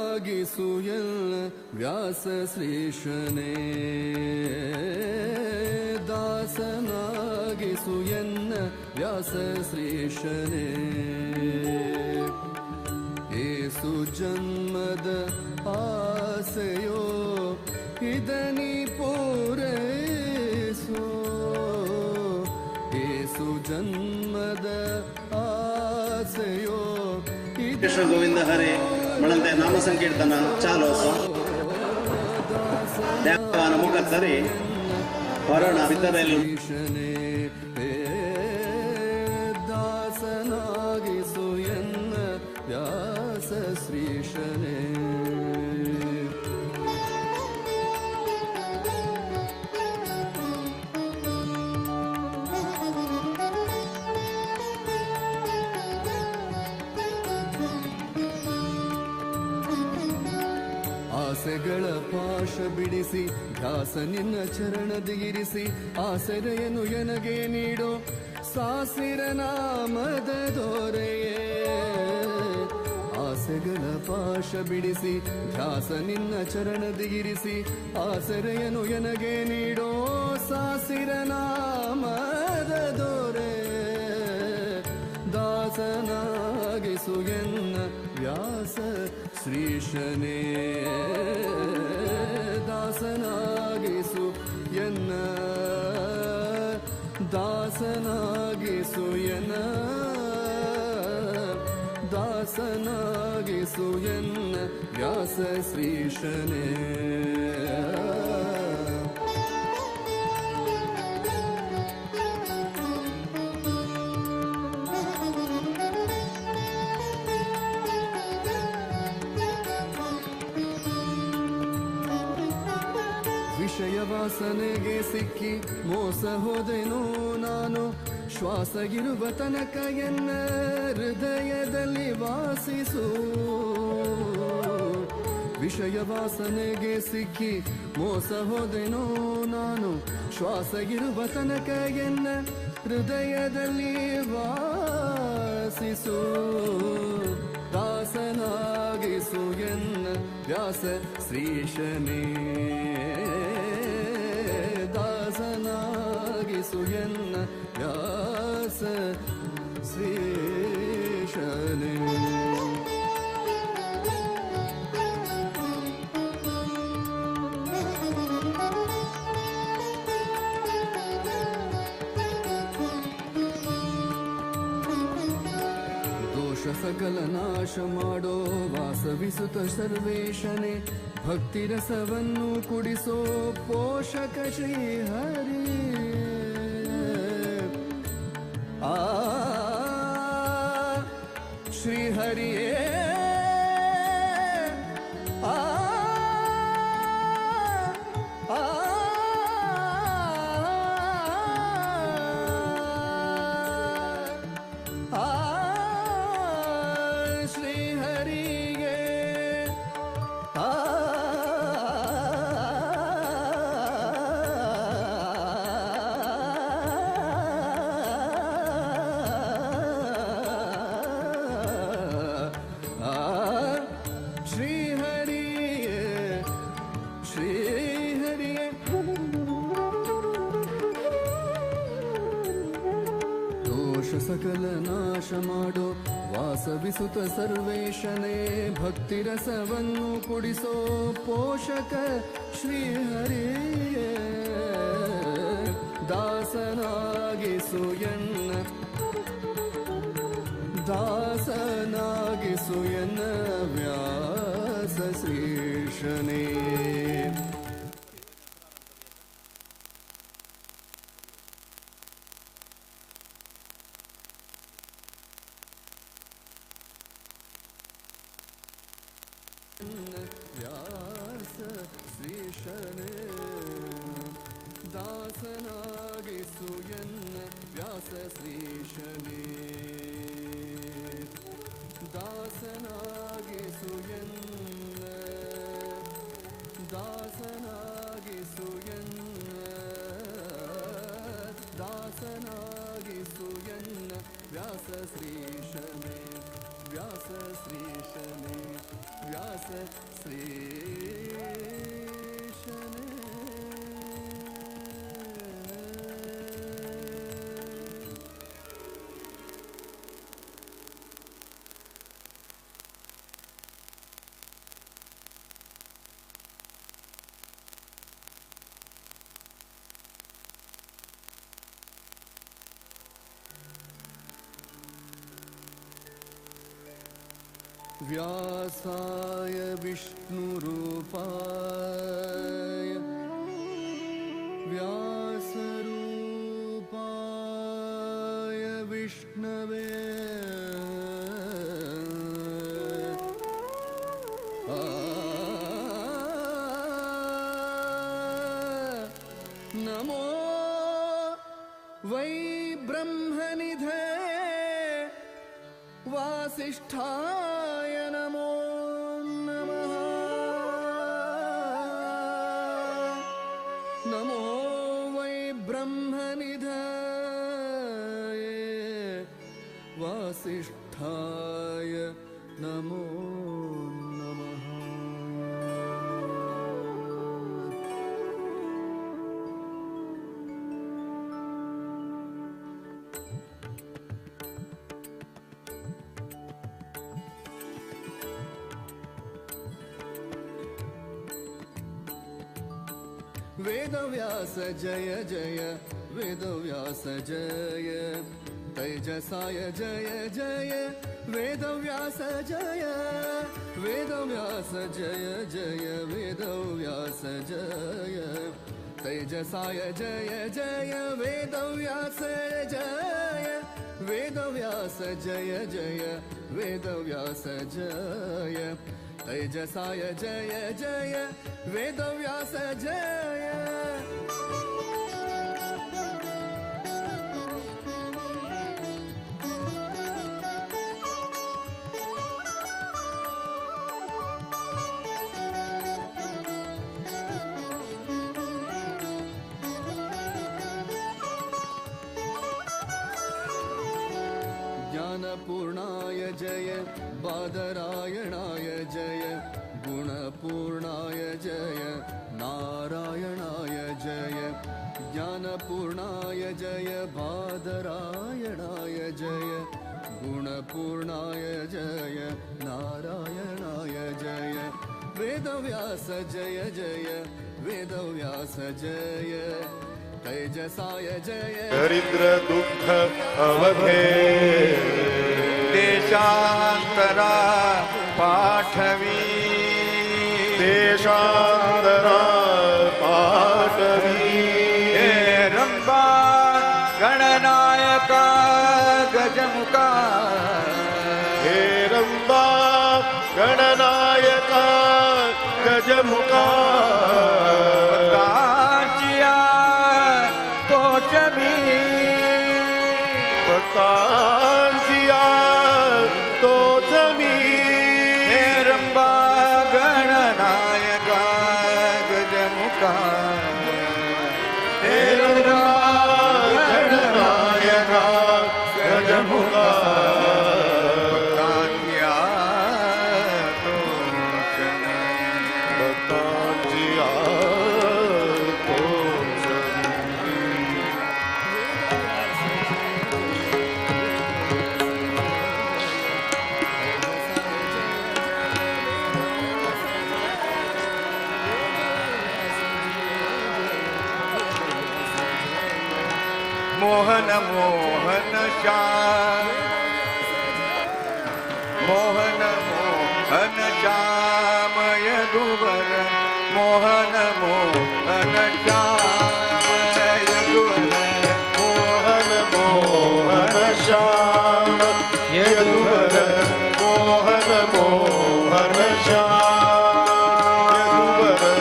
ದಾಸನಾಗಿಸುಯಲ್ಲ ವ್ಯಾಸ ಶ್ರೀಶನೇ ದಾಸನಾಗಿಸುಯನ್ನ ವ್ಯಾಸ ಶ್ರೀಶನೇ ಏಸು ಜನ್ಮದ ಆಸೆಯೋ ಇದನಿ ಪೂರೈಸೋ ಏಸು ಜನ್ಮದ ಆಸೆಯೋ ಕೃಷ್ಣ ಗೋವಿಂದ ಹರೇ म्हणते नाम संकीर्तन चालू असो देवान मुखार तरी वरण भितरली दासनागिसुयन्न व्यास श्रीशने ಆಸೆಗಳ ಪಾಶ ಬಿಡಿಸಿ ದಾಸ ನಿನ್ನ ಚರಣದಿರಿಸಿ ಆಸರೆಯನ್ನು ಎನಗೆ ನೀಡೋ ಸಾಸಿರ ನಾಮದ ದೊರೆಯೇ ಆಸೆಗಳ ಪಾಶ ಬಿಡಿಸಿ ದಾಸ ನಿನ್ನ ಚರಣದಿರಿಸಿ ಆಸರೆಯನ್ನು ಎನಗೆ ನೀಡೋ ಸಾಸಿರ ನಾಮದ ದೊರೆ ದಾಸನಾಗಿಸು ಎನ್ನ ವ್ಯಾಸ ಶ್ರೀಶನೇ ದಾಸನಾಗಿಸು ಎನ್ನ ದಾಸನಾಗಿಸು ಎನ್ನ ದಾಸನಾಗಿಸು ಎನ್ನ ವ್ಯಾಸ ಶ್ರೀಶನೇ ವಿಷಯವಾಸನೆಗೆ ಸಿಕ್ಕಿ ಮೋಸ ಹೋದೆನೋ ನಾನು ಶ್ವಾಸಗಿರುವ ತನಕ ಎನ್ನ ಹೃದಯದಲ್ಲಿ ವಾಸಿಸು ವಿಷಯವಾಸನೆಗೆ ಸಿಕ್ಕಿ ಮೋಸ ಹೋದೆನೋ ನಾನು ಶ್ವಾಸಗಿರುವ ತನಕ ಎನ್ನ ಹೃದಯದಲ್ಲಿ ವಾಸಿಸು ದಾಸನಾಗಿಸು ಎನ್ನ ವ್ಯಾಸ ಶ್ರೀಶನೇ ದಾಸನಾಗಿಸು ಎನ್ನ ವ್ಯಾಸ ಶ್ರೀಶನೇ ಸಕಲ ನಾಶ ಮಾಡೋ ವಾಸವಿಸುತ್ತ ಸರ್ವೇಶನೇ ಭಕ್ತಿ ರಸವನ್ನು ಕುಡಿಸೋ ಪೋಷಕ ಶ್ರೀಹರಿ श्रीहरिये आ आ श्रीहरिये सकल नाश माडो वासविसुत सर्वेशने भक्तिरसवन्नु कुडिसो पोषक श्रीहरिये दासनागिसुयन्न व्यास श्रीशने व्यास श्रीशने दासनागिसुयन्न व्यास श्रीशने दासनागिसुयन्न व्यास श्रीशने व्यास श्रीशने व्यास श्रीशने व्यासाय विष्णुरूपाय व्यासरूपाय विष्णवे नमो वै ब्रह्मनिधे वासिष्ठाय नमो नमः नमो वै ब्रह्मनिधये वासिष्ठाय नमो नमः वेदव्यास जय जय वेदव्यास जय तेजसाय जय जय वेदव्यास जय वेदव्यास जय जय वेदव्यास जय तेजसाय जय जय वेदव्यास जय वेदव्यास जय जय वेदव्यास जय तेजसाय जय जय वेदव्यास जय ज्ञानपूर्णाय जय बादरायणाय जय गुणपूर्णाय जय नारायणाय जय ज्ञानपूर्णाय जय बादरायणाय जय गुणपूर्णाय जय नारायणाय जय वेदव्यास जय जय वेदव्यास जय तेजसाय जय दरिद्र दुःख अवधे देशांतरा पाठवी देशांतरा पाठवी हे रंबा गणनायका गजमुखा हे गजमुखा ताजिया तो जमी ताजिया तो जमी हे रंबा गणनायका गजमुखा हे रंबा गणनायका गजमुखा ताजिया तो जमी ताजिया तो जमी मोहन मोहन श्याम मोहन मोहन श्याम यदुवर मोहन मोहन श्याम यदुवर मोहन मोहन श्याम यदुवर मोहन मोहन श्याम यदुवर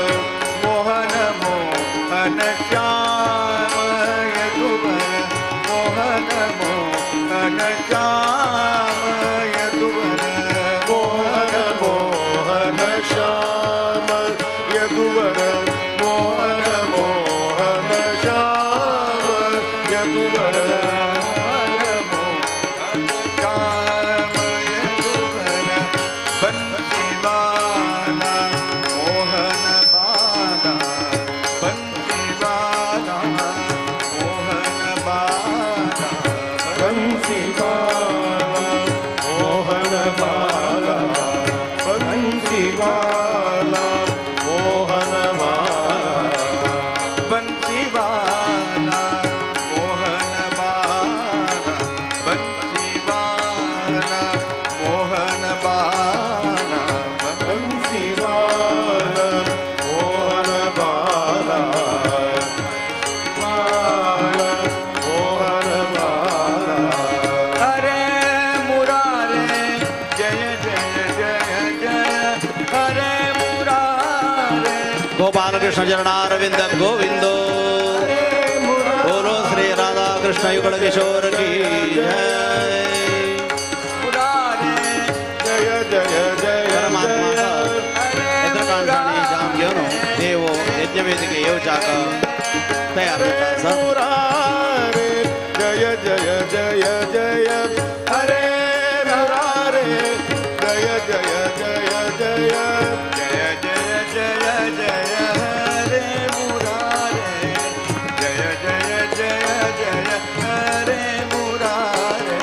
मोहन मोहन श्याम यदुवर मोहन मोहन श्याम यदुवर मोहन मोहन श्याम यदुवर मोहन मोहन श्याम यदुवर मोहन बाला बंसीवाला मोहन बाला बंसीवाला मोहन बाला बंसीवाला मोहन बाला बंसीवाला मोहन बाला बाला मोहन बाला हरे मुरारे जय जय जय जय हरे मुरारे गोपाल कृष्ण चरणारविंद गोविंदो बोलो श्री राधा कृष्ण युगल किशोर की जय मुरारे जय जय जय परमात्मा हरे चित्रकांडाने जाम घेऊन देव यज्ञवेदिके येवचाक तयार जाता मुरारे जय जय जय जय हरे मुरारे जय जय जय जय जय जय जय जय हरे मुरारे जय जय जय जय हरे मुरारे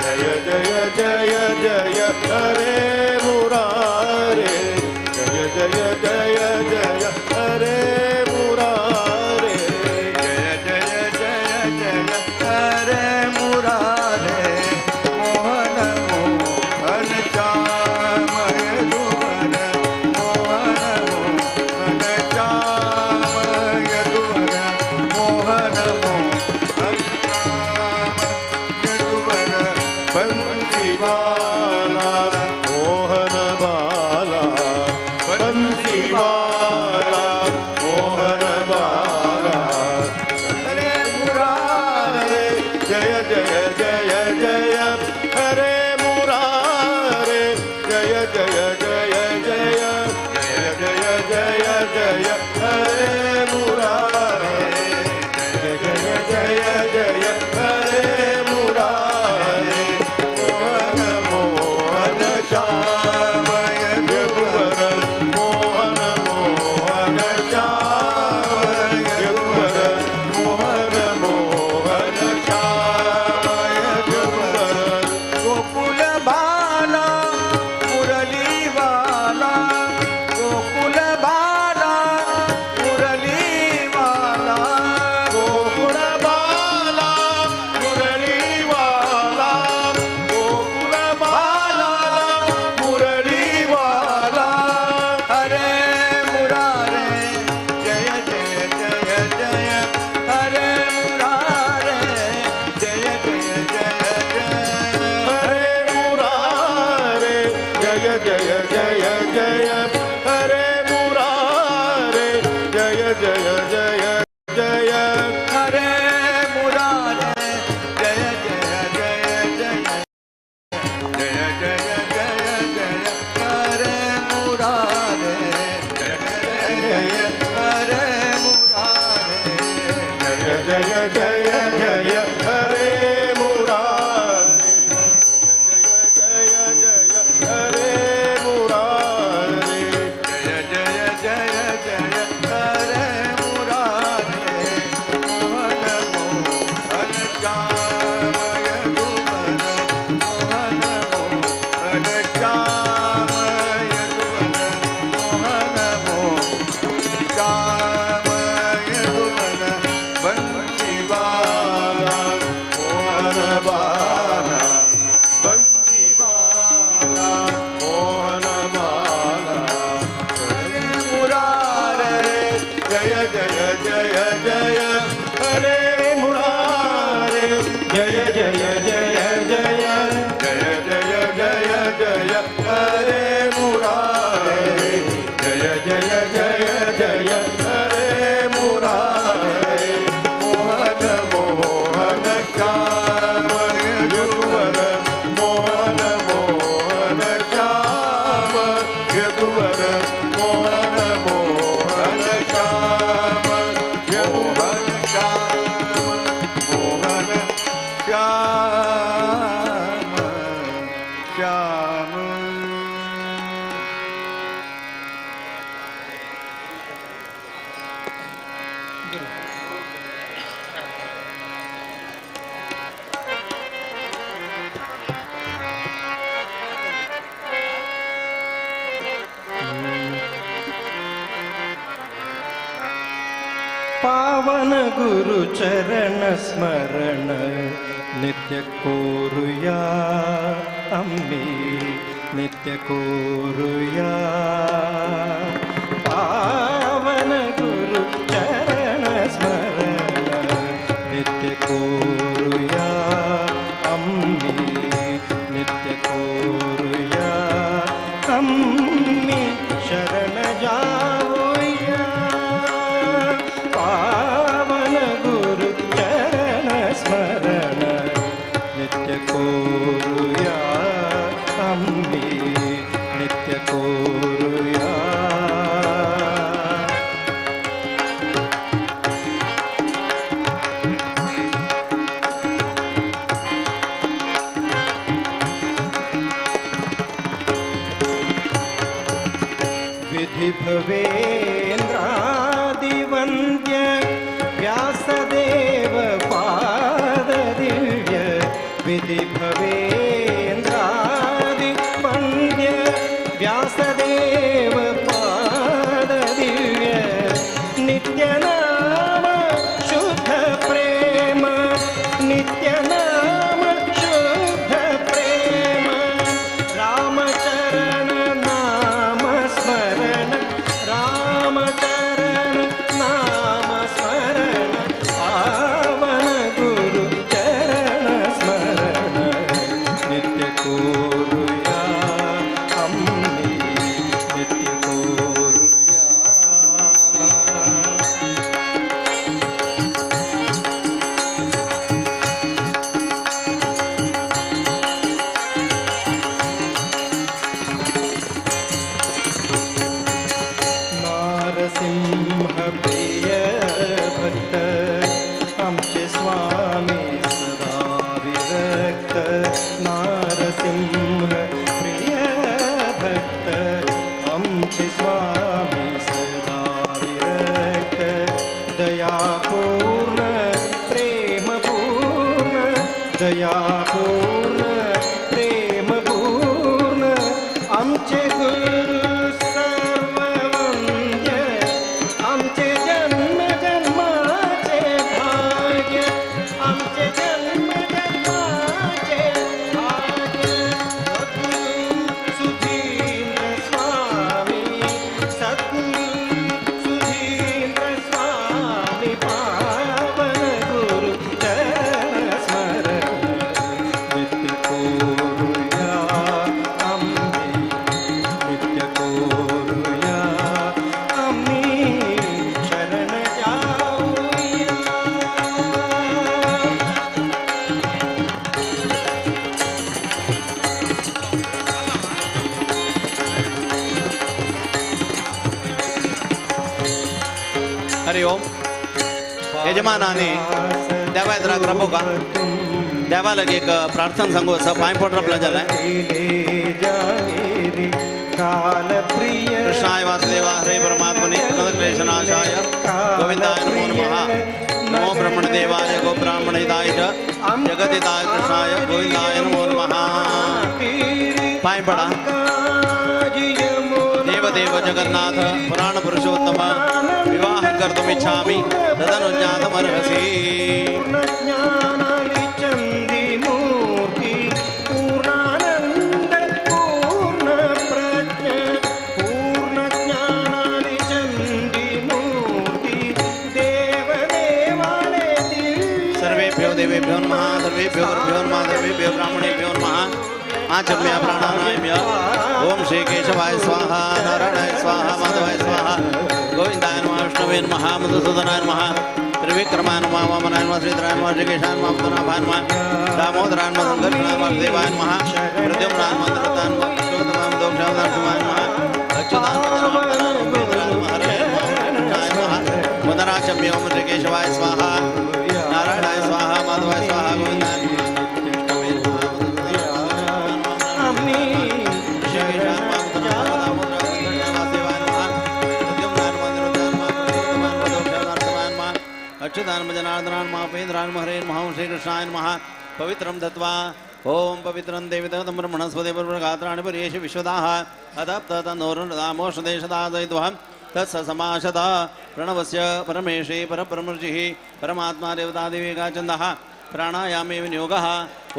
जय जय जय जय हरे मुरारे जय जय जय जय हरे मुरारे जय जय जय जय हरे मुरारे मोहन मोहन श्याम यदुवर मोहन मोहन श्याम यदुवर मोहन मोहन श्याम यदुवर बंसीवाला मोहन बाला बंसीवाला मोहन बाला हरे मुरारे जय जय जय जय हरे मुरारे जय जय जय जय जय जय जय जय हरे मुरारे जय जय जय जय हरे मुरारे मोहन मोहन श्याम यदुवर मोहन मोहन श्याम यदुवर मोहन मोहन श्याम यदुवर गोकुल बाला मुरली वाला गोकुल बाला मुरली वाला गोकुल बाला मुरली वाला गोकुल बाला मुरली वाला हरे मुरारे जय जय जय जय हरे मुरारे जय जय जय जय हरे मुरारे जय जय जय जय हरे पावन गुरु चरण स्मरण नित्य कोरुया अम्मी नित्य कोरुया पावन गुरु चरण स्मरण नित्य कोरुया अम्मी नित्य कोरुया अम्मी शरण जाऊया पावन गुरु चरण स्मरण नित्य कोरुया अम्मी नित्य कोरुया विधि भवेन्द्रादिवन्द्य व्यासदेव पाद दिव्य विधि भवेन्द्रादिवन्द्य व्यासदेव पाद दिव्य नित्य नाम शुद्ध प्रेम नित्य नाम शुद्ध प्रेम रामचरण नाम स्मरण रामचरण नाम स्मरण पावन गुरु चरण स्मरण नित्य कोरुया अम्मी नित्य कोरुया नारसिंह प्रिय भक्त आमचे स्वामी सदा विरक्त नारसिंह प्रिय भक्त आमचे स्वामी सदा विरक्त दयापूर्ण प्रेमपूर्ण दयापूर्ण प्रेमपूर्ण आमचे गुरु सर्ववंद्य आमचे जन्म जन्माचे भाग्य आमचे जन्म जन्माचे भाग्य सद्गुरु सुधींद्र स्वामी पावन गुरु चरण स्मरण नित्य कोरुया अम्मी नित्य कोरुया अम्मी शरण जाऊया हरि ओम यजमानाने देवायला ग्रहो का देवाला एक प्रार्थना सांगू असं पाय पोट आपला झालाय कृष्णाय वासुदेवा हरे परमात्मने क्लेशनाशाय गोविंदाय नमो नमः नमो ब्रह्मणदेवाय गो ब्राह्मणहिताय च जगदिताय कृष्णाय गोविंदाय नमो नमः पाय पडा देवदेव जगन्नाथ पुराण पुरुषोत्तम विवाह कर्तुमिच्छामि तदनुज्ञातमर्हसि पूर्णज्ञानालिचन्दी मूर्ति पूर्णानन्द पूर्ण प्रज्ञ पूर्णज्ञानालिचन्दी मूर्ति देवदेवालय सर्वेभ्यो देवेभ्यो नमः सर्वेभ्यो गुरुभ्यो नमः सर्वेभ्यो ब्राह्मणेभ्यो नमः आचम्य प्राणानाम्य ओम श्री केशवाय स्वाहा नारायणाय स्वाहा माधवाय स्वाहा गोविंदाय नमः विष्णवे नमः मधुसूदनाय नमः त्रिविक्रमाय नमः वामनाय नमः श्रीधराय नमः श्रीकेशाय नमः पद्मनाभाय नमः दामोदराय नमः संकर्षणाय नमः देवाय नमः प्रद्युम्नाय नमः धृताय नमः कृष्णोत्तमाय नमः दोक्षावताय नमः अच्युताय नमः हरे नमः मुदराचम्य ओम श्री केशवाय स्वाहा नारायणाय स्वाहा माधवाय स्वाहा गोविंदाय नमः अच्युतानम जनार्दनान महापेन्द्रान हरे नमः श्री कृष्णाय नमः पवित्रं दत्वा ओम पवित्रं देवदत्तं ब्रह्मणस्पति गात्राणि परेश विश्वदाः अतप्त तन्नोरुदामोषदेशदादयित्वा तत्स समाशतः प्रणवस्य परमेशे परब्रह्मर्षिः परमात्मा देवता देविका छन्दः प्राणायामे विनियोगः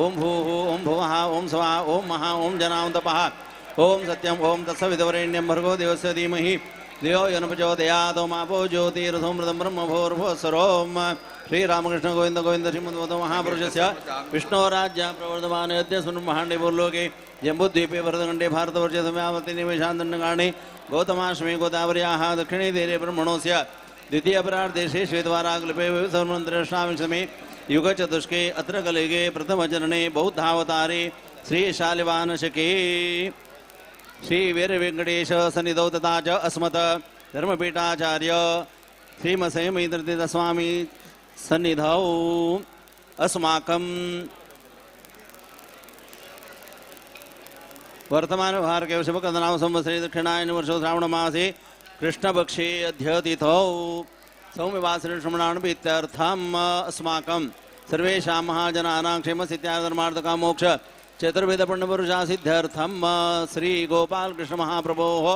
ॐ भूः ॐ भुवः ॐ स्वः ॐ महा ॐ जनां तपः ॐ सत्यं ॐ तत्सवितुर्वरेण्यं भर्गो देवस्य धीमहि धियो यो न प्रचोदयात् ओमापो ज्योतिरसोमृतं ब्रह्मभूर्भुवस्सरोम् श्रीरामकृष्ण गोविन्द गोविन्द श्रीमद्भगवतो महापुरुषस्य विष्णोराज्ञा प्रवर्धमाने अद्यस्मिन् महाण्डे भूर्लोके जम्बूद्वीपे भरतखण्डे भारतवर्षे समयावर्ति निमेषान्दण्डकाणे गौतमाष्टमी गोदावर्याः दक्षिणे तीरे ब्रह्मणोऽस्य द्वितीयपरार्धे श्वेतवाराग्लिपे विविधमन्त्रश्राविंशमे युगचतुष्के अत्र कलिगे प्रथमचरणे बौद्धावतारे श्रीशालिवानशके श्री वीरवेंकटेश सन्निधौ तथा च अस्मत् धर्मपीठाचार्य श्रीमसंयमीन्द्रतीर्थस्वामी सन्निधौ अस्माकं वर्तमान भारके शुभकर्तनाम संवत्सरे दक्षिणायन वर्षो श्रावणमासे कृष्णपक्षे अध्यतिथौ सौम्यवासरे श्रमणानुपीत्यर्थम् अस्माकं सर्वेषां महाजनानां क्षेमसिद्ध्यार्थधर्मार्थकाम मोक्ष चतुर्वेद पुण्यपुरुषा सिद्ध्यर्थम श्री गोपाल कृष्ण महाप्रभोः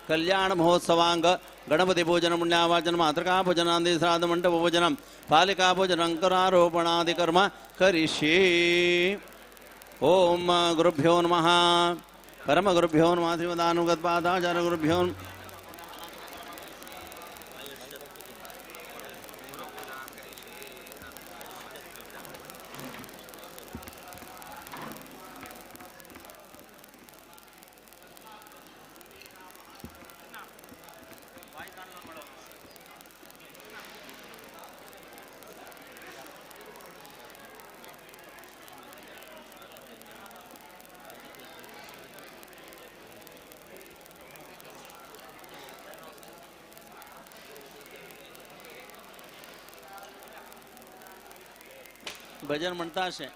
कल्याण महोत्सवांग गणपति पूजन पुण्यावाचन मातृका पूजनादि श्राद्ध मंडप पूजनम पालिका पूजन अंकुरारोपणादि कर्म करिष्ये। ओम गुरुभ्यो नमः परम गुरुभ्यो नमः श्रीमदानुगतपादाचार्य गुरुभ्यो भजन म्हणता असे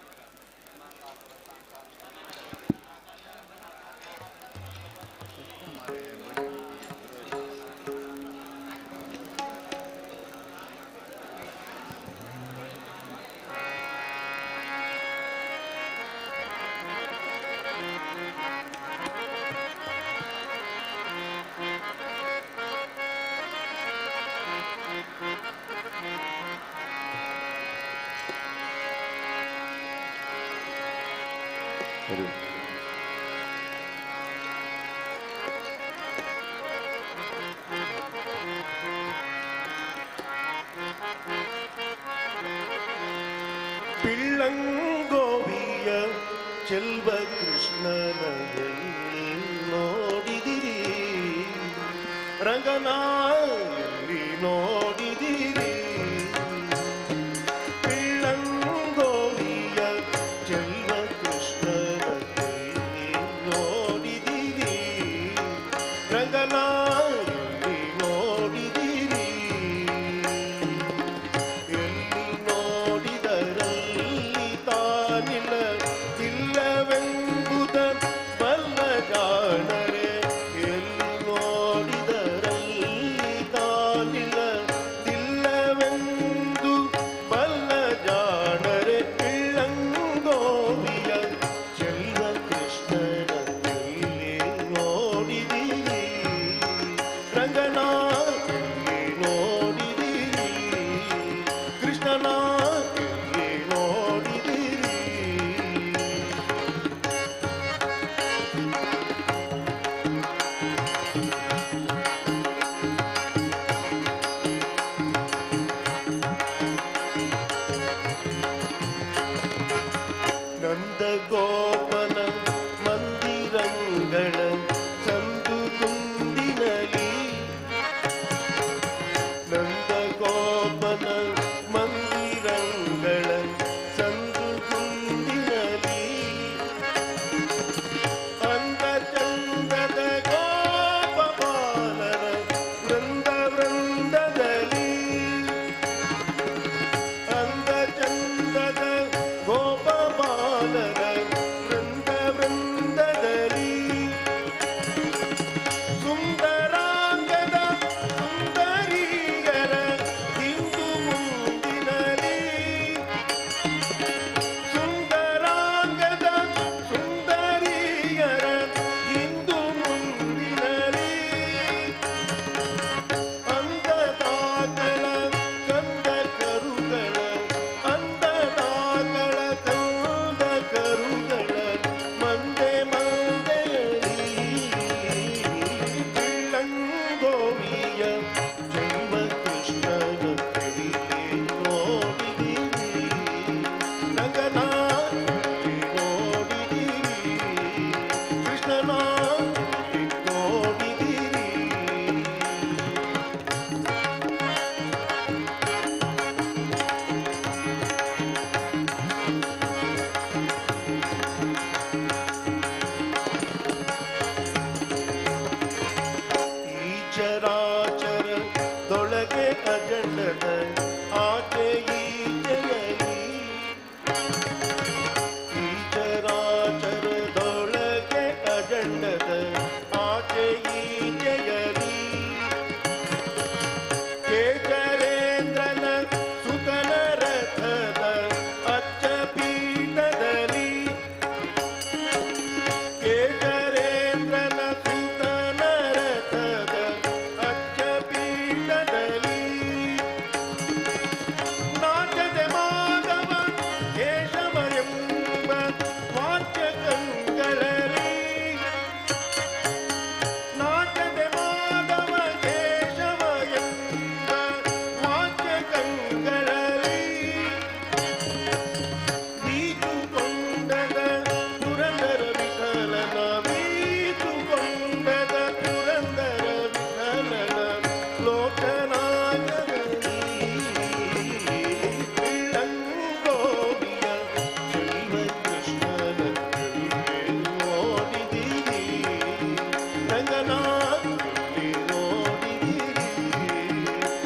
ಪಿಳ್ಳಂಗೋವಿಯ ಚೆಲ್ವ ಕೃಷ್ಣನ ನೋಡಿದಿರಿ ರಂಗನಾಯಲ್ಲಿ ನೋಡಿದಿರಿ ಪಿಳ್ಳಂಗೋವಿಯ ಚೆಲ್ವ ಕೃಷ್ಣನ ನೋಡಿದಿರಿ ರಂಗನಾಯಲ್ಲಿ ನೋಡಿದಿರಿ ಎಲ್ಲಿ ನೋಡಿದರಲ್ಲಿ ತಾನಿಲ್ಲ ಇಲ್ಲವೆಂಬುದ ಬಲ್ಲ ಜಾಣರೆ ಎಲ್ಲಿ ನೋಡಿದರಲ್ಲಿ ತಾನಿಲ್ಲ ಇಲ್ಲವೆಂದು ಬಲ್ಲ ಜಾಣರೆ ಪಿಳ್ಳಂಗೋವಿಯ ಚೆಲ್ವ ಕೃಷ್ಣನಲ್ಲಿ ನೋಡಿದಿರಿ ರಂಗನಾಥಲ್ಲಿ ನೋಡಿದಿರಿ ಕೃಷ್ಣನಾಥಲ್ಲಿ ನೋಡಿದಿರಿ ನಂದ ಗೋಪನ ಮಂದಿರಂಗಳ ಸಂದು ತುಂಬಿನಲಿ ನಂದ ಗೋಪನ ಮಂದಿರಂಗಳ ಸಂದು ತುಂಬಿನಲಿ ಅಂದ ಚಂದದ ಗೋಪಬಾಲರ ವೃಂದ ವೃಂದದಲ್ಲಿ ಅಂದ ಚಂದದ ಗೋಪಬಾಲರ ವೃಂದ ವೃಂದದಲ್ಲಿ ಆಚೆಯಿ ಜಯಲಿ ಕೇಶರೇಂದ್ರನ ಸುತನ ರಥದ ಅಚ್ಚ ಪೀಠದಲ್ಲಿ ಕೇಶರೇಂದ್ರನ ಸುತನ ರಥದ ಅಚ್ಚ ಪೀಠದಲ್ಲಿ ನಾಚದೆ ಮಾಧವ ಕೇಶವ ಎಂಬ ವಾಚ್ಯ ಕಂಕರಲ್ಲಿ ನಾಚದೆ ಮಾಧವ ಕೇಶವ ಎಂಬ ವಾಚ್ಯ ಕಂಕರಲ್ಲಿ ಬೀಜುಕೊಂಡದ ಪುರಂದರ ವಿಠಲನ ಬೀಜುಕೊಂಡದ ಪುರಂದರ ವಿಠಲನ ಲೋಕನಾಯಕನಿ ಗೋವಿಯ ಶೈವ ಕೃಷ್ಣನ ನೋಡಿದಿರಿ ರಂಗನಾಥ ನೋಡಿದಿರಿ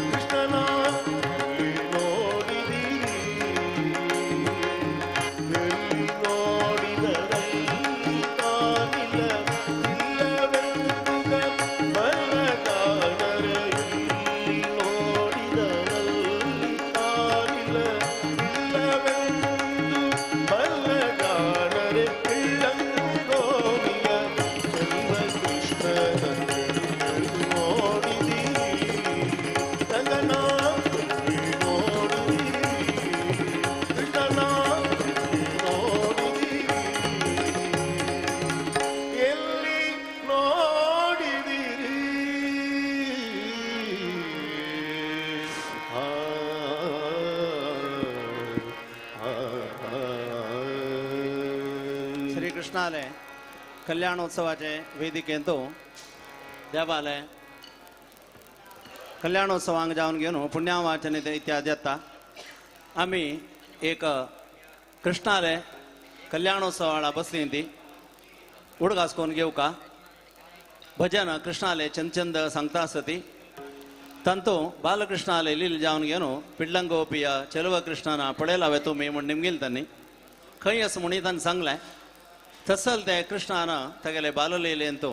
ಕೃಷ್ಣನ ನೋಡಿದಿರಿ ಎಲ್ಲಿ ನೋಡಿದರಲ್ಲಿ ತಾನಿಲ್ಲ ಇಲ್ಲವೆಂದುಗ ಬಲ್ಲಗಾರರ ಇಲ್ಲಿ ನೋಡಿದರಲ್ಲಿ ತಾನಿಲ್ಲ ಇಲ್ಲವೆಂದು ಬಲ್ಲಗಾರರೆ ಗೋವಿಯ ಶೈವ ಕೃಷ್ಣನ ನೋಡಿದಿರಿ ರಂಗನಾಥ ನೋಡಿದಿರಿ ಕೃಷ್ಣನ ನೋಡಿದಿರಿ ಎಲ್ಲಿ ನೋಡಿದಿರಿ ಆ, ಆ, ಆ, श्री कृष्णालय कल्याणोत्सवाचे वेदिकेंतू देवालय कल्याणोत्सवांक जावन घेवन पुण्यावाचन इत्यादी येता आम्ही एक कृष्णालय कल्याणोत्सवाला बसली ती उडगासकोन घेवका भजन कृष्णालय चंद सांगता आसती ತಂತು ಬಾಲಕೃಷ್ಣಾಲಯ ಜಾವನ್ ಏನು ಪಿಡ್ಲಂಗೋಪಿಯ ಚೆಲುವ ಕೃಷ್ಣನ ಪಡೆಯಲಾವೆ तुम्ही म्हण निमगेल त्यांनी खंय असं म्हणी तान सांगलें तसल ते कृष्णान तेगेले बाललीले अंतू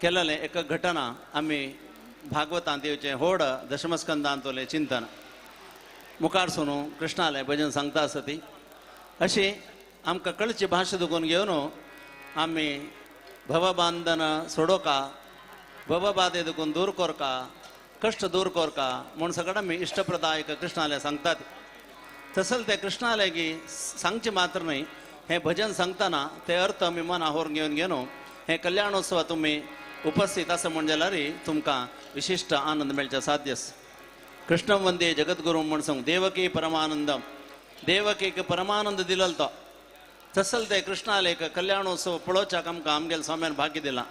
केलेले एक घटना आमी भागवतांत येवचे होड दशमस्कंदांतोले चिंतन मुखार सुनू कृष्णालय भजन सांगता आसती अशी आमकां कळची भाशा दुखून घेवन आमी भवबांधन सोडोका भवबाधे दुखून दूर कोरका कष्ट दूर कोरका म्हूण सगळ्यां आमी इश्टप्रदायक कृष्णालय सांगतात तसल ते कृष्णालय सांगचे मात्र न्हय हे भजन सांगतना ते अर्थ आमी मना होर घेवन घेवन हे कल्याणोत्सव तुमी उपस्थित आसा म्हण जाल्यार तुमकां विशिश्ट आनंद मेळचे साध्य आसा कृष्ण वंदे जगद्गुरू म्हण सांग देवकी परमानंदम देवकीक परमानंद दिलो तो तसल ते कृष्णालयक कल्याणोत्सव पळोवच्याक आमकां आमगेल्या स्वाम्यान भाग्य दिलां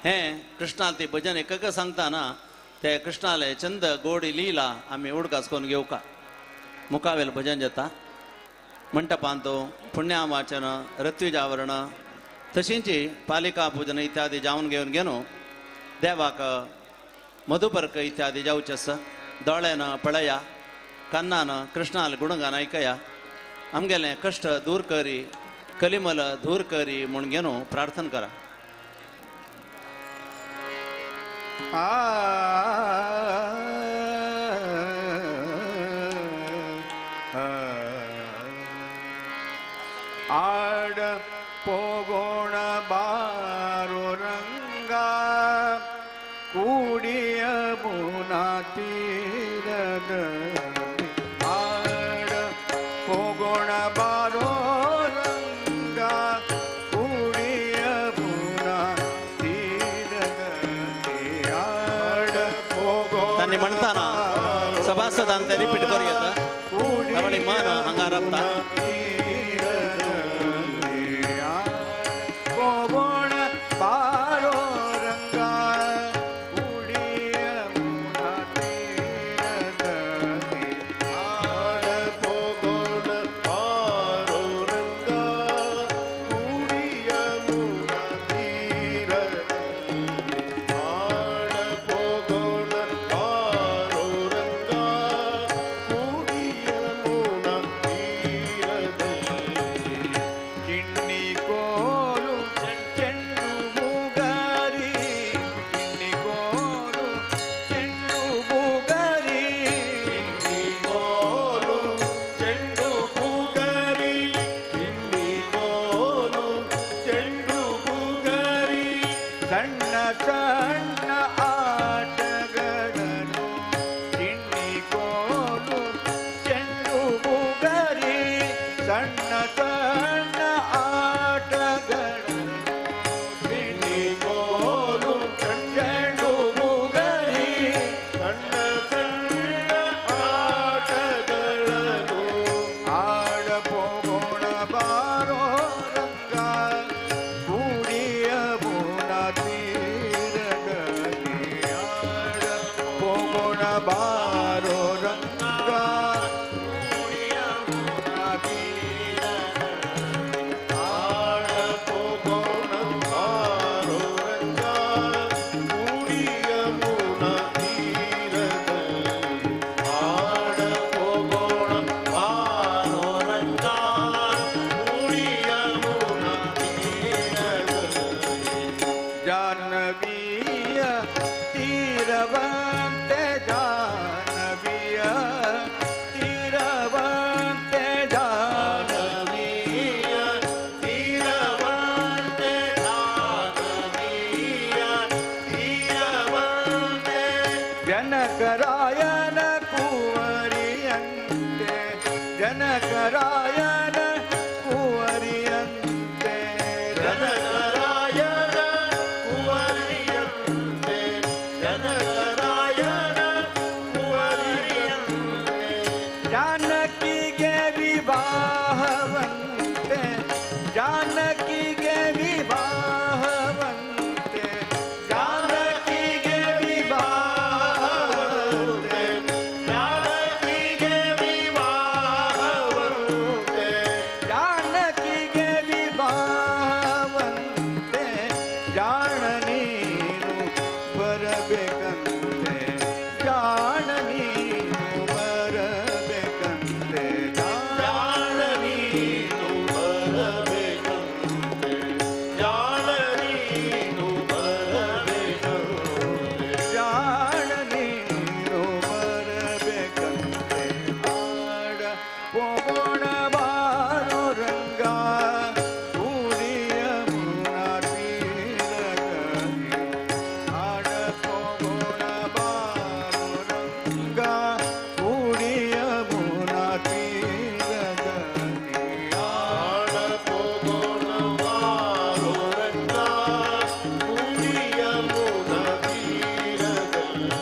हे कृष्णाल ती भजन एकक सांगतना ते कृष्णालय चंद गोडी लीला आमी उडकासकोन घेवका मुखावेल भजन जाता मंटपांतो पुण्यावाचन ऋत्विजावरण तशींची पालिका पूजन इत्यादी जावन घेवन घेवन देवाक मधुपर्क इत्यादी जावचे आसा दोळ्यान पळया कन्नान कृष्णाल गुणगान आयकया आमगेले कश्ट दूर करी कलिमल दूर करी म्हूण घेवन प्रार्थना करा ಆಡ ಪೋಗೋಣ ಬಾರೋ ರಂಗ ಕೂಡಿಯ ಮುನಾತೀರದ ಆಡ ಪೋಗೋಣ ಬಾರೋ ರಂಗ ಕೂಡಿಯ ಮುನಾತೀರದ ಆಡ ಪೋಗೋಣ तांणी म्हणटाना सभासदान ते रिपीट करूं येता तावळी मन हांगा रमता ಪೋಗೋಣ ಬಾರೋ ರಂಗ ಕೂಡಿಯ ಮುನಾತೀರದ ಆಡ ಪೋಗೋಣ ಬಾರೋ ರಂಗ ಕೂಡಿಯ ಮುನಾತೀರ ಆಡ ಪೋಗೋಣ ಬಾರೋ ರಂಗ ಕೂಡಿಯ ಮುನಾತೀರದ ಸಣ್ಣ ಸಣ್ಣ ಆಟಗಳನ್ನು ಚಿನ್ನಿಕೋಲು ಚೆಂಡು ಬುಗರಿ ಸಣ್ಣ ಸಣ್ಣ ಆಟಗಳನ್ನು ಚಿನ್ನಿಕೋಲು ಚೆಂಡು ಬುಗರಿ ಸಣ್ಣ ಸಣ್ಣ ಆಟಗಳನ್ನು ಆಡ ಪೋಗೋಣ ಬಾರೋ ರಂಗ ಕೂಡಿಯ ಬುಣ ತೀರದಲ್ಲಿ ಆಡ ಪೋಗೋಣ ಬಾರೋ ರಂಗ ಕೂಡಿಯ ಬುಣ ತೀರದಲ್ಲಿ ಆಡ ಹೋಗೋಣ ಬಾರೋ ರಂಗ ಕೂಡಿಯ ಮುನ ತೀರದಲ್ಲಿ ಆಡ ಹೋಗೋಣ ಬಾರೋ ರಂಗ ಕೂಡಿಯ ಮುನ ತೀರದಲ್ಲಿ ಜಾಹ್ನವಿಯ ತೀರವಂತೆ ಜಾಹ್ನವಿಯ ತೀರವಂತೆ ಜಾನವಿಯ ತೀರವಂತೆ ಜಾನವಿಯ ತೀರವಂತೆ ಜನಕರಾಯನ ಕುವರಿಯಂತೆ ಜನಕರಾಯನ ಕುವರಿಯಂತೆ ಜನಕರಾಯನ ಕುವರಿಯಂತೆ ಜನಕರಾಯನ ಕುವರಿಯಂತೆ ಜಾನಕಿಗೆ ವಿವಾಹವಂತೆ ಜಾನಕಿಗೆ ವಿವಾಹವಂತೆ ಜಾನಕಿಗೆ ವಿವಾಹವಂತೆ ಜಾನಕಿಗೆ ವಿವಾಹವಂತೆ ಜಾನಕಿಗೆ ವಿವಾಹವಂತೆ ಜಾಣ ನೀನು ಬರಬೇಕಂತೆ ಜಾಣ ನೀನು ಬರಬೇಕಂತೆ ಜಾಣ ನೀನು ಬರಬೇಕಂತೆ ಜಾಣ ನೀನು ಬರಬೇಕಂತೆ ಜಾಣ ನೀನು ಬರಬೇಕಂತೆ ಆಡ ಹೋಗೋಣ ಬಾರೋ ರಂಗ ಕೂಡಿಯ ಮುನ ತೀರದಲ್ಲಿ ಆಡ ಹೋಗೋಣ ಬಾರೋ ರಂಗ ಕೂಡಿಯ ಮುನ ತೀರದಲ್ಲಿ ಆಡ ಹೋಗೋಣ ಬಾರೋ ರಂಗ ಕೂಡಿಯ ಮುನ ತೀರದಲ್ಲಿ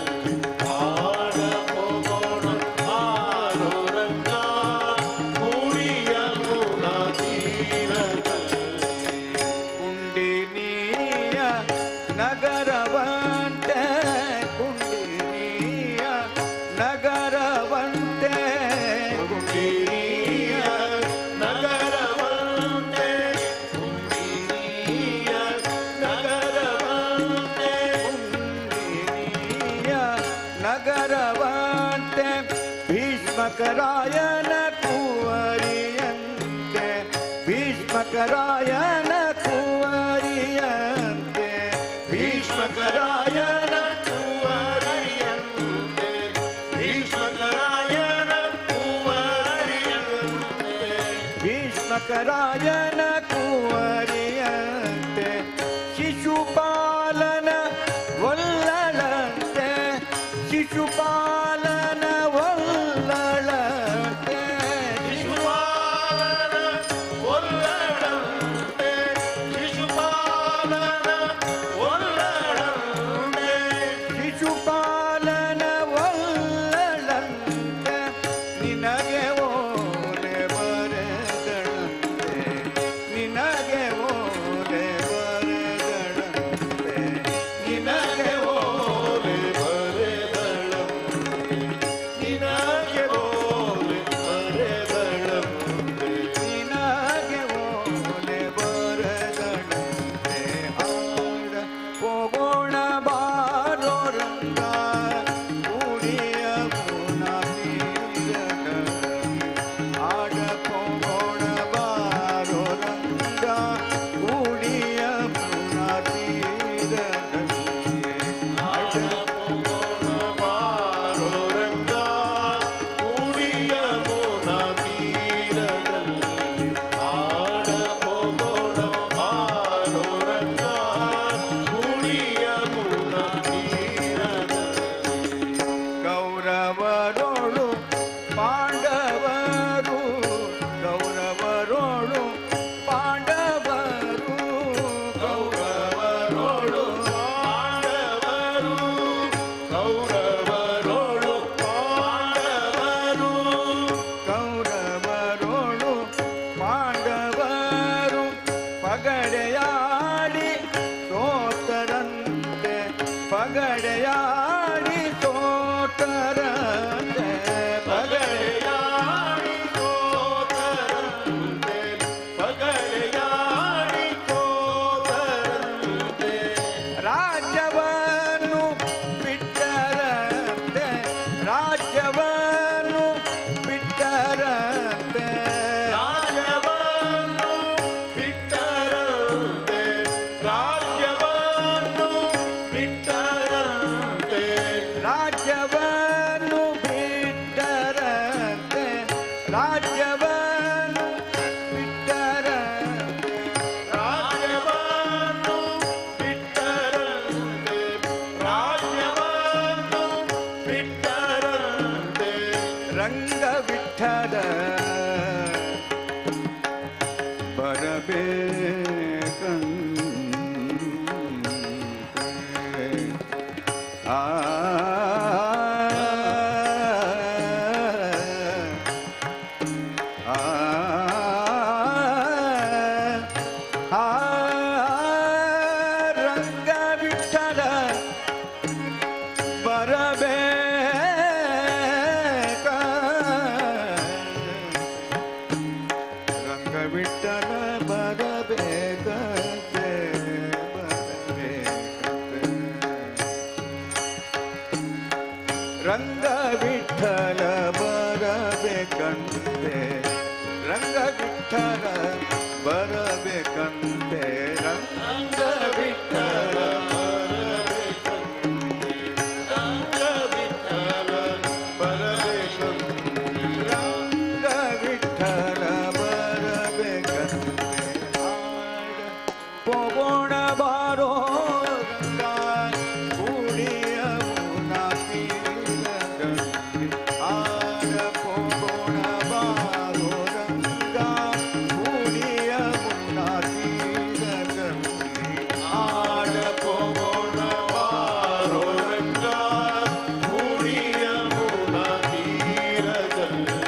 ಆಡ ಹೋಗೋಣ ಬಾರೋ ರಂಗ ಕೂಡಿಯ ಮುನ ತೀರದಲ್ಲಿ ಕುಂಡಿನಿಯ ನಗರವಂತೆ ಕುಂಡಿನಿಯ ನಗರವಂತೆ ಕುಂಡಿನಿಯ ನಗರವಂತೆ ಕುಂಡಿನಿಯ ನಗರವಂತೆ ಕುಂಡಿನಿಯ ನಗರವಂತೆ ಭೀಷ್ಮಕರಾಯನ ಕುವರಿಯಂತೆ ಭೀಷ್ಮಕರಾಯನ ಕುವರಿಯಂತೆ ಭೀಷ್ಮಕರಾಯನ ಕುವರಿಯಂತೆ ಭೀಷ್ಮಕರಾಯನ ಕುವರಿಯಂತೆ ಭೀಷ್ಮಕರಾಯನ ಕುವರಿಯಂತೆ ಶಿಶುಪಾಲನ ವಲ್ಲಳಂತೆ ಶಿಶುಪಾಲನ ವಲ್ಲಳಂತೆ ಶಿಶುಪಾಲನ ಒಲ್ಲಡಂತೆ ಶಿಶುಪಾಲನ ಒಲ್ಲಡಂತೆ ಶಿಶುಪಾಲನ ವಲ್ಲಳಂತೆ ನಿನಗೆ ಓಲೆ ಬರೆದಳಂತೆ ನಿನಗೆ ಓಲೆ ಬರೆದಳಂತೆ ನಿನಗೆ ಓಲೆ ಬರೆದಳಂತೆ ನಿನಗೆ ಓಲೆ ಬರೆದಳಂತೆ ನಿನಗೆ ಓಲೆ ಬರೆದಳಂತೆ ಆಡ ಹೋಗೋಣ ಬಾರೋ ರಂಗ ಕೂಡಿಯ ಮುನ ತೀರದಲ್ಲಿ ಆಡ ಹೋಗೋಣ ಬಾರೋ ರಂಗ ಕೂಡಿಯ ಮುನ ತೀರದಲ್ಲಿ ಆಡ ಹೋಗೋಣ ಬಾರೋ ರಂಗ ಕೂಡಿಯ ಮುನ ತೀರದಲ್ಲಿ ಆಡ ಹೋಗೋಣ ಬಾರೋ ರಂಗ ಕೂಡಿಯ पगड़याड़ी तोतरते पगड़याड़ी तोतरते पगड़याड़ी तोतरते राज्यवनु बिಟ್ಟरते राज्यवनु बिಟ್ಟरते ರಾಜ್ಯವನ್ನು ಬಿಟ್ಟರಂತೆ ರಾಜ್ಯವನ್ನು ಬಿಟ್ಟರಂತೆ राज्यवनु बिಟ್ಟरते राज्यवनु बिಟ್ಟरते ರಾಜ್ಯವನ್ನು ಬಿಟ್ಟರಂತೆ ರಾಜ್ಯವನ್ನು ಬಿಟ್ಟರಂತೆ ರಂಗ ವಿಠಲ ಬರಬೇಕಂತೆ ಆ ಆ ಆ ರಂಗ ವಿಠಲ ಬರಬೇಕ ರಂಗ ವಿಠಲ ಬರಬೇಕಂತೆ ಬರಬೇಕಂತೆ ರಂಗ ವಿಠಲ ಬರಬೇಕಂತೆ ರಂಗ ವಿಠಲ ಬರಬೇಕಂತೆ ರಂಗ ವಿಠಲ ರಂಗ ವಿಠಲ ಬರಬೇಕಂತೆ ಪೋಗೋಣ ಬಾರೋ ರಂಗ ಕೂಡಿಯ ಮುನಾತಿರಗಂತೆ ಆಡ ಪೋಗೋಣ ಬಾರೋ ರಂಗ ಕೂಡಿಯ ಮುನಾತಿರಗಂತೆ ಆಡ ಪೋಗೋಣ ಬಾರೋ ರಂಗ ಕೂಡಿಯ ಮೂಲ ತೀರದಲ್ಲಿ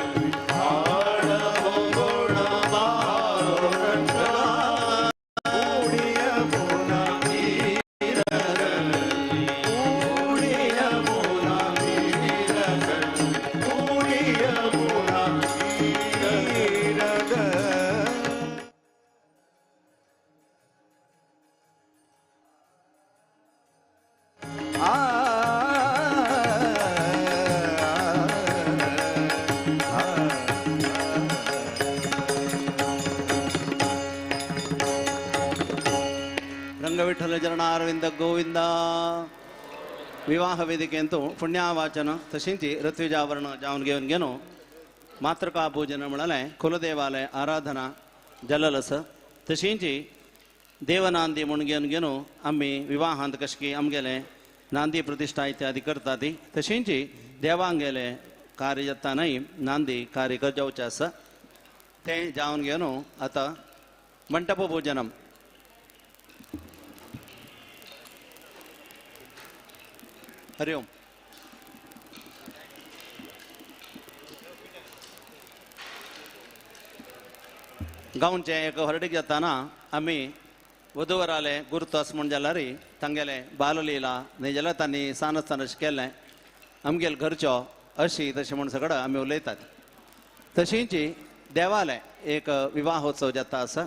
ಆಡ ಪೋಗೋಣ ಬಾರೋ ರಂಗ ಕೂಡಿಯ ಮುನಾತಿರಗಂತೆ ಕೂಡಿಯ ಮೂಲ ತೀರದಲ್ಲಿ ಕೂಡಿಯ ಮೂಲ ತೀರಗ ಆ ರಂಗವಿಠಲ ಚರಣಾರವಿಂದ ಗೋವಿಂದ ವಿವಾಹ ವೇದಿಕೆ ಅಂತೂ ಪುಣ್ಯವಾಚನ ತಶಿಂಚಿ ಋತ್ವಿಜಾವರಣ ಜಾವನ್ಗೆವನ್ಗೇನು ಮಾತೃಕಾ ಪೂಜನ ಮಳಲೆ ಕುಲದೇವಾಲಯ ಆರಾಧನಾ ಜಲಲಸ ತಶಿಂಚಿ ದೇವನಾಂದಿ ಮುಣಗೆವನ್ಗೇನು ಅಮ್ಮಿ ವಿವಾಹ ಅಂತ ಕಶ್ಕಿ ಅಮ್ಗೆಲೆ ನಾಂದಿ ಪ್ರತಿಷ್ಠಾ ಇತ್ಯಾದಿ करताती तशींची देवांगेले कार्य जाता नाही नांदी कार्य कर जावचे आसा ते जावन घेवन आतां मंटप पूजनम हरि ओम गांवचे एक हरडीक जाताना आमी वधूवराले गुरुत्वास म्हण जाला री तांगेले बाललीला न्ही जाल्यार तांणी सानस्थान अशें केलें आमगेले घरच्यो अशी तशें म्हण सगळें आमी उलयतात तशींची देवालय एक विवाहोत्सव जाता आसा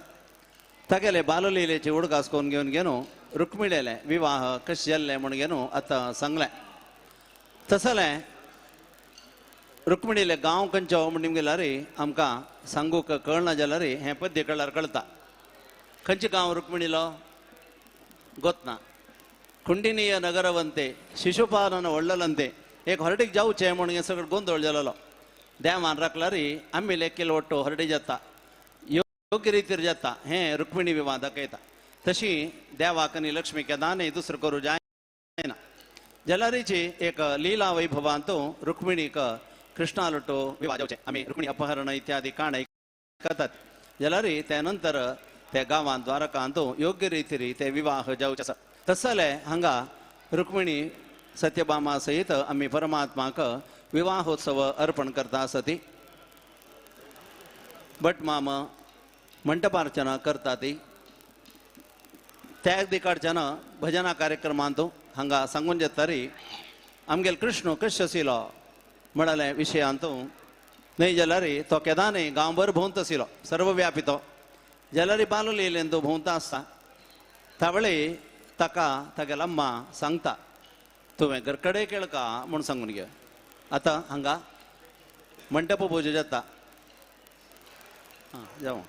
तागेले बाललीलेची उडकास करून घेवन घेवन रुक्मिणीले विवाह कशें जाल्ले म्हण घेवन आतां सांगलें तसलें रुक्मिणीले गांव खंयचो म्हणून गेल्यार आमकां सांगूक कळना जाल्यार हें पद्य कळ्ळ्यार कळटा खंयचें गांव रुक्मिणीलो गोतना कुंडिनीय नगरवंते शिशुपालन व्हडलंते एक हरडीक जावचें म्हण हें सगळो गोंधळ जालोलो देवान राखल्यार आमी लेखील वट्टो हरडी जाता योग्य रितीर जाता हें रुक्मिणी विवाह दाखयता तशी देवाक आनी लक्ष्मीक दानय दुसरें करूं जायना जाल्यारीची एक लीला वैभवांत रुक्मिणीक कृष्णालुटो विवाह जावचें आमी रुक्मिणी अपहरण इत्यादी काण करतात जाल्यार त्या नंतर त्या गांवांत द्वारकांत योग्य रितीर ते विवाह जावचे आसा तसले हांगा रुक्मिणी सत्यभामा सहित आमी परमात्माक विवाहोत्सव अर्पण करता आसती भट माम मंटपार्चना करता ती त्या दिकाडच्यान भजना कार्यक्रमांत हांगा सांगून जेतारी आमगेल कृष्ण कशें आशिल्लो म्हणाले विशयांतू न्हय जाल्यार तो केदांनी गांवभर भोंवत आशिल्लो सर्वव्यापी तो जाल्यार बालो येयलेन तो भोंवता आसता तावळे ताका तागेला अम्मा सांगता तुवें घरकडे केळका म्हूण सांगून घे आतां हांगा मंडप पूजा जाता जावं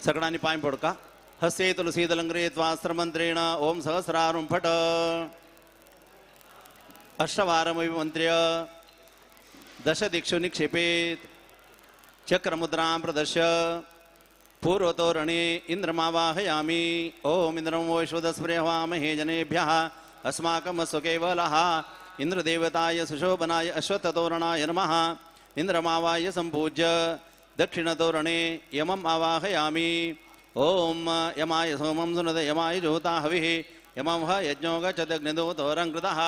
सगळ्यांनी पांय पडका हस्ते तुलसीदलंग्रे त्वास्त्रमंत्रेण ओम सहस्रारुं फट अष्टवारमभिमन्त्र्य दश दिक्षु निक्षेपेत चक्रमुद्रां प्रदर्श्य पूर्वतोरणे इंद्रमावाहयामि ओम इंद्रं वैश्वदस्पृहवामहे जनेभ्यः अस्माकं स्वकेवलः इंद्रदेवताय सुशोभनाय अश्वत्थतोरणाय नमः इंद्रमावाय सम्पूज्य दक्षिणतोरणे यमम् आवाहयामि ओम यमाय सोमं सुनद यमाय ज्योता हविः यमं ह यज्ञो गच्छदग्निदूतोरङ्कृतः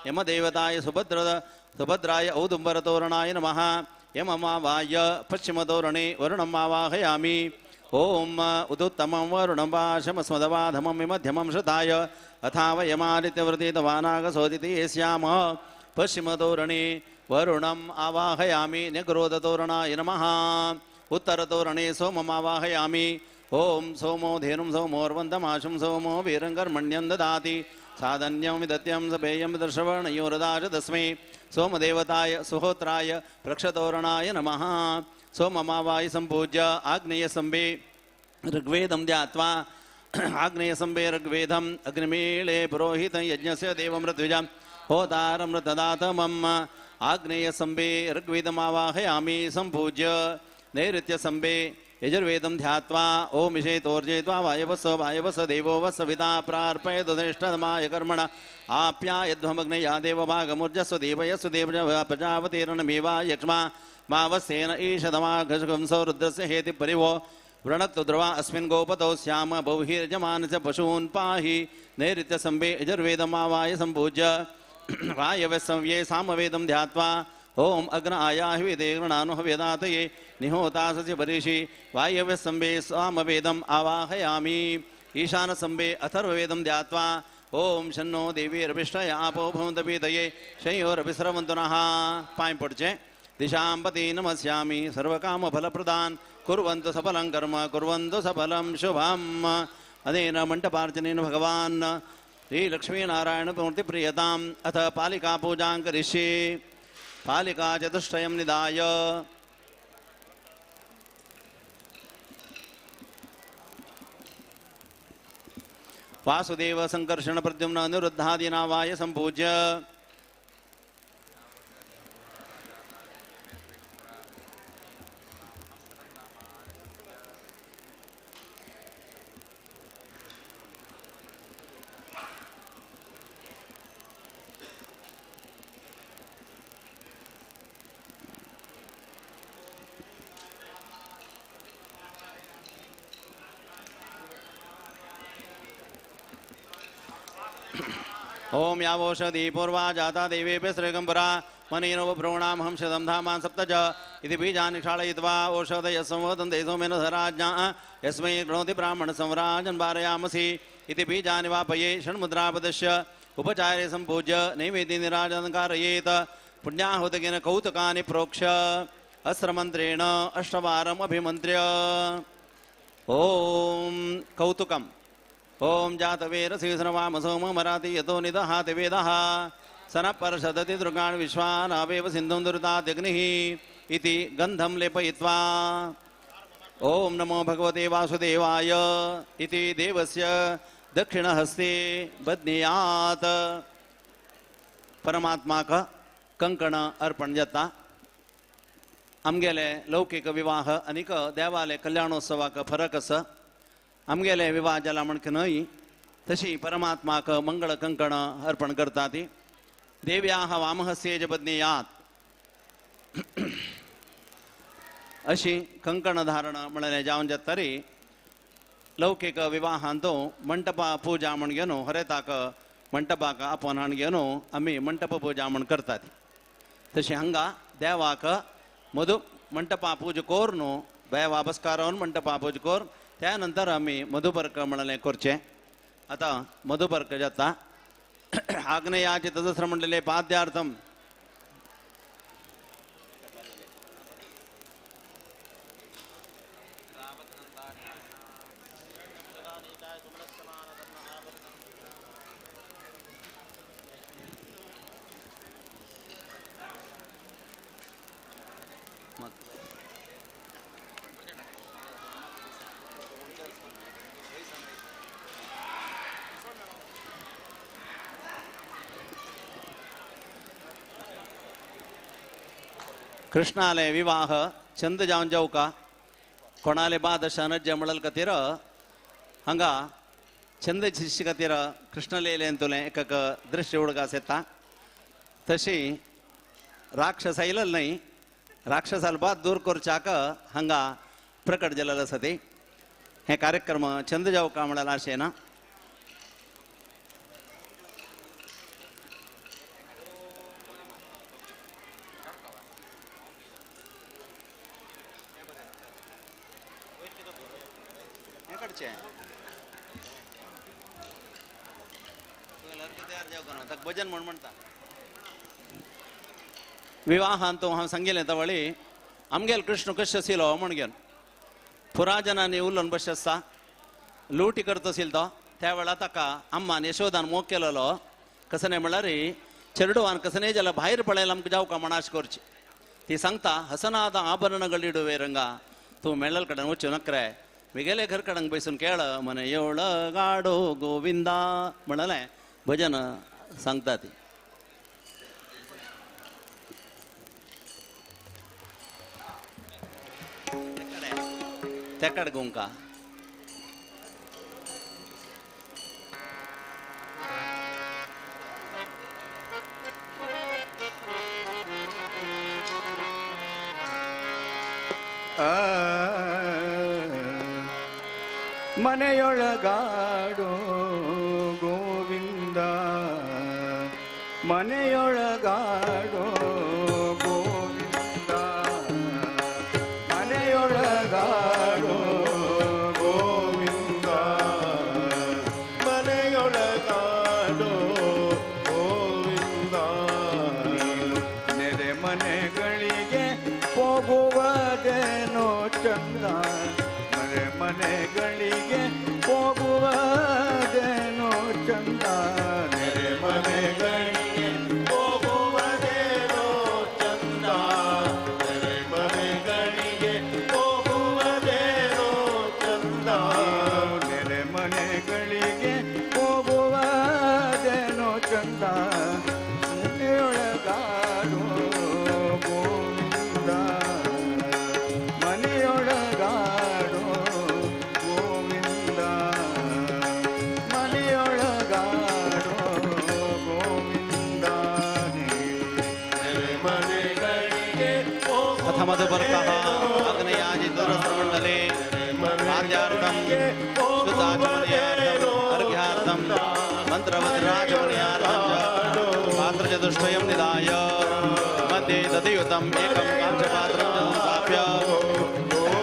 यमदेवताय सुभद्राय औदुम्बरतोरणाय नमः यममावाय पश्चिमतोरणे वरुणम् आवाहयामि ओम उदुत्तमं वरुणं वाशमस्मदवाधमं मध्यमं श्रुताय अथाव यमादित्यवृतीतवानागसोदिति येस्यामः पश्चिमतोरणे वरुणम् आवाहयामि निग्रोधतोरणाय नमः उत्तरतोरणे सोमम् आवाहयामि ओम सोमो धेनुं सोमोर्वन्तमाशुं सोमो वीरङ्कर्मण्यं ददाति साधन्यं विदत्यं सपेयं दर्शवर्णयोरदाच तस्मै सोमदेवताय सुहोत्राय प्रक्षतोरणाय नमः सोममावाय सम्पूज्य आग्नेयसम्भे ऋग्वेदं ध्यात्वा आग्नेयसम्भे ऋग्वेदम् अग्निमीळे पुरोहितं यज्ञस्य देवमृत्विजं होतारमृतदातमम् आग्नेयसम्भे ऋग्वेदमावाहयामि सम्पूज्य नैऋत्यसम्भे यजुर्वेदं ध्यात्वा ओम इषेतोर्जयित्वा वायवस देवो वसविता प्रार्पयदुष्टमाय कर्मण आप्यायध्वमग्नया देवभागमुर्जस्व देवयस्व देव प्रजावतीर्णमेवा यक्ष्मा मावस्येन ईशदमाघंसो रुद्रस्य हेति परिवो वृणक्तु ध्रुवा अस्मिन् गोपतौ श्याम बहुहिर्जमानस्य पशून् पाहि नैऋत्यसम्भे यजुर्वेदमावाय सम्पूज्य वायवस्संव्ये सामवेदं ध्यात्वा ओम अग्न आयाह्विदे गृणानुहव्यदातये निहोतासस्य परीषि वायव्यसम्भे सामवेदम् आवाहयामि ईशानसम्भे अथर्ववेदं ध्यात्वा ओम शन्नो देवीरभिष्टय आपो भवन्तपीतये शयोरभिस्रवन्तु नः पाय पडचे दिशां पति नमस्यामि सर्वकामफलप्रदान् कुर्वन्तु सफलं कर्म कुर्वन्तु सफलं शुभम् अनेन मण्डपार्चनेन भगवान् श्रीलक्ष्मीनारायणमूर्तिप्रियताम् अथ पालिका पूजां करिष्ये पालिका चतुष्टयं निधाय वासुदेव संकर्षण प्रद्युम्न अनिरुद्धादिनावाय सम्पूज्य ओम यावोषधि पूर्वा जाता देवेभ्य श्रीगंभरा मनीनोपभ्रूणां हंसदं धामान् सप्तज इति बीजानि क्षालयित्वा ओषधयः संवदन्ते सोमेन धराज्ञा यस्मै गृणोति ब्राह्मण संवराजन् वारयामसि इति बीजानि वापये षण्मुद्रापदस्य उपचारे सम्पूज्य नैवेद्य निराजनं कारयेत् पुण्याहुतिकेन कौतुकानि प्रोक्ष्य अस्त्रमन्त्रेण अष्टवारम् अभिमन्त्र्य ओम कौतुकम् ओम जातवेरसि सर्वाम सोम मराति यतो निदहाति वेदः सनपर्षदति दृगान् विश्वानावेव सिन्धुं दुरितात्यग्निः इति गन्धं लेपयित्वा ओम नमो भगवते वासुदेवाय इति देवस्य दक्षिणहस्ते बध्नीयात् परमात्माक कंकण अर्पण जाता आमगेले लौकिक विवाह आनीक देवालय कल्याणोत्सवाक फरक आसा आमगेले विवाह जाला म्हणके न्हय तशी परमात्माक मंगळ कंकण अर्पण करता ती देव्याः वामहस्ये च बध्नीयात् अशी कंकण धारण म्हळ्यार जावन जातरी लौकिक विवाहांतो मंटप पूजा म्हण घेवन हरेताक मंटपाक आपोवण घेवन आमी मंटप पूजा म्हण करतात तशी हांगा देवाक मधु मंटपा पूजा कोर न्हू देवा बसकारून मंटपा पूजा कोर त्यानंतर आमी मधुपर्क म्हणलें करचें आता मधुपर्क जाता आग्नेयाचे तदस्र मंडले पाद्यार्थम कृष्णाले विवाह चंद जावन जाऊ का कोणाले बाद शनज्ज मळल कतीर हंगा चंद शिष्य कतीर कृष्णलेले अंतुले एकक दृश्य उडगा सेता तशी राक्षस इलल नाही राक्षसाल बाद दूर करचाक हंगा प्रकट जलल सती हे कार्यक्रम चंद जाऊ का म्हणाला आशेना भजन म्हणता विवाह अंतू हांव सांगिल्लें तवळी आमगेल कृष्ण कशें आशिल्लो म्हणगेन पुराजनांनी उलोवन बशें आसता लुटी करता आशिल्लो तो त्या वेळा ताका अम्मान यशोदान मोग केलेलो कसं नाही म्हळ्यार चेडुवान कसं नाही जाल्यार भायर पळयला आमकां जावका म्हण करची ती सांगता हसनाद आभरणಗಳಿಡುವೆ ರಂಗ तूं मेळ्ळल कडेन वचूं नक्रे विगेले घर कडेन बसून केळ मन एवळ गाडो गोविंदा म्हणलें भजन सांगता ती तेकड गोंका ಮನೆಯೊಳಗಾಡೋ ಗೋವಿಂದ ಮನೆಯೊಳಗಾಡೋ ಗೋವಿಂದ ಮನೆಯೊಳಗಾಡೋ ಗೋವಿಂದ ಮನೆಯೊಳಗಾಡೋ ಗೋವಿಂದ ನೆರೆ ಮನೆಗಳಿಗೆ ಹೋಗುವುದೇನೋ ಚಂದ ಮನೆ ಮನೆಗಳಿಗೆ ಹೋಗುವುದೇನೋ ಚಂದ ನೆರೆ ಮನೆಗಳಿಗೆ ಹೋಗುವುದೇನೋ ಚಂದ ನೆರೆ ಮನೆಗಳಿಗೆ ಹೋಗುವುದೇನೋ ಚಂದ ನೆರೆ ಮನೆಗಳಿಗೆ ಹೋಗುವುದೇನೋ ಚಂದ ಮನೆಯೊಳಗಾಡೋ ಗೋವಿಂದ ಮನೆಯೊಳಗಾಡೋ ಗೋವಿಂದ ಮನೆಯೊಳಗಾಡೋ ಗೋವಿಂದ ನೆರೆ ಮನೆಗಳಿಗೆ अथ मधुपर्कः आग्नेयाजि दूरस्रमण्डले पाद्यार्थं शुद्धाचमनीयार्थम् अर्घ्यार्थं मन्त्रवज्राचमनीयार्थं च पात्रचतुष्टयं निधाय मध्ये दधियुतम् एकं कांचपात्रं च संस्थाप्य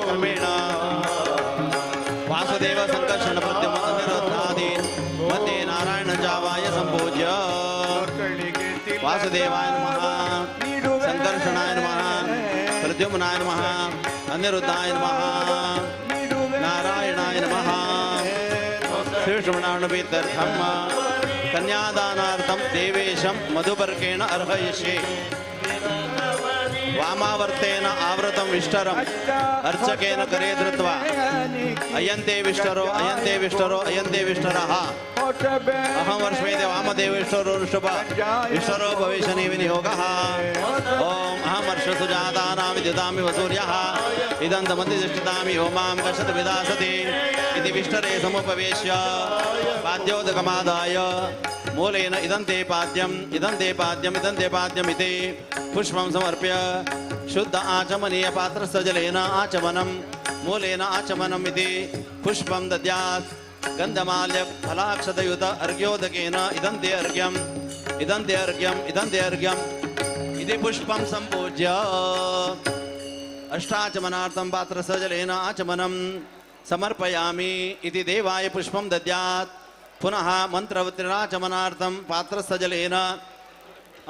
क्रमेण वासुदेव संकर्षण प्रद्युम्नादीन् मध्ये नारायणजावाय सम्पूज्य वासुदेवाय नमः संकर्षणाय नमः प्रद्युम्नाय नमः अनिरुद्धाय नमः नारायणाय नमः श्रीश्रवणानुपीत्यर्थं कन्यादानार्थं देवेशं मधुपर्केण अर्हयिष्ये वामावर्तेन आवृतं विष्टरम् अर्चकेन करे धृत्वा अयन्ते विष्टरो अयन्ते विष्टरो अयन्ते विष्टरः अहं वर्ष्मेते वामदेवेश्वरो ऋषभ विष्टरो भविष्यति विनियोगः ॐ अहं वर्षसुजातानां विद्युतामि वसूर्यः इदन्तमतिष्ठितामि होमां कशत विदासति इति विष्टरे समुपवेश्य पाद्योदकमादाय मूलेन इदन्ते पाद्यम् इदन्ते पाद्यम् इदन्ते पाद्यम् इति पुष्पं समर्प्य शुद्ध आचमनीय पात्रस्य जलेन आचमनं मूलेन आचमनम् इति पुष्पं दद्यात् गन्धमाल्य फलाक्षतयुत अर्घ्योदकेन इदन्ते अर्घ्यम् इदन्ते अर्घ्यम् इदन्ते अर्घ्यम् इति पुष्पं सम्पूज्य अष्टाचमनार्थं पात्रस्य जलेन आचमनं समर्पयामि इति देवाय पुष्पं दद्यात् पुनः मंत्रवत्रिराचमनार्थं पात्रस्य जलेन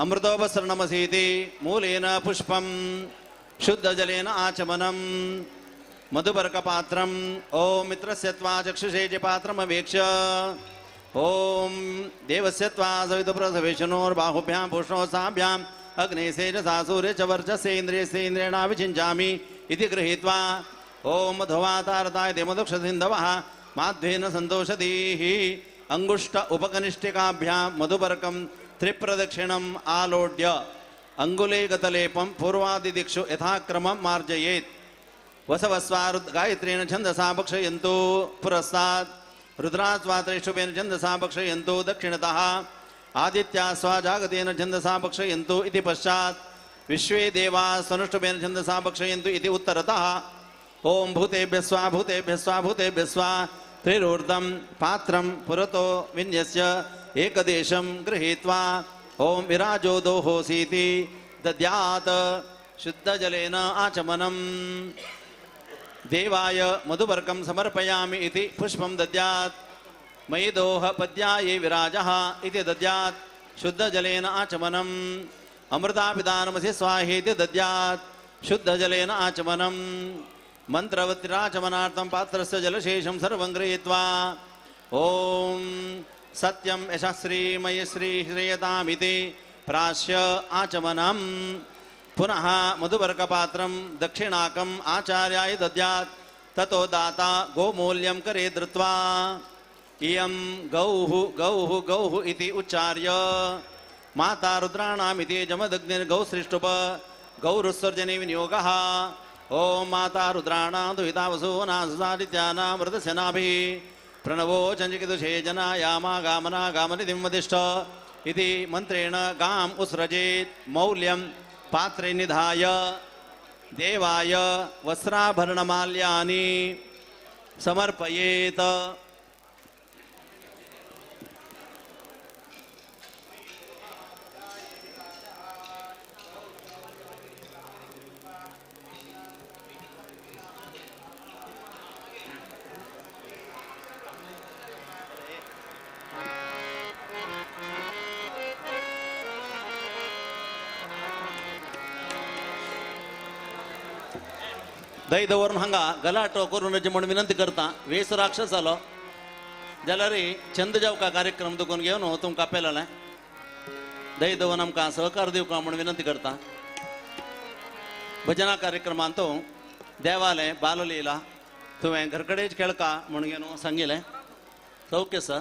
अमृतोपसरणमसीति मूलेन पुष्पं शुद्धजलेन आचमनं मधुपर्कपात्रम् ॐ मित्रस्य त्वा चक्षुषे च पात्रमवेक्ष्य ॐ देवस्य त्वा सवितुप्रसवेशनोर्बाहुभ्यां पुष्णोत्साभ्याम् अग्नेसेजसा सूर्य च वर्चस्येन्द्रियस्येन्द्रियेणा विचिञ्चामि इति गृहीत्वा ॐ मधुवातारताय देमदुक्षसिन्धवः माध्वेन सन्तोषधीः अंगुष्ठ उपकनिष्ठिकाभ्यां मधुपर्कं त्रिप्रदक्षिणम् आलोड्य अंगुले गतलेपं पूर्वादिदिक्षु यथाक्रमं मार्जयेत् वसवस्वा गायत्रेण छन्दसा भक्षयन्तु पुरस्तात् रुद्रास्वा त्रैष्ठुपेन छन्दसा भक्षयन्तु दक्षिणतः आदित्या स्वाजागतेन छन्दसा भक्षयन्तु इति पश्चात् विश्वे देवाः स्वनुष्ठुपेन छन्दसा भक्षयन्तु इति उत्तरतः ओम भूतेभ्यः स्वाहा भूतेभ्यः स्वाहा भूतेभ्यः स्वाहा त्रिरूर्धं पात्रं पुरतो विन्यस्य एकदेशं गृहीत्वा ओम विराजो दोहोसीति दद्यात् शुद्धजलेन आचमनं देवाय मधुपर्कं समर्पयामि इति पुष्पं दद्यात् मयि दोह पद्याये विराजः इति दद्यात् शुद्धजलेन आचमनम् अमृतापिदानमसि स्वाहेति दद्यात् शुद्धजलेन आचमनम् मंत्रवत्रिराचमनार्थं पात्रस्य जलशेषं सर्वं गृहीत्वा ओम सत्यं यशः श्रीमयि श्री श्रेयतामिति प्राश्य आचमनम् पुनः मधुपर्कपात्रं दक्षिणाकम् आचार्याय दद्यात् ततो दाता गोमूल्यं करे धृत्वा इयं गौः गौः गौः इति उच्चार्य माता रुद्राणामिति जमदग्निर्गौसृष्टुप गौरुत्सर्जने विनियोगः ओम माता रुद्राणां दुहिता वसूनासादित्यानां मृतस्य नाभिः प्रणवो चञ्चकिदुषे जनायामा गामना गामनिधिं वदिष्ठ इति मन्त्रेण गाम् उत्सृजेत् मौल्यं पात्रे निधाय देवाय वस्त्राभरणमाल्यानि समर्पयेत् दैदवरून हांगा गलाटो करून म्हणून विनंती करता वेस राक्षस जालो जाल्यार चंद जावका कार्यक्रम दुखून घेवन तुमकां आपयलें दैदवन आमकां सहकार दिवका म्हणून विनंती करता भजना कार्यक्रमांत तो देवालय बाललीला तुवें घरकडेच खेळका म्हणून घेवन सांगिल्लें सौख्य सर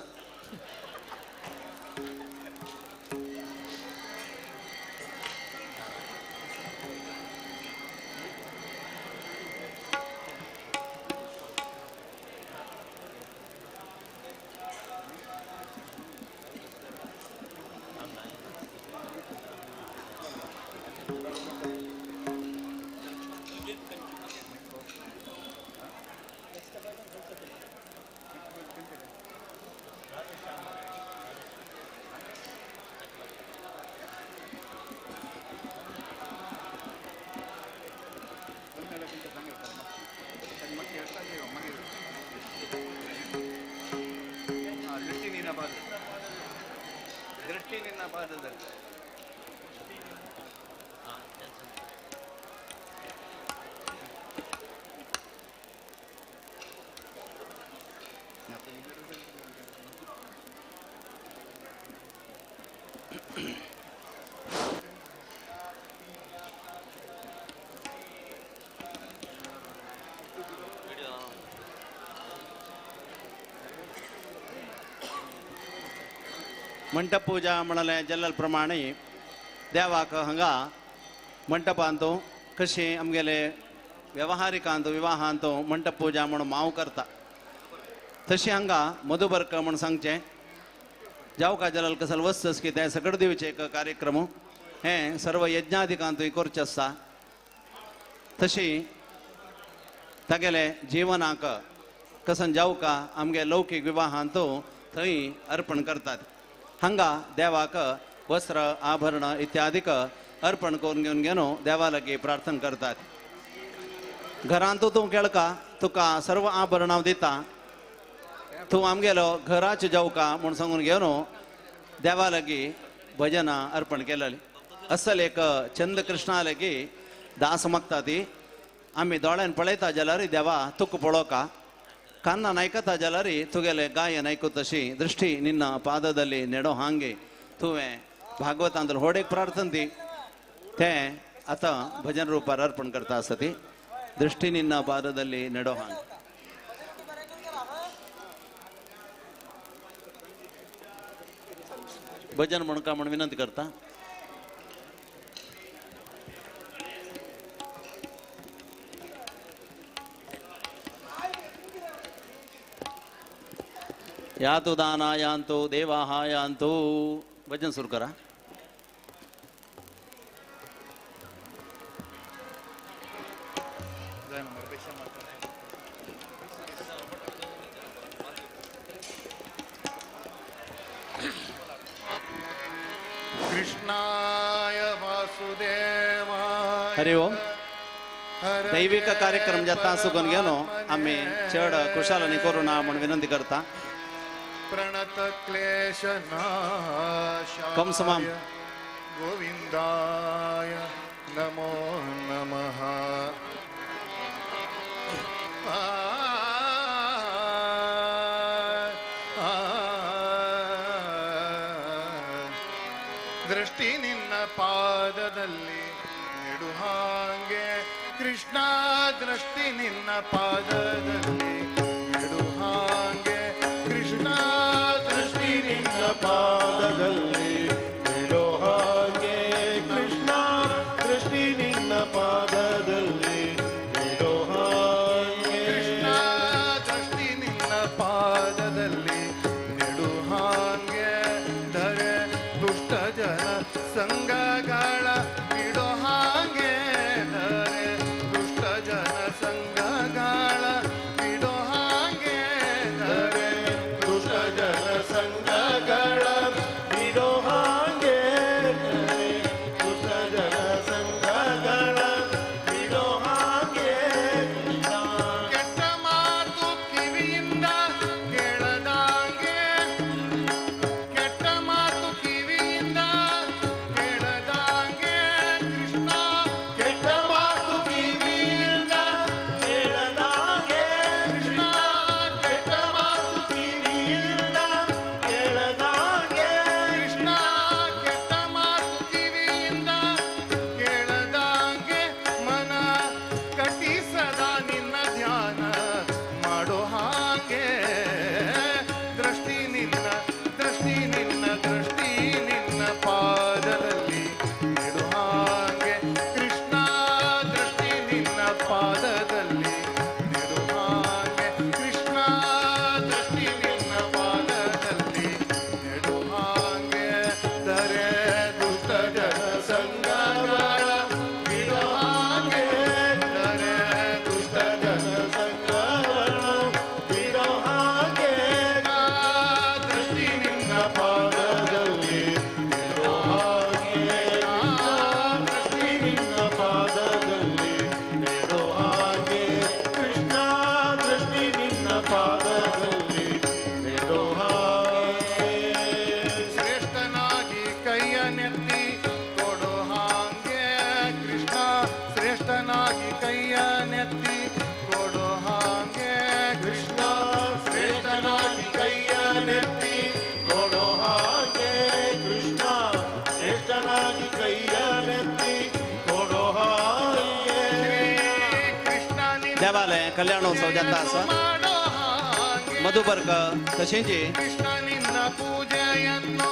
मंटप पूजा म्हणले जल्ल प्रमाणे देवाक हांगा मंटपांतो कशी आमगेले व्यवहारिकांतो विवाहांतो मंटप पूजा म्हणून माव करता तशी हांगा मधुपर्क म्हणून सांगचे जावका जल्ल कसल वस्तस की ते सकट दिवचे एक कार्यक्रम हे सर्व यज्ञाधिकांतूय करचे आसता तशी तागेले जिवनाक कसन जावका आमगे लौकिक विवाहांतो थंय अर्पण करतात हांगा देवाक वस्त्र आभरण इत्यादीक अर्पण करून घेवन घेवन देवालागी प्रार्थना करतात घरांत तूं केळका तुका सर्व आभरणां दिता तू आमगेलो घराचे जाऊ का म्हूण सांगून घेवन देवा लागी भजनां अर्पण केलेली. असल एक चंद कृष्णा लागी दास मागता ती आमी दोळ्यान पळयता जाल्यार देवा तुका पळोवका, कान्नान आयकता जाल्यार तुगेले गायन आयकू तशी दृष्टी निನ್ನ ಪಾದದಲ್ಲಿ ನೆಡೋ ಹಾಂಗೆ तुवें भागवतांतलो होड एक प्रार्थना ती तें आतां भजन रुपार अर्पण करता आसा ती दृष्टी निನ್ನ ಪಾದದಲ್ಲಿ ನೆಡೋ ಹಾಂಗೆ. भजन म्हणका म्हण विनंती करता. यातु दाना यांतु देवाः यांतु. भजन सुरू करा. कृष्णाय वासुदेवाय हरि ओम. दैविक कार्यक्रम जाता सुगन घेनो आम्ही चढ कुशालानी करू ना म्हणून विनंती करता. प्रणत क्लेशनाशाय कम समाम. गोविंदाय नमो नमः. ದೃಷ್ಟಿ ನಿನ್ನ ಪಾದದಲ್ಲಿ ನೆಡು ಹಾಂಗೆ ಕೃಷ್ಣ, ದೃಷ್ಟಿ ನಿನ್ನ ಪಾದದಲ್ಲಿ ನೆಡು ಹಾಂಗೆ ಕೃಷ್ಣ, ದೃಷ್ಟಿ ನಿನ್ನ ಪಾದದಲ್ಲಿ ನೆಡು ಹಾಂಗೆ ಕೃಷ್ಣ, ದೃಷ್ಟಿ ನಿನ್ನ ಪಾದದಲ್ಲಿ ನೆಡು ಹಾಂಗೆ ಕೃಷ್ಣ, ದೃಷ್ಟಿ ನಿನ್ನ ಪಾದದಲ್ಲಿ ನೆಡು ಹಾಂಗೆ ಧರೆ ದುಷ್ಟ ಜನ ಸಂಘಗಳ ಬಿಡೋ ಹಾಗೆ, ಧರೆ ದುಷ್ಟ ಜನ ಸಂಘಗಳ ಬಿಡೋ ಹಾಗೆ, ಧರೆ ದುಷ್ಟ ಜನ ಸಂಘಗಳ ಬಿಡೋ ಹಾಗೆ, ಧರೆ ದುಷ್ಟ ಜನ ಸಂಘಗಳ ಬಿಡೋ ಹಾಗೆ. ಕೆಟ್ಟ ಮಾತು ಕಿವಿಯಿಂದ ಕೇಳದಾಗೆ, ಕೆಟ್ಟ ಮಾತು ಕಿವಿಯಿಂದ ಕೇಳದಾಗೆ ಕೃಷ್ಣ, ಕೆಟ್ಟ ಮಾತು ಕಿವಿಯಿಂದ ಕೇಳದಾಗೆ ಕೃಷ್ಣ, ಕೆಟ್ಟ ಮಾತು ಕಿವಿಯಿಂದ ಕೇಳದಾಗೆ ಕೃಷ್ಣ, ಕೆಟ್ಟ ಮಾತು ಕಿವಿಯಿಂದ ಕೇಳದಾಗೆ ಮನ ಕಟ್ಟಿಸದ ನಿನ್ನ ಧ್ಯಾನ ಮಾಡೋ ಹಾಗೆ, ದೃಷ್ಟಿ ನಿನ್ನ ದೃಷ್ಟಿ ನಿನ್ನ ದೃಷ್ಟಿ ನಿನ್ನ ಪಾದದಲ್ಲಿ ನೆಡು ಹಾಗೆ ಕೃಷ್ಣ, ದೃಷ್ಟಿ ನಿನ್ನ ಪಾದದಲ್ಲಿ ನೆಡು ಹಾಗೆ ಕೃಷ್ಣ, ದೃಷ್ಟಿ ನಿನ್ನ ಪಾದದಲ್ಲಿ ನೆಡು ಹಾಗೆ ಧರೆ ದುಷ್ಟ ಜನ ಸಂಘಗಳ ಬಿಡೋ ಹಾಗೆ, ಧರೆ ದುಷ್ಟ ಜನ ಸಂಘಗಳ ಬಿಡೋ ಹಾಗೆ, ದೃಷ್ಟಿ ನಿನ್ನ ಪಾದದಲ್ಲಿ ನೆಡು ಹಾಗೆ, ದೃಷ್ಟಿ ನಿನ್ನ ಪಾದದಲ್ಲಿ ನೆಡು ಹಾಗೆ ಕೃಷ್ಣ, ದೃಷ್ಟಿ ನಿನ್ನ ಪಾದದಲ್ಲಿ ನೆಡು ಹಾಗೆ. ಶ್ರೇಷ್ಠನಾಗಿ ಕೈಯ ನೆತ್ತಿ ಕೊಡೋ ಹಾಗೆ ಕೃಷ್ಣ, ಶ್ರೇಷ್ಠನಾಗಿ ಕೈಯ ನೆತ್ತಿ ಕೊಡೋ ಹಾಗೆ ಕೃಷ್ಣ, ಶ್ರೇಷ್ಠನಾಗಿ ಕೈಯ ನೆತ್ತಿ ಕೊಡೋ ಹಾಗೆ ಕೃಷ್ಣ, ಶ್ರೇಷ್ಠನಾಗಿ ಕೈಯ ನೆತ್ತಿ ಕೊಡೋ ಹಾಗೆ ಕೃಷ್ಣ, ನಿನ್ನ देवालय कल्याणोत्सव जाता आसा. ಮಾಡೋ ಹಾಗೆ मधुपर्क तशेंच ಕೃಷ್ಣ ನಿನ್ನ ಪೂಜೆಯನ್ನು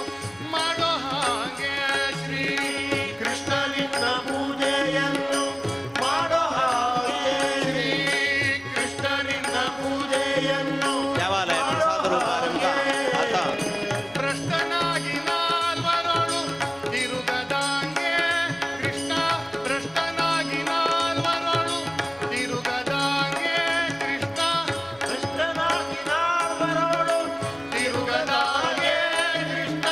ಮಾಡೋ ಹಾಗೆ ಶ್ರೀ ಕೃಷ್ಣ ನಿನ್ನ ಪೂಜೆಯನ್ನು ಮಾಡೋ ಹಾಗೆ ಶ್ರೀ ಕೃಷ್ಣ ನಿನ್ನ ಪೂಜೆಯನ್ನು देवालय प्रसाद रूपारंभ आता ಭ್ರಷ್ಟನಾಗಿ ನಾಲ್ವರೊಳು ತಿರುಗದಾಂಗೆ ಕೃಷ್ಣ, ಭ್ರಷ್ಟನಾಗಿ ನಾಲ್ವರೊಳು ತಿರುಗದಾಂಗೆ ಕೃಷ್ಣ, ಭ್ರಷ್ಟನಾಗಿ ನಾಲ್ವರೊಳು ತಿರುಗದಾಂಗೆ ಕೃಷ್ಣ,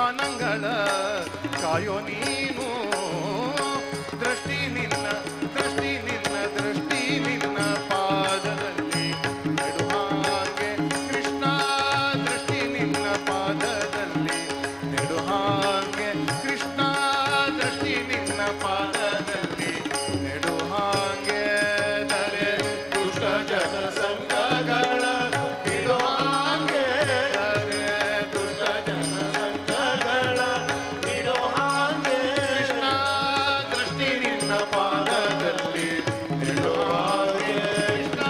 ಮಾನಂಗಳ ಕಾಯೋ ನೀನು ದೃಷ್ಟಿ ನಿನ್ನ ದೃಷ್ಟಿ ನಿನ್ನ ದೃಷ್ಟಿ ನಿನ್ನ ಪಾದದಲ್ಲಿ ನೆಡು ಹಾಗೆ ಕೃಷ್ಣ ದೃಷ್ಟಿ ನಿನ್ನ ಪಾದದಲ್ಲಿ ನೆಡು ಹಾಗೆ ಕೃಷ್ಣ ದೃಷ್ಟಿ ನಿನ್ನ ಪಾದದಲ್ಲಿ ನೆಡು ಹಾಗೆ ದರೆ ದುಷ್ಟ ಜನ ಸಂಘಗಳ ಇಡು ಹಾಗೆ ದರೆ ದುಷ್ಟ ಜನ ಸಂಘಗಳ ಇಡು ಹಾಗೆ ಕೃಷ್ಣ ದೃಷ್ಟಿ ನಿನ್ನ ಪಾದದಲ್ಲಿ ನೆಡು ಹಾಗೆ ಕೃಷ್ಣ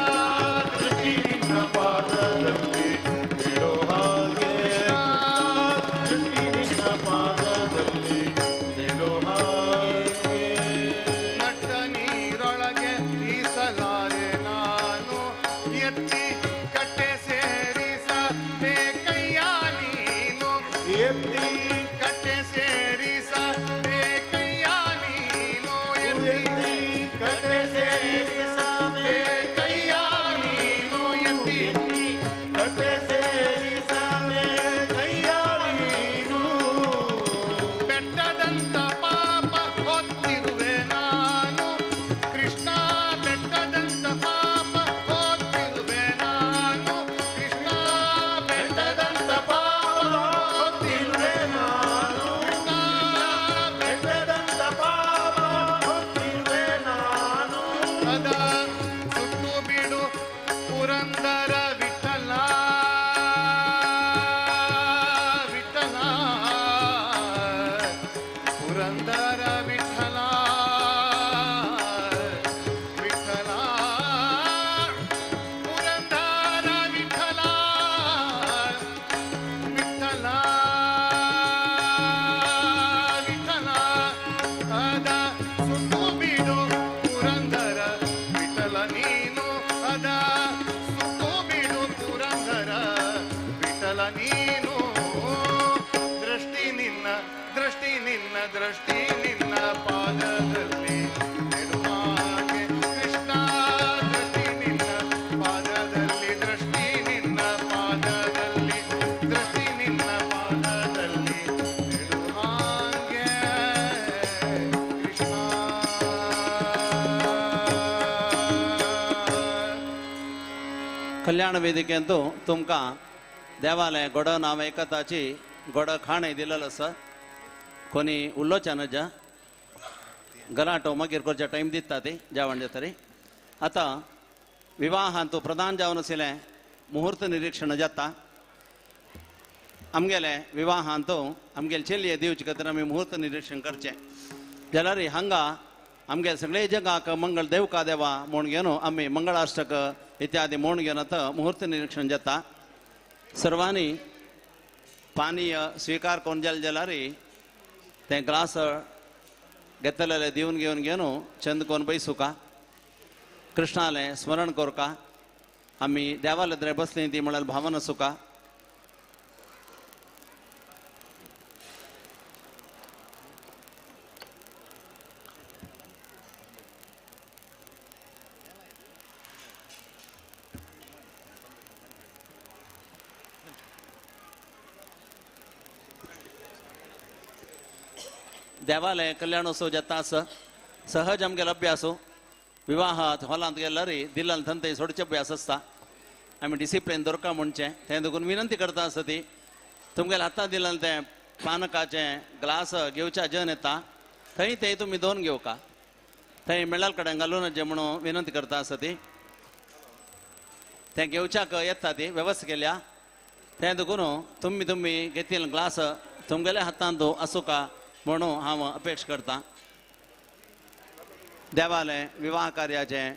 ದೃಷ್ಟಿ ನಿನ್ನ ಪಾದದಲ್ಲಿ ನೆಡು ಹಾಗೆ ದೃಷ್ಟಿ ನಿನ್ನ ಪಾದದಲ್ಲಿ ನೆಡು ಹಾಗೆ ನಟ್ಟ ನೀರೊಳಗೆ ಈಸಲಾರೆ ನಾನು ಎತ್ತಿ ಕಟ್ಟೆ ಸೇರಿಸಬೇಕಯ್ಯ ನೀನು ಎತ್ತಿ ಕಟ್ಟೆ ಸೇರಿಸಬೇಕಯ್ಯ ನೀನು ಎತ್ತಿ ಕಟ್ಟೆ ಸೇರಿಸಬೇಕಯ್ಯ ನೀನು ಎತ್ತಿ ಕಟ್ಟೆ ಸೇರಿಸಬೇಕಯ್ಯ ನೀನು ಬೆಟ್ಟದಂತ ಪಾಪ ಹೊತ್ತಿರುವೆ ನಾನು ಕೃಷ್ಣ ಬೆಟ್ಟದಂತ ಪಾಪ ಹೊತ್ತಿರುವೆ ನಾನು ಕೃಷ್ಣ ಬೆಟ್ಟದಂತ ಪಾಪ ಹೊತ್ತಿರುವೆ ನಾನು ಕೃಷ್ಣ ಬೆಟ್ಟದಂತ ಪಾಪ ಹೊತ್ತಿರುವೆ ನಾನು ಅದ ಸುತ್ತು ಬಿಡು ಪುರಂದರ ವಿಠಲ ವಿಠಲ ಪುರಂದರ ವಿಠಲ ವಿಠಲ ಪುರಂದರ ವಿಠಲ ವಿಠಲ ವಿಠಲ ಅದ ಸುತ್ತು ಬಿಡು ಪುರಂದರ ವಿಠಲ ನೀನು ಅದ ಸುತ್ತು ಬಿಡು ಪುರಂದರ ವಿಠಲ ನೀನು ದೃಷ್ಟಿ ನಿನ್ನ ದೃಷ್ಟಿ ನಿನ್ನ ದೃಷ್ಟಿ ನಿನ್ನ ಪಾದದಲ್ಲಿ ನೆಡು ಹಾಗೆ ಕೃಷ್ಣ ದೃಷ್ಟಿ ನಿನ್ನ ಪಾದದಲ್ಲಿ ದೃಷ್ಟಿ ನಿನ್ನ ಪಾದದಲ್ಲಿ ದೃಷ್ಟಿ ನಿನ್ನ ಪಾದದಲ್ಲಿ ನೆಡು ಹಾಗೆ ಕೃಷ್ಣ कल्याण वेदिके अंतू तुमका देवालय गोड नाव एकताची गोड खाणे दिलेलं स कोणी उल्लोचन जा गलाटो मागीर करचे टाइम दिता ते जेवण तरी आता विवाह अंतू प्रधान जावन आशिल्ले मुहूर्त निरीक्षण जाता आमगेले विवाह अंतू आमगेले चेल्ये दिवचे खातीर आमी मुहूर्त निरीक्षण करचे जाल्यार हांगा आमगे सगळे जगाक मंगल देव का देवा म्हूण घेवन आमी मंगळाष्टक इत्यादी म्हूण घेवन आतां मुहूर्त निरीक्षण जाता सर्वांनी पानीय स्वीकार करून जालें जाल्यार ते ग्लास घेतलेले दिवन घेवन घेवन चंद कोन बैसुका कृष्णाले स्मरण करका आमी देवाले बसलीं ती म्हळ्यार भावना सुका देवालय कल्याणोत्सव जाता सहज आमगेलो अभ्यास विवाहात हॉलांत गेल्यार दिलान थंय सोडचे अभ्यास आसता आमी डिसिप्लीन दवरका म्हणचे तें देखून विनंती करता आसता ती तुमगेले हातांत दिलान तें पानकाचे ग्लास घेवच्या जन येता थंय ते तुमी दोन घेवका थंय मेळाल कडेन घालून जे म्हणून विनंती करता आसता ती तें घेवच्याक येता ती वेवस्था केल्या तें देखून तुमी तुमी घेतिल्ले ग्लास तुमगेल्या हातांत आसूं म्हणून हांव अपेक्षा करता देवालय विवाह कार्याचे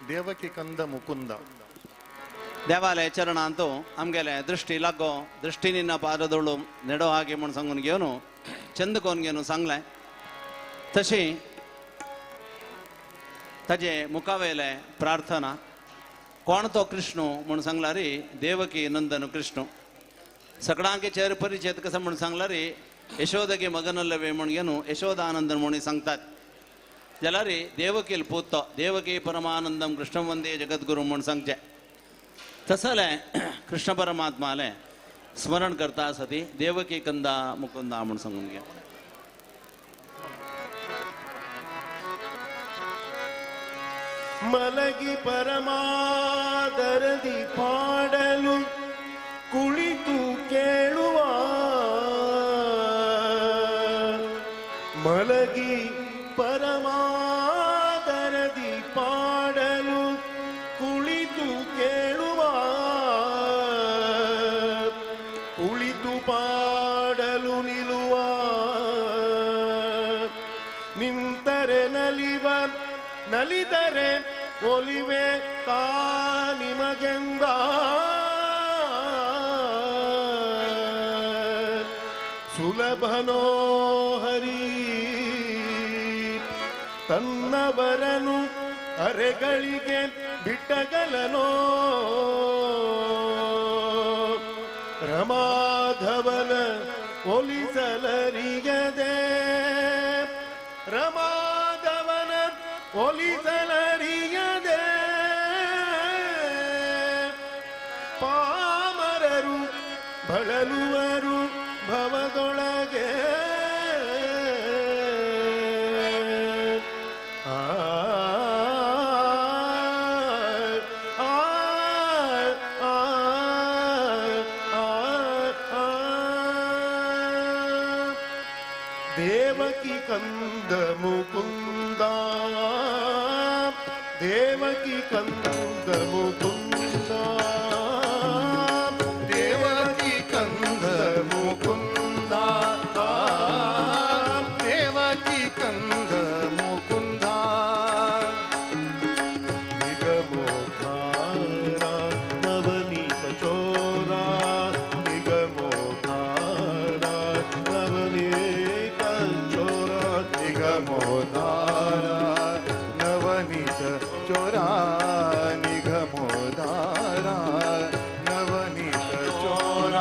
ದೇವಕಿ ಕಂದ ಮುಕುಂದ देवालय चरणांतू आमगेले दृष्टी लागो दृष्टी निन्न पाददोळू नेडो हागे म्हूण सांगून घेवन चंद कोन घेवन सांगलें तशी ताजे मुखावेले प्रार्थना कोण तो कृष्ण म्हणून सांगला रे देवकी नंदन कृष्ण सगळ्यांके चेहरे परिचय कसं म्हणून सांगला रे यशोदगे मगनल्लवे म्हणून यशोदानंदन म्हणून सांगतात ज्याला रे देवकील पूत देवकी परमानंदम कृष्ण वंदे जगद्गुरु म्हणून सांगचे तसले कृष्ण परमात्माले स्मरण करता सती देवकी कंदा मुकुंदा म्हणून सांगून घ्या ಮಲಗಿ ಪರಮಾದರದಿ ಪಾಡಲು ಕುಳಿತು ಕೇಳುವ ಮಲಗಿ ಪರಮಾದರದಿ ಪಾಡಲು ಕುಳಿತು ಕೇಳುವ ಕುಳಿತು ಪಾಡಲು ನಿಲ್ಲುವ ನಿಂತರೆ ನಲಿವ ನಲಿದರೆ ಒಲಿವೆ ತಾ ನಿಮಗೆಂದ ಸುಲಭನೋ ಹರಿ ತನ್ನವರನು ಅರೆಗಳಿಗೆ ಬಿಟ್ಟಗಲನೋ ರಮಾಧವನ ಒಲಿಸಲರಿಗದೆ ರಮಾಧವನ ಒಲಿಸಲರಿಯದೆ ಪಾಮರರು ಬಳಲುವರು ಭವದೊಳಗೆ ಆ ಆ ಆ ದೇವಕಿ ಕಂದ ಮುಕುಂದ ದೇವಕಿ ಕಂದ ಮುಕುಂದ ದೇವಕಿ ಕಂದ ಮುಕುಂದ ದೇವಕಿ ಕಂದ ಮುಕುಂದ ನಿಗಮೋಧಾರ ನವನೀತ ಚೋರ ನಿಗಮೋಧಾರ ನವನೀತ ಚೋರ ನಿಗಮೋದಾರ ನವನೀತ ಚೋರ ನಿಗಮೋದಾರ ನವನೀತ ಚೋರ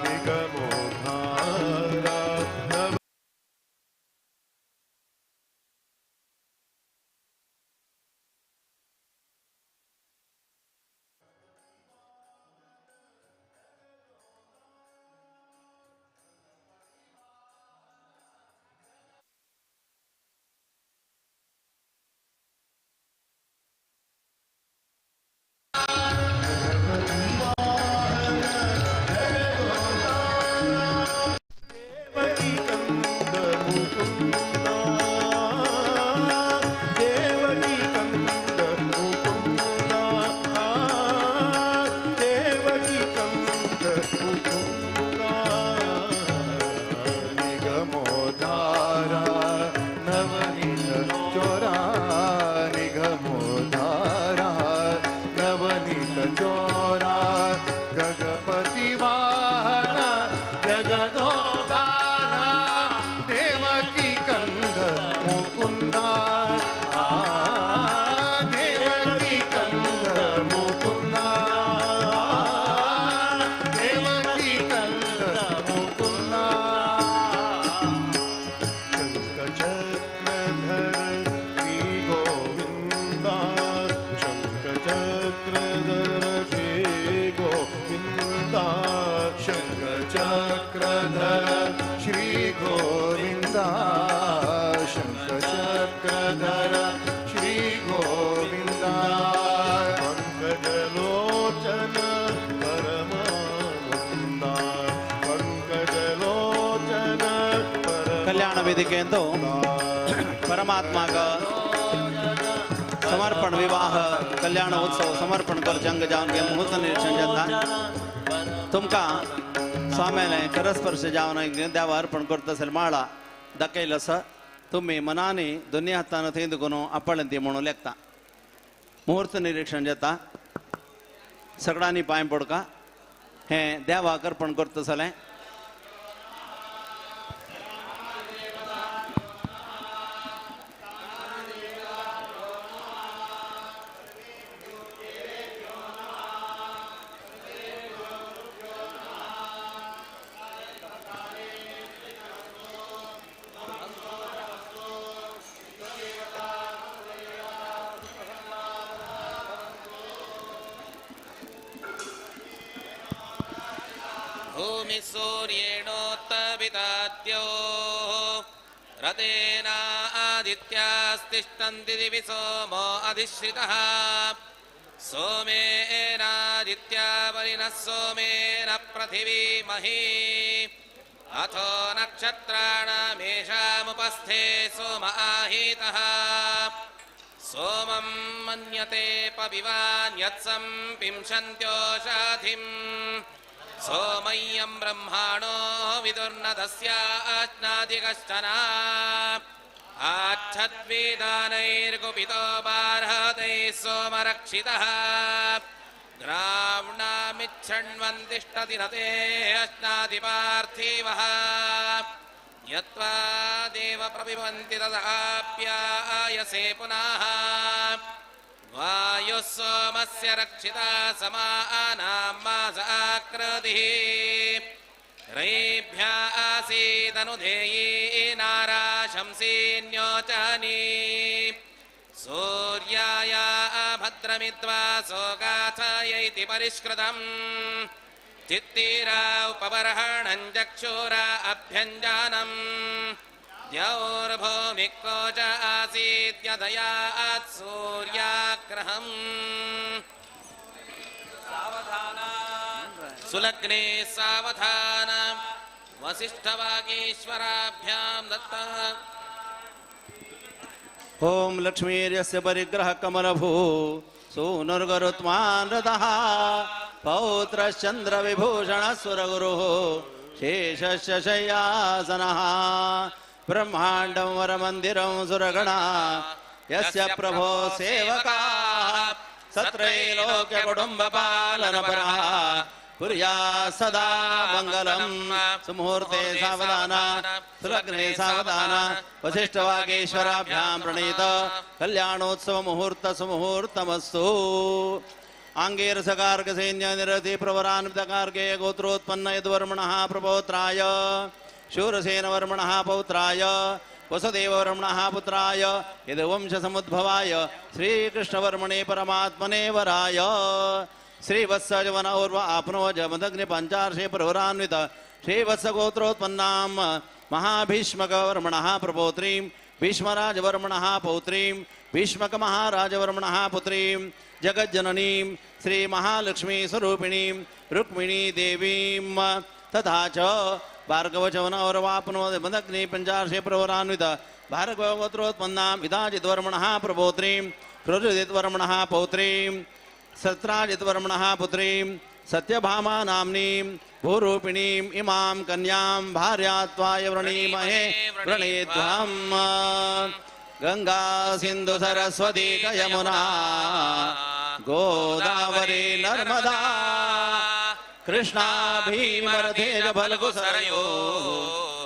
ನಿಗಮೋಧಾರ ನವ ದೇವಕಿ ಕಂದ ಮುಕುಂದ ದೇವಕಿ ಕಂದ ಮುಕುಂದ ದೇವಕಿ ಕಂದ ಮುಕುಂದ ನಿಗಮೋದಾರ ನವನೀತ ಚೋರ ನಿಗಮೋದಾರ ನವನೀತ ಚೋರ ಗಗಪತಿ ವಾಹನ ಜಗದೋದಾರ ದೇವಕಿ ಕಂದ ಮುಕುಂದ ದೇವಕಿ ಕಂದ ಮುಕುಂದ ದೇವಕಿ ಕಂದ ಮುಕುಂದ ಶಂಖಚಕ್ರಧರ ಶ್ರೀ ಗೋವಿಂದ ಶಂಖಚಕ್ರಧರ ಶ್ರೀ ಗೋವಿಂದ ಶಂಖಚಕ್ರಧರ ಶ್ರೀ ಗೋವಿಂದ ಶಂಖಚಕ್ರಧರ ಶ್ರೀ ಗೋವಿಂದ ಪಂಕಜಲೋಚನ ಪರಮಾನಂದ ಪಂಕಜಲೋಚನ कल्याण वेदिके तो परमात्मा का समर्पण विवाह कल्याण उत्सव समर्पण कर जंग जाऊन के मुहूर्त निरीक्षण जाता तुमका स्वाम्याने करस्पर्श जाऊन द्यावा अर्पण करत असेल माळा दाखयलस तुम्ही मनाने दोन्ही हातानं तेंदुकोन अपळंती म्हणून लेखता मुहूर्त निरीक्षण जाता सगळ्यांनी पाय पडका हे देवाक अर्पण करत असेल भूमि सूर्येणोत्तपिताद्यो रतेनादित्यास्तिष्ठन्ति दिवि सोमो अधिश्रितः सोमेनादित्या परिणः सोमेन पृथिवी मही अथो नक्षत्राणामेषामुपस्थे सोम आहीतः सोमं मन्यते पविवान्यत्सं पिंशन्त्योषाधिम् सोमय्यं ब्रह्माणो विदुर्नदस्याज्ञाति कश्चन आच्छद्वेदानैर्गुपितो बार्हतैः सोमरक्षितः ग्राम्णामिच्छण्वन्तिष्ठति रते अश्नाति पार्थिवः यत्त्वा देव प्रविभन्ति तदाप्यायसे पुनः वायुः सोमस्य रक्षिता समानां मास आकृतिः रैभ्या आसीदनुधेयी नाराशंसीन्योचनी सूर्याया भद्रमिद्वासो गाथयैति परिष्कृतम् चित्तीरा उपबर्हणं चक्षुरा अभ्यञ्जनम् द्यौर्भूमिक्तो च आसीद्यदयात् सूर्याग्रहम् सुलग्ने सावधान वसिष्ठवागीश्वराभ्यां दत्तः ओम लक्ष्मीर्यस्य परिग्रह कमलभू सूनुर्गरुत्मान् रतः पौत्रश्चन्द्र विभूषण सुरगुरुः शेषस्य शय्यासनः ब्रह्माण्डं वरमन्दिरं सुरगणा यस्य प्रभो सेवकाः सत्रैलोक्यकुटुम्बपालनपरः कुर्यात् सदा मङ्गलम् सुमुहूर्ते सावधान सुलग्ने सावधान वसिष्ठवागीश्वराभ्यां प्रणीत कल्याणोत्सव मुहूर्त सुमुहूर्तमस्तु आंगीरसगार्ग सैन्य निरति प्रवरान्वितगार्गे गोत्रोत्पन्न यद्वर्मणः प्रपौत्राय शूरसेन वर्मणः पौत्राय वसुदेववर्मणः पुत्राय यदुवंशसमुद्भवाय श्रीकृष्णवर्मणे परमात्मने वराय श्रीवत्सजवन उर्व आपनोज मदग्नि पंचार्षे प्रवरान्वित श्रीवत्सगोत्रोत्पन्नां महाभीष्मकवर्मणः प्रपौत्रीं भीष्मराजवर्मणः पौत्रीं भीष्मकमहाराजवर्मणः पुत्रीं जगज्जननीं श्रीमहालक्ष्मी स्वरूपिणीं रुक्मिणी देवीं तथा च भार्गवचवन और वापनोद मदग्नि पंचार्षे प्रवरान्वित भार्गवगोत्रोत्पन्नां विदाजिद्वर्मणः प्रपौत्रीं क्रोधजिद्वर्मणः पौत्रीं सत्राजिद्वर्मणः पुत्रीं सत्यभामा नाम्नीं भूरूपिणीम् इमां कन्यां भार्यात्वाय वृणीमहे वृणीध्वम् गंगा सिंधु सरस्वती यमुना गोदावरी नर्मदा कृष्णा भीमरथेज फल्गु सरयो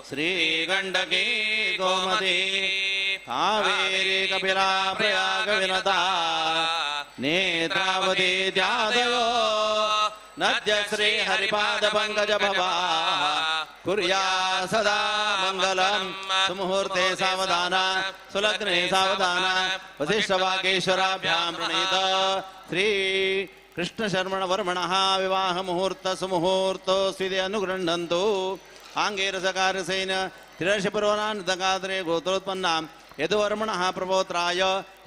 श्रीगण्डकी गोमती कावेरी कपिला प्रयाग विनता नेत्रावती द्यादयो नद्य श्री हरिपाद पंकज भवा कुर्या सदा मंगलम सुमुहूर्ते सावधान सुलग्ने सावधान वसिष्ठवागीश्वराभ्यां प्रणीत श्री कृष्ण शर्मण वर्मणः विवाह मुहूर्त सुमुहूर्तो स्विदे अनुगृह्णन्तु आंगीरसकारसेन तिरशिपुरोनान्तकाद्रे गोत्रोत्पन्नां यदुवर्मणः प्रपौत्राय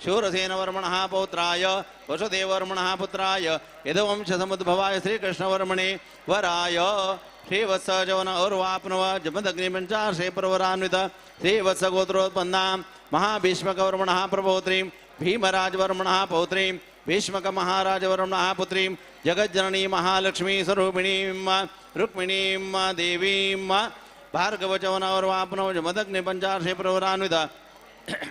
शूरसेनवर्मणः पौत्राय वसुदेववर्मणः पुत्राय यदुवंशसमुद्भवाय श्रीकृष्णवर्मणे वराय श्रीवत्सजवन और्वाप्नव जमदग्निपञ्चार्षे प्रवरान्वित श्रीवत्सगोत्रोत्पन्नां महाभीष्मकवर्मणः प्रपौत्रीं भीमराजवर्मणः पौत्रीं भीष्मकमहाराजवर्मणः पुत्रीं जगज्जननी महालक्ष्मी स्वरूपिणीं रुक्मिणीं देवीं भार्गवचवन और्वाप्नव जमदग्निपञ्चार्षे प्रवरान्वित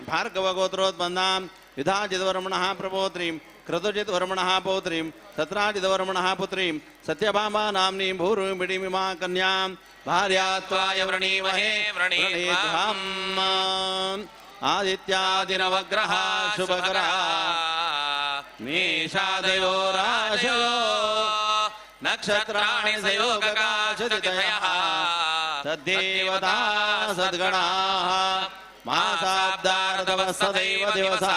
भार्गवगोत्रोत्पन्नां विधाजिद्वर्मणः प्रपौत्रीं क्रतुजिद्वर्मणः पौत्रीं सत्राजिद्वर्मणः पुत्रीं सत्यभामा नाम्नीं भूरूपिणीमिमां कन्यां भार्यात्वाय वृणीमहे वृणीध्वम् आदित्यादिनवग्रह शुभकरः मेषादयो राशयो नक्षत्राणि संयोगकाशदितयः तद्देवता सद्गणाः मासाब्दार्धवः सदैव दिवसा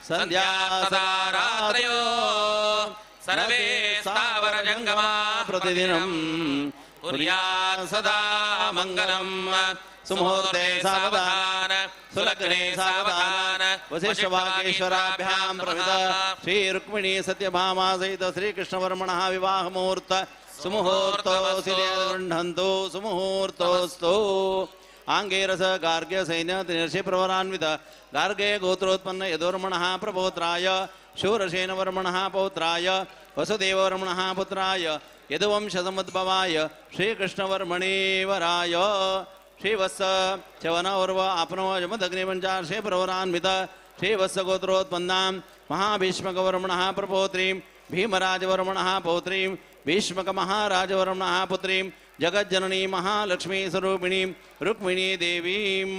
सन्ध्यासारात्रयो सर्वे स्थावर जंगमा प्रतिदिनं कुर्यात् सदा मंगलम सुमुहूर्ते सावधान सुलग्ने सावधान वसिष्ठवागेश्वराभ्यां प्रवित श्री रुक्मिणी सत्यभामा सहित श्री कृष्णवर्मणः विवाह मुहूर्त सुमुहूर्तोऽस्ति गृह्णन्तु सुमुहूर्तोऽस्तु आंगेरस गार्ग्य सैन्य त्रिनर्षि प्रवरान्वित गार्गे गोत्रोत्पन्न यदुर्मणः प्रपौत्राय शूरसेनवर्मणः पौत्राय वसुदेववर्मणः पुत्राय यदुवंशसमुद्भवाय श्रीकृष्णवर्मणे वराय श्रीवत्स चवनौर्व आपनव जमदग्निपञ्चाशे प्रवरान्वित श्रीवत्स गोत्रोत्पन्नां महाभीष्मकवर्मणः प्रपौत्रीं भीमराजवर्मणः पौत्रीं भीष्मकमहाराजवर्मणः पुत्रीं जगज्जननी महालक्ष्मी स्वरूपिणीं रुक्मिणी देवीं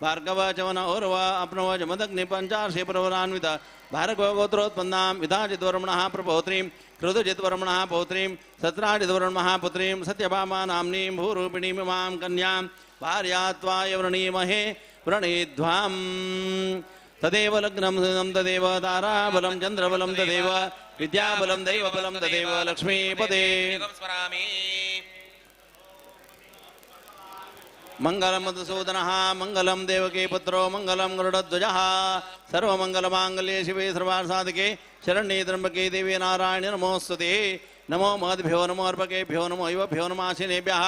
भार्गव चवन औरव अपनव जमदग्नि पंचाशे प्रवरान्वित भार्गव गोत्रोत्पन्नां विधाजितवर्मणः प्रपौत्रीं कृतजितवर्मणः पौत्रीं सत्राजितवर्मणः पुत्रीं सत्यभामा नाम्नीं भूरूपिणीमिमां कन्यां भार्यात्वाय वृणीमहे वृणीध्वां तदेव लग्नं तदेव ताराबलं चन्द्रबलं तदेव विद्याबलं दैवबलं तदेव लक्ष्मीपदे स्मरामि मंगलम मधुसूदनः मंगलम देवकी पुत्रो मंगलम गरुडध्वजः सर्वमंगलमांगल्ये शिवे सर्वार्थसाधके शरण्ये त्र्यंबके देवी नारायणे नमोस्तुते नमो महद्भ्यो नमो अर्पकेभ्यो नमो युवभ्यो नमाशिनेभ्यः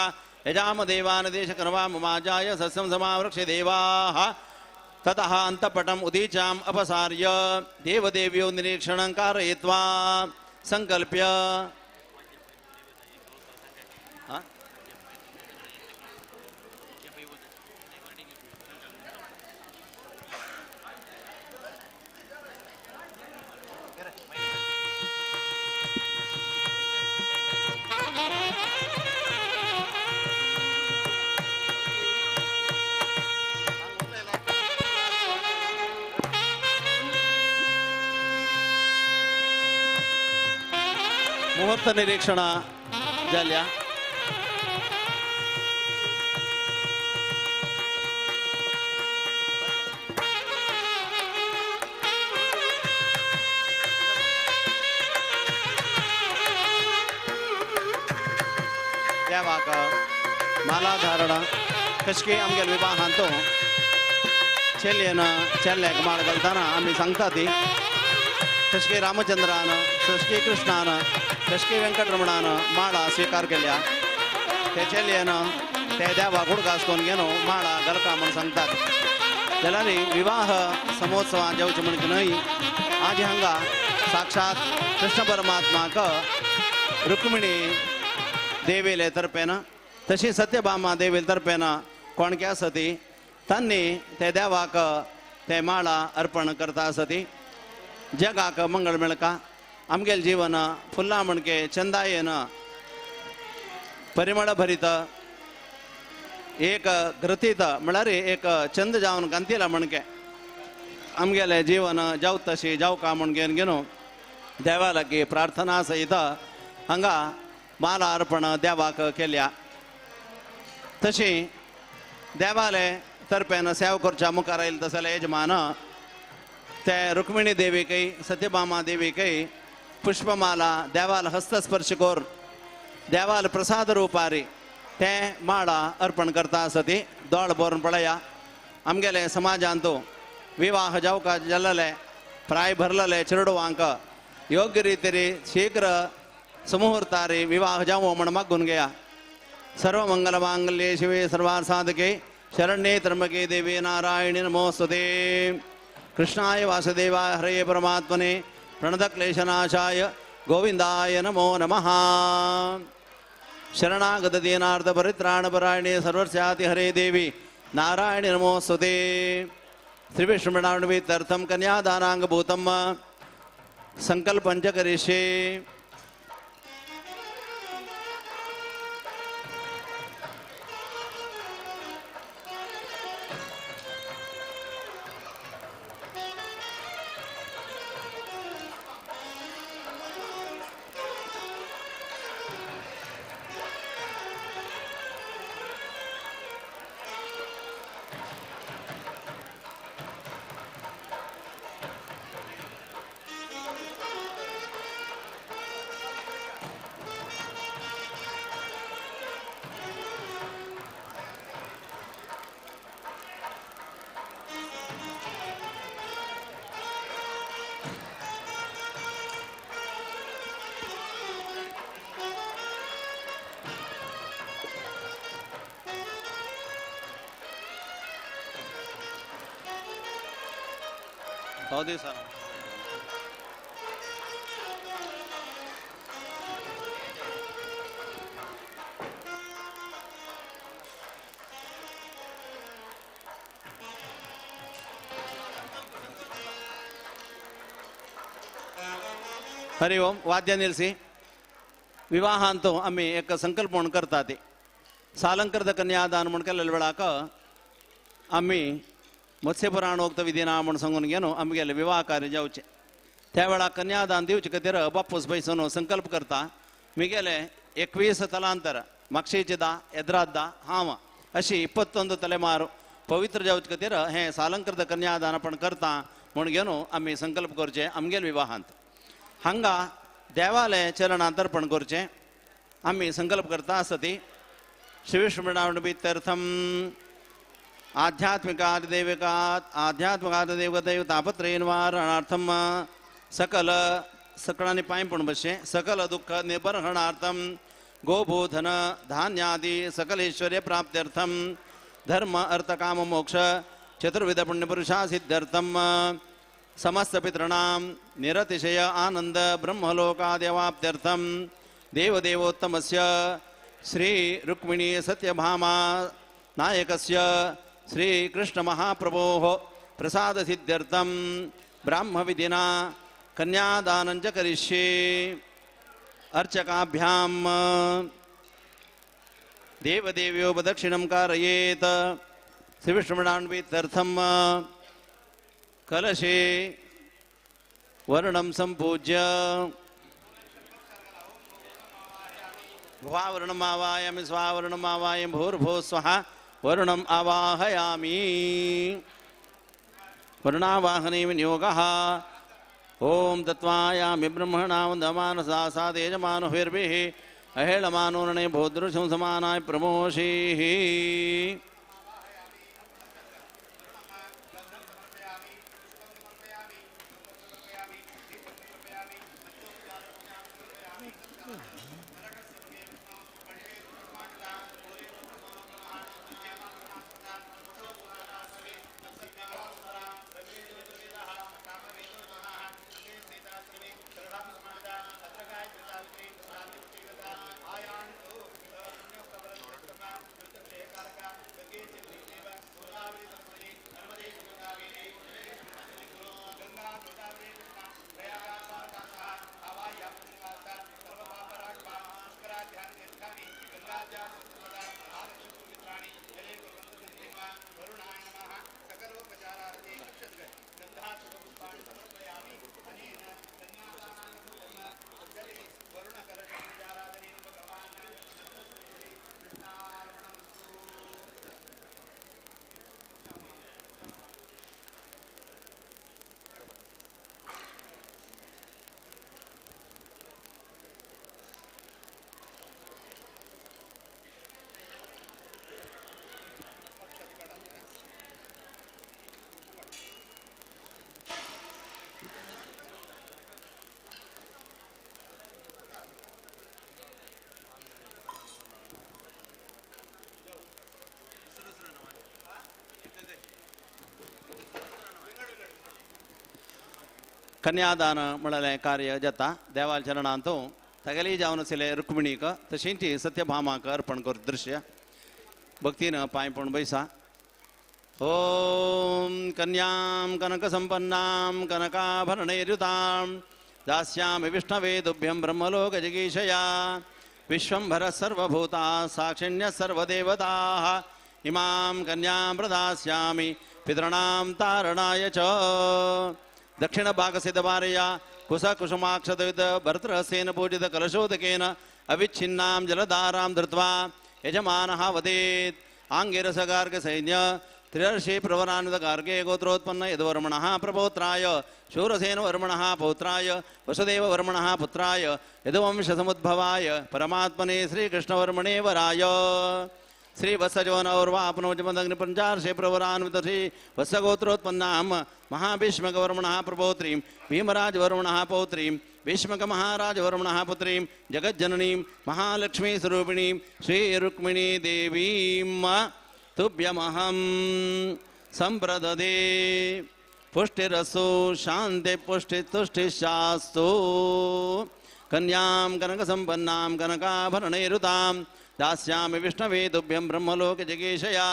यजाम देवान् देशकर्माममाजाय सस्यं समावृक्ष्य देवाः ततः अन्तःपटम् उदीचाम् अपसार्य देवदेव्यो निरीक्षणं कारयित्वा संकल्प्य मुहूर्त निरीक्षण झाल्या त्यावाक माला धारण कशके आमगेल विवाहांतो चेल्ल्याक माळ घालताना आमी सांगता ती कशके रामचंद्रान कशके कृष्णान कशके व्यंकटरमणान माळा स्वीकार केल्या ते चेल्येन ते देवाक उडकास कोन घेनो माळा घालता म्हण सांगतात जाल्यार विवाह समोत्सवां जेवचे म्हणजे न्हय आज हांगा साक्षात कृष्ण परमात्माक रुक्मिणी देवेले तर्फेन तशी सत्यभामा देवेले तर्फेन कोणक्या सती तांणी ते देवाक ते माळा अर्पण करता सती जगाक मंगळ मेळका आमगेल जीवन फुल्ला म्हणके चंदायेन परिमळ भरीत एक घृतीत म्हळ्यार एक चंद जावन कांतिला म्हणके आमगेले जीवन जाव तशी जाव का म्हण घेवन घेनो देवा लागी प्रार्थना सहित हांगा माला अर्पण देवाक केल्या तशी देवाले तर्फेन सेवा करच्या मुखार आयले तसले यजमान ते रुक्मिणी देवीकय सत्यभामा देवीकय पुष्पमाला देवाल हस्तस्पर्श कोर देवाल प्रसाद रूपारी ते माळा अर्पण करता सती दोळ बोरून पळया आमगेले समाजांतू विवाह जावका जाल्ले प्राय भरलेले चेडवांक योग्य रितीरी शीघ्र सुमुहूर्तारी विवाह जावो म्हण मागून घेया सर्व मंगल मांगल्ये शिवे सर्वार्थ साधके शरण्ये त्र्यंबके देवी नारायणी नमोस्तुते कृष्णाय वासुदेवाय हरे परमात्मने प्रणतक्लेशनाशाय गोविंदाय नमो नमः शरणागत दीनार्थ परित्राणपरायणे सर्वस्याति हरे देवी नारायणी नमोस्तुते श्री विष्णुमृणान्वित्यर्थं कन्यादानाङ्गभूतं संकल्पञ्च करिष्ये चौधरी सर हरिओम वाद्य निल्सी विवाह अंतू आम्ही एक संकल्प म्हणून करता ते सालंकृत कन्यादान म्हणून केलेल्या वेळाक आम्ही मत्स्यपुराणोक्त विधिना म्हणून सांगून गेलो आम्ही गेले विवाह कार्य जावचे त्या वेळा कन्यादान दिवचे खातीर बापूस पैसोन संकल्प करता मी गेले 21 तलांतर मागशेचे 10 एद्रात 10 हांव अशी 21 तलेमार पवित्र जावचे खातीर हे सालंकृत कन्यादान आपण करता म्हणून गेलो आम्ही संकल्प करचे आमगेल विवाहांत हांगा देवालय चरणांतर्पण करचे आम्ही संकल्प करता आसती श्री विष्णुतीर्थम आध्यात्मिकादिदेव तापत्रयनिवारणार्थम सकल सकळांनी पांय पण बसचे सकल दुःख निबर्हणार्थम गोभूधन धान्यादि सकलेश्वर्य प्राप्त्यर्थम धर्म अर्थ काम मोक्ष चतुर्विध पुण्यपुरुषा सिद्ध्यर्थम समस्त पितॄणां निरतिशय आनंद ब्रह्मलोकादेवाप्त्यर्थम देवदेवोत्तमस्य श्री रुक्मिणी सत्यभामा नायकस्य श्री कृष्ण महाप्रभोः प्रसाद सिद्ध्यर्थम ब्राह्मविधिना कन्यादानं च करिष्ये अर्चकाभ्यां देवदेव्यो प्रदक्षिणं कारयेत् श्री विष्णुमणान्वित्यर्थम कलशे वर्णं संपूज्य भुवावर्णम् आवाहयामि स्वावर्णम् आवाहयामि भूर्भुवः स्वः वर्णम् आवाहयामि वर्णावाहने विनियोगः ओम तत्वायामि ब्रह्मणा वन्दमानसा सा तेजमानभिर्भिः अहेळमानो नने भोदृशं समानाय प्रमोषेः कन्यादान म्हळ्यार कार्य जाता देवाल चरणांतू तगली जावन आशिल्ले रुक्मिणीक तशींची सत्यभामाक अर्पण कर दृश्य भक्तीन पांय पण बैसा ओम कन्यां कनक संपन्नां कनकाभरणैर्युतां दास्यामि विष्णवे तुभ्यं ब्रह्मलोक जिगीषया विश्वंभर सर्वभूता साक्षिण्य सर्वदेवताः इमां कन्यां प्रदास्यामि पितॄणां तारणाय च दक्षिण भागसिद्धभार्या कुसकुसुमाक्षतयुत भर्तृहस्तेन पूजित कलशोदकेन अविच्छिन्नां जलधारां धृत्वा यजमानः वदेत् आङ्गिरसगार्गसैन्य त्रिहर्षि प्रवरान्वितगार्गे गोत्रोत्पन्न यदुवर्मणः प्रपौत्राय शूरसेनवर्मणः पौत्राय वसुदेववर्मणः पुत्राय यदुवंशसमुद्भवाय परमात्मने श्रीकृष्णवर्मणे वराय श्री वत्सजोनौर्वापनोजमदग्निपञ्चार्षे प्रवरान्वितश्री वत्सगोत्रोत्पन्नां महाभीष्मकवर्मणः प्रपौत्रीं भीमराजवर्मणः पौत्रीं भीष्मकमहाराजवर्मणः पुत्रीं जगज्जननीं महालक्ष्मीस्वरूपिणीं श्रीरुक्मिणी देवीं तुभ्यमहं सम्प्रददे पुष्टिरसो शांति पुष्टि तुष्टि शास्तु कन्यां कनक संपन्नां कनकाभरणैरुतां दास्यामि विष्णवे तुभ्यं ब्रह्मलोक जगेशया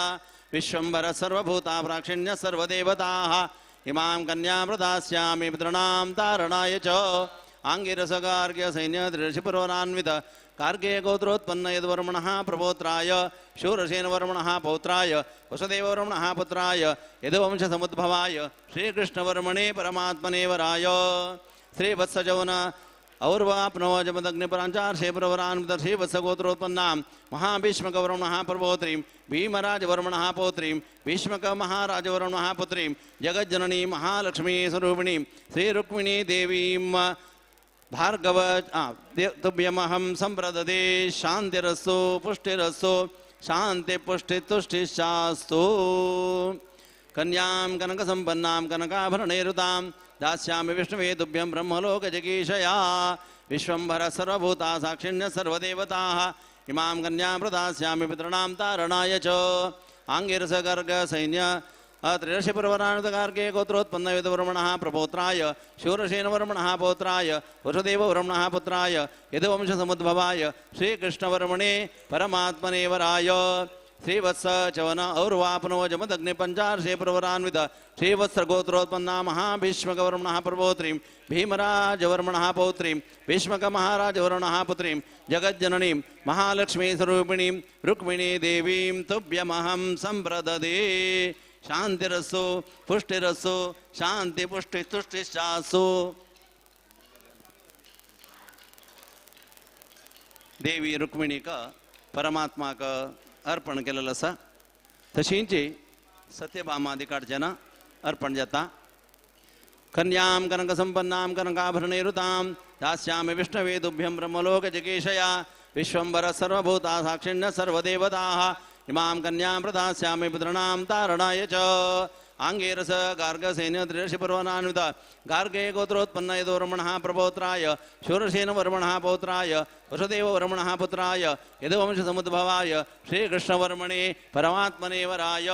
विश्वंभर सर्वभूता प्राक्षिण्य सर्वदेवताः इमां कन्यां प्रदास्यामि पितॄणां तारणाय च आंगिरसगार्ग्य सैन्य दृढशिपुरोरान्वित कार्गे गोत्रोत्पन्न यद्वर्मणः प्रपोत्राय शूरसेनवर्मणः पौत्राय वसुदेववर्मणः पुत्राय यदुवंशसमुद्भवाय श्रीकृष्णवर्मणे परमात्मने वराय श्रीवत्सजौन और्वाप्नवजमदग्निपराञ्चार्षेपुरवरान्वित श्रीवत्सगोत्रोत्पन्नां महाभीष्मकवर्मणः प्रपोत्रीं भीमराजवर्मणः पौत्रीं भीष्मकमहाराजवर्मणः पुत्रीं जगज्जननी महालक्ष्मी स्वरूपिणीं श्रीरुक्मिणी देवीं भार्गव तुभ्यमहं संप्रददे शान्तिरस्सु पुष्टिरस्सु शान्ति पुष्टि तुष्टि शास्तु कन्यां कनकसंपन्नां कनकाभरणैरुतां दास्यामि विष्णवे तुभ्यं ब्रह्मलोक जगीशया विश्वंभर सर्वभूता साक्षिण्य सर्वदेवताः इमां कन्यां प्रदास्यामि पितॄणां तारणाय च आंगिरसगर्ग सैन्य त्रिदशपुरवरानुतगार्गे गोत्रोत्पन्न यदुवर्मणः प्रपोत्राय शूरसेनवर्मणः पौत्राय वसुदेववर्मणः पुत्राय यदुवंशसमुद्भवाय श्रीकृष्णवर्मणे परमात्मने वराय श्रीवत्स चवन और्वापनोजमदग्निपञ्चार्षेपुरवरान्वित श्रीवत्सगोत्रोत्पन्ना महाभीष्मकवर्मणः प्रपोत्रीं भीमराजवर्मणः पौत्रीं भीष्मकमहाराजवर्मणः पुत्रीं जगज्जननीं महालक्ष्मी स्वरूपिणीं रुक्मिणी देवीं तुभ्यमहं संप्रददे शांतिरस्सु पुष्टिरस्सु शांति पुष्टि तुष्टि शास्तु देवी रुक्मिणी का परमात्मा का अर्पण केलेलं असा तशींची सत्यभामादिकाडच्यान अर्पण जाता कन्यां कनकसंपन्नां कनकाभरणैरुतां दास्यामि विष्णवे तुभ्यं ब्रह्मलोक जगेशया विश्वंभर सर्वभूता साक्षिण्य सर्वदेवताः इमां कन्यां प्रदास्यामि पितॄणां तारणाय च आंगेरस गार्गसैन्य त्रिदशपुरवरान्वित गार्गे गोत्रोत्पन्न यदुवर्मणः प्रपोत्राय शूरसेनवर्मणः पौत्राय वसुदेववर्मणः पुत्राय यदुवंशसमुद्भवाय श्रीकृष्णवर्मणे परमात्मने वराय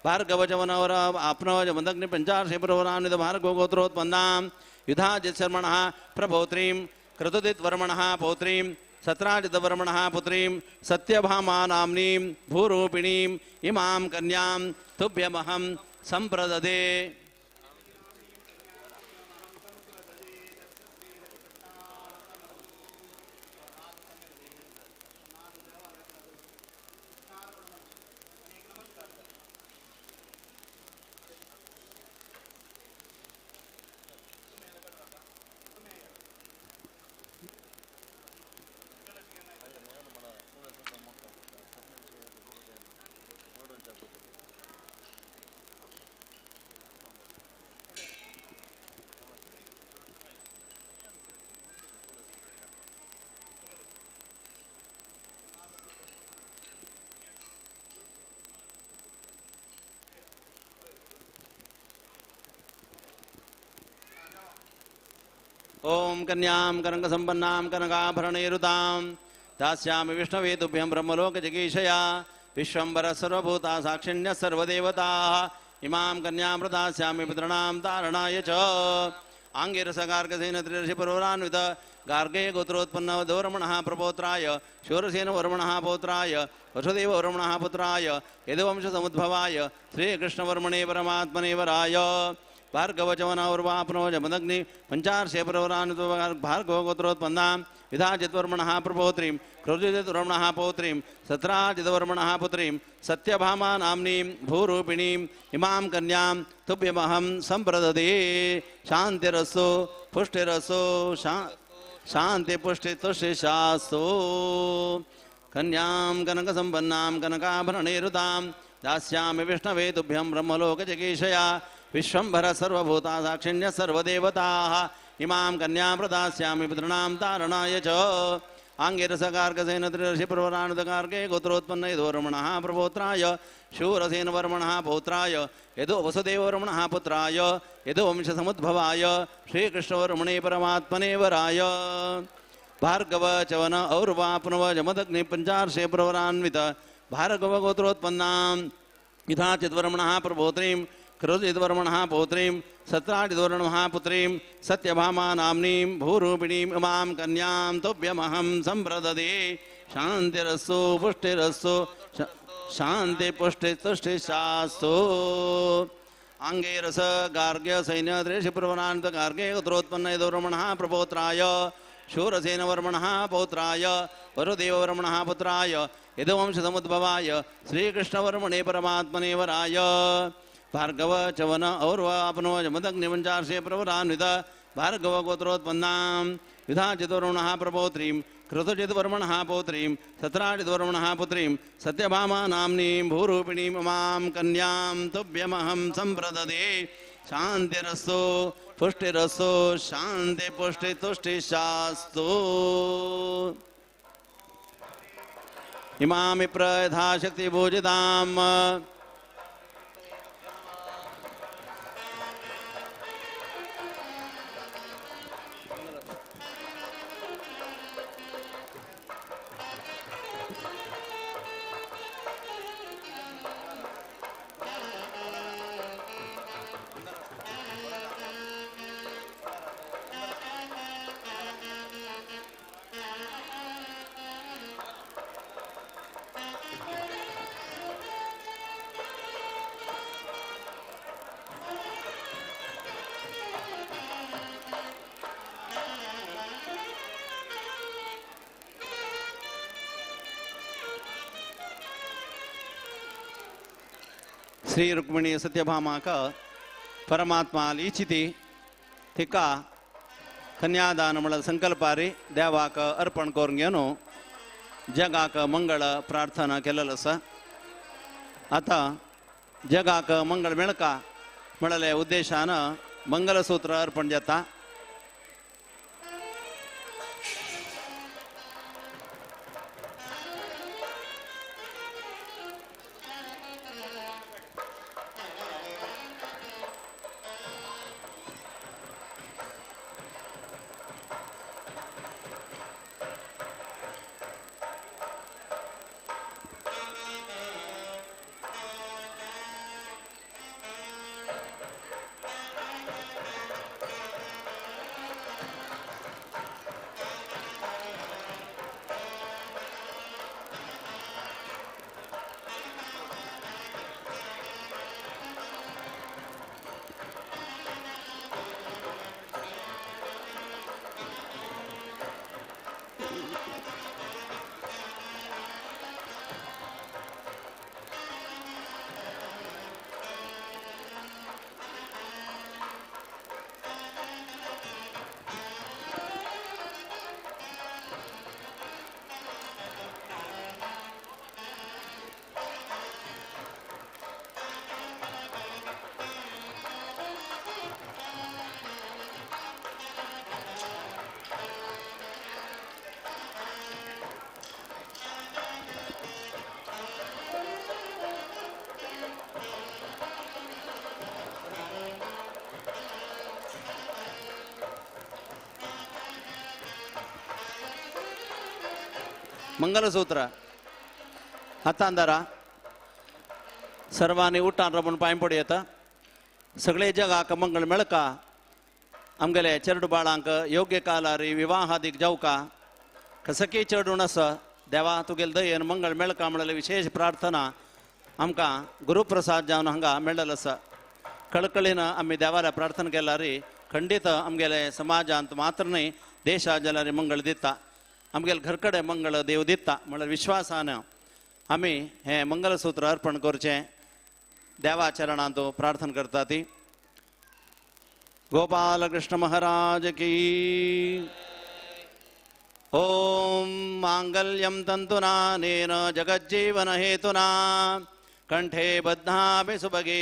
भार्गवचवनवर आप्नवजमदग्निपञ्चार्षेपुरवरान्वित भार्गवगोत्रोत्पन्नां युधाजित्शर्मणः प्रपौत्रीं क्रतुदित्वर्मणः पौत्रीं सत्राजितवर्मणः पुत्रीं सत्यभामा नाम्नीं भूरूपिणीम् इमां कन्यां तुभ्यमहं संप्रददे ओम कन्यां कनकसंपन्नां कनकाभरणैरुतां दास्यामि विष्णवे तुभ्यं ब्रह्मलोक जगीशया विश्वंभर सर्वभूता साक्षिण्य सर्वदेवताः इमां कन्यां प्रदास्यामि पितॄणां तारणाय च आंगिरसगार्गसेन त्रिदशपुरवरान्वित गार्गे गोत्रोत्पन्न यदुवर्मणः प्रपोत्राय शूरसेनवर्मणः पौत्राय वसुदेववर्मणः पुत्राय यदुवंशसमुद्भवाय श्रीकृष्णवर्मणे परमात्मने वराय भार्गवचवनौर्वाप्नोजमदग्नि पञ्चार्षेपुरवरान्वित भार्गवगोत्रोत्पन्नां युधाजित्वर्मणः प्रपौत्रीं क्रतुदित्वर्मणः पौत्रीं सत्राजितवर्मणः पुत्रीं सत्यभामा नाम्नीं भूरूपिणीम् इमां कन्यां तुभ्यमहं संप्रददे शान्तिरस्सु पुष्टिरस्सु शान्ति पुष्टि तुष्टि शास्तु कन्यां कनकसंपन्नां कनकाभरणैरुतां दास्यामि विष्णवे तुभ्यं ब्रह्मलोक जगीशया विश्वंभर सर्वभूता साक्षिण्य सर्वदेवताः इमां कन्यां प्रदास्यामि पितॄणां तारणाय च आंगिरसगार्गसेन त्रिदशपुरवरान्वित गोत्रोत्पन्न यदुवर्मणः प्रपोत्राय शूरसेनवर्मणः पौत्राय यदु वसुदेववर्मणः पुत्राय यदुवंशसमुद्भवाय श्रीकृष्णवर्मणे परमात्मने वराय भार्गवचवन और्वाप्नवजमदग्नि पञ्चार्षेपुरवरान्वित भार्गवगोत्रोत्पन्नां युधाचित्वर्मणः प्रपोत्रीं कृतजिद्वर्मणः पौत्रीं सत्राजिद्वर्मणः पुत्रीं सत्यभामा नाम्नीं भूरूपिणीम् इमां कन्यां तुभ्यमहं सम्प्रददे शान्तिरस्सु पुष्टिरस्सु शान्ति पुष्टि तुष्टिशास्तु आंगेरस गार्ग्य सैन्य त्रिशिप्रवनान्त गार्गे उत्रोत्पन्न यदुवर्मणः प्रपौत्राय शूरसेनवर्मणः पौत्राय वरुदेववर्मणः पुत्राय यदुवंशसमुद्भवाय श्रीकृष्णवर्मणे परमात्मने वराय भार्गव चवन और्व अपनोज मदग्निवञ्चार्षे प्रवरान्वित भार्गव गोत्रोत्पन्नां युधाचिद्वर्मणः प्रपौत्रीं कृतजिद्वर्मणः पौत्रीं सत्राजिद्वर्मणः पुत्रीं सत्यभामा नाम्नीं भूरूपिणीम् इमां कन्यां तुभ्यमहं सम्प्रददे शान्तिरस्सु पुष्टिरस्सु शान्ति पुष्टि तुष्टिशास्तु इमामि प्रयथाशक्ति पूजिताम् श्री रुक्मिणी सत्यभामा का परमात्मा लीचिति थिका कन्यादान मळ संकल्पारी देवाक अर्पण करून घेनो जगाक मंगळ प्रार्थना केलेलं असा आता जगाक मंगळ मेळका म्हणले उद्देशानं मंगलसूत्र अर्पण जाता मंगलसूत्र हातांदारा सर्वांनी उठान रमून पांय पडयता सगळे जगाक मंगळ मेळका आमगेले चेडू बाळांक योग्य कालारी विवाहादीक जावका कसकी चढून आसा देवा तुगेले दयेन मंगळ मेळका म्हणले विशेष प्रार्थना आमकां गुरुप्रसाद जावन हांगा मेळ्ळेलो आसा कळकळीन आमी देवाला प्रार्थना केल्यारी खंडीत आमगेले समाजांत मात्र न्ही देशा जाल्यार मंगळ दिता आमगेले घरकडे मंगळ देव दिता म्हणल्यार विश्वासान आमी हे मंगलसूत्र अर्पण करचें देवा चरणांत प्रार्थना करता ती गोपाल कृष्ण महाराज की ओम मांगल्यं तंतुनानेन जगज्जीवन हेतुना कंठे बध्नामि सुभगे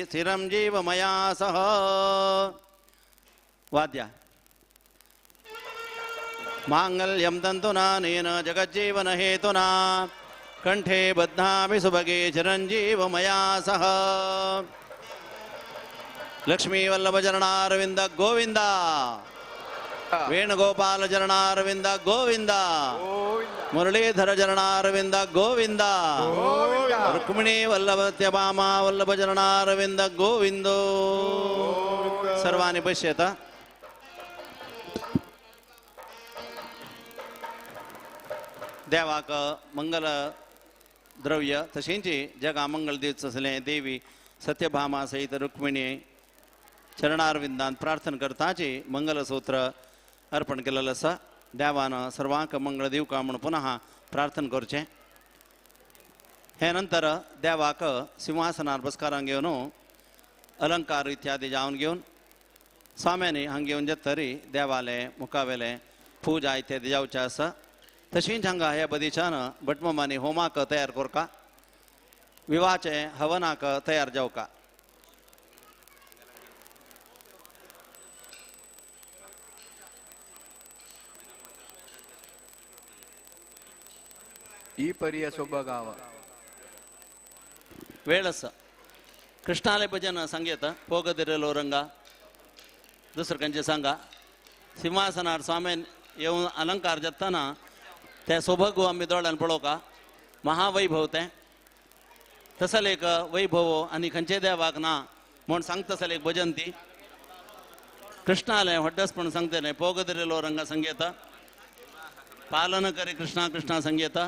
स्थिरं जीव मया सह वाद्य मांगल्यं तंतुनानेन जगज्जीवन हेतुना कंठे बध्नामि सुभगे चिरंजीव मया सह लक्ष्मी वल्लभ चरणारविंद गोविंदा ವೇಣುಗೋಪಾಲ ಚರಣಾರವಿಂದ ಗೋವಿಂದ ಮುರಳೀಧರ ಚರಣಾರವಿಂದ ಗೋವಿಂದ ರುಕ್ಮಿಣಿ ವಲ್ಲಭತ್ಯಭಾಮ ವಲ್ಲಭ ಚರಣಾರವಿಂದ ಗೋವಿಂದೋ सर्वांनी पश्येत देवाक मंगल द्रव्य तशेंची जगा मंगल दिवस असले देवी सत्यभामा सहित रुक्मिणी चरणारविंदान प्रार्थना करताची मंगलसूत्र अर्पण केलेलं आसा देवान सर्वांक मंगळ दिवका म्हणून पुनः प्रार्थना करचे हे नंतर देवाक सिंहासनार बसकारांक घेवन अलंकार इत्यादी जावन घेवन स्वाम्यांनी हांगा घेवन तरी देवाले मुखावेले पूजा इत्यादी जावचे आसा तशींच हांगा ह्या बदीच्यान भटमामांनी होमाक तयार करका विवाहाचे हवनाक तयार जावका ಈ ಪರಿಯ ಸೊಬಗಾವ वेळ आसा कृष्णाले भजन संगीत पोगदिरेलो रंगा दुसरं खंयचें सांगा सिंहासनार स्वाम्यान येवन अलंकार जातना ते सोबगू आमी दोळ्यान पळोवका महावैभव तें तसल एक वैभव आनी खंयचे देवाक ना म्हूण सांगता तसल एक भजन ती कृष्णाले व्हड्डसपण सांगतले पोगदिरेलो रंगा संगीत पालन करी कृष्णा कृष्णा संगीत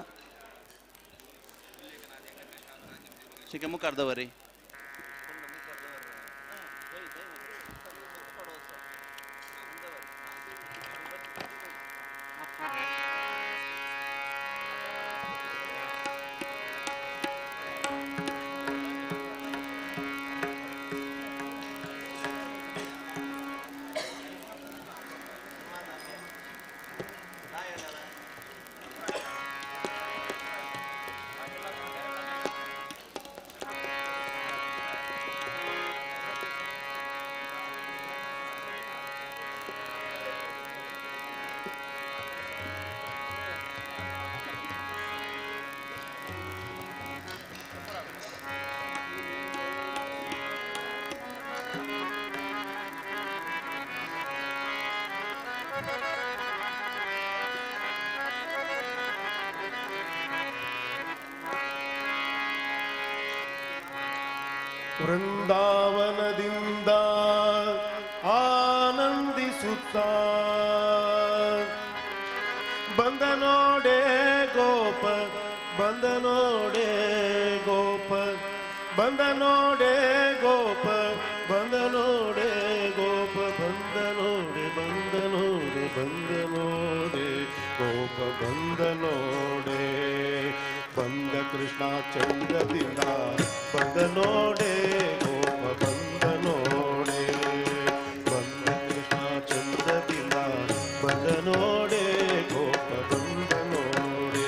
शिके मुखार दवरी ವೃಂದಾವನದಿಂದ ಆನಂದಿಸುತ್ತ ಬಂದ ನೋಡೆ ಗೋಪ ಬಂದ ನೋಡೆ ಗೋಪ ಬಂದ ನೋಡೆ ಗೋಪ ಬಂದ ನೋಡೆ ಗೋಪ ಬಂದ ನೋಡೆ ಬಂದ ನೋಡೆ ಬಂದ ನೋಡೆ ಗೋಪ ಬಂದ ನೋಡೆ ಬಂದ ಕೃಷ್ಣ ಚಂದ್ರದಿಂದ ಬಂದ ನೋಡೆ ಗೋಪ ಬಂದ ನೋಡೆ ಬಂದ ಕೃಷ್ಣ ಚಂದ್ರದಿಂದ ಬಂದ ನೋಡೆ ಗೋಪ ಬಂದ ನೋಡೆ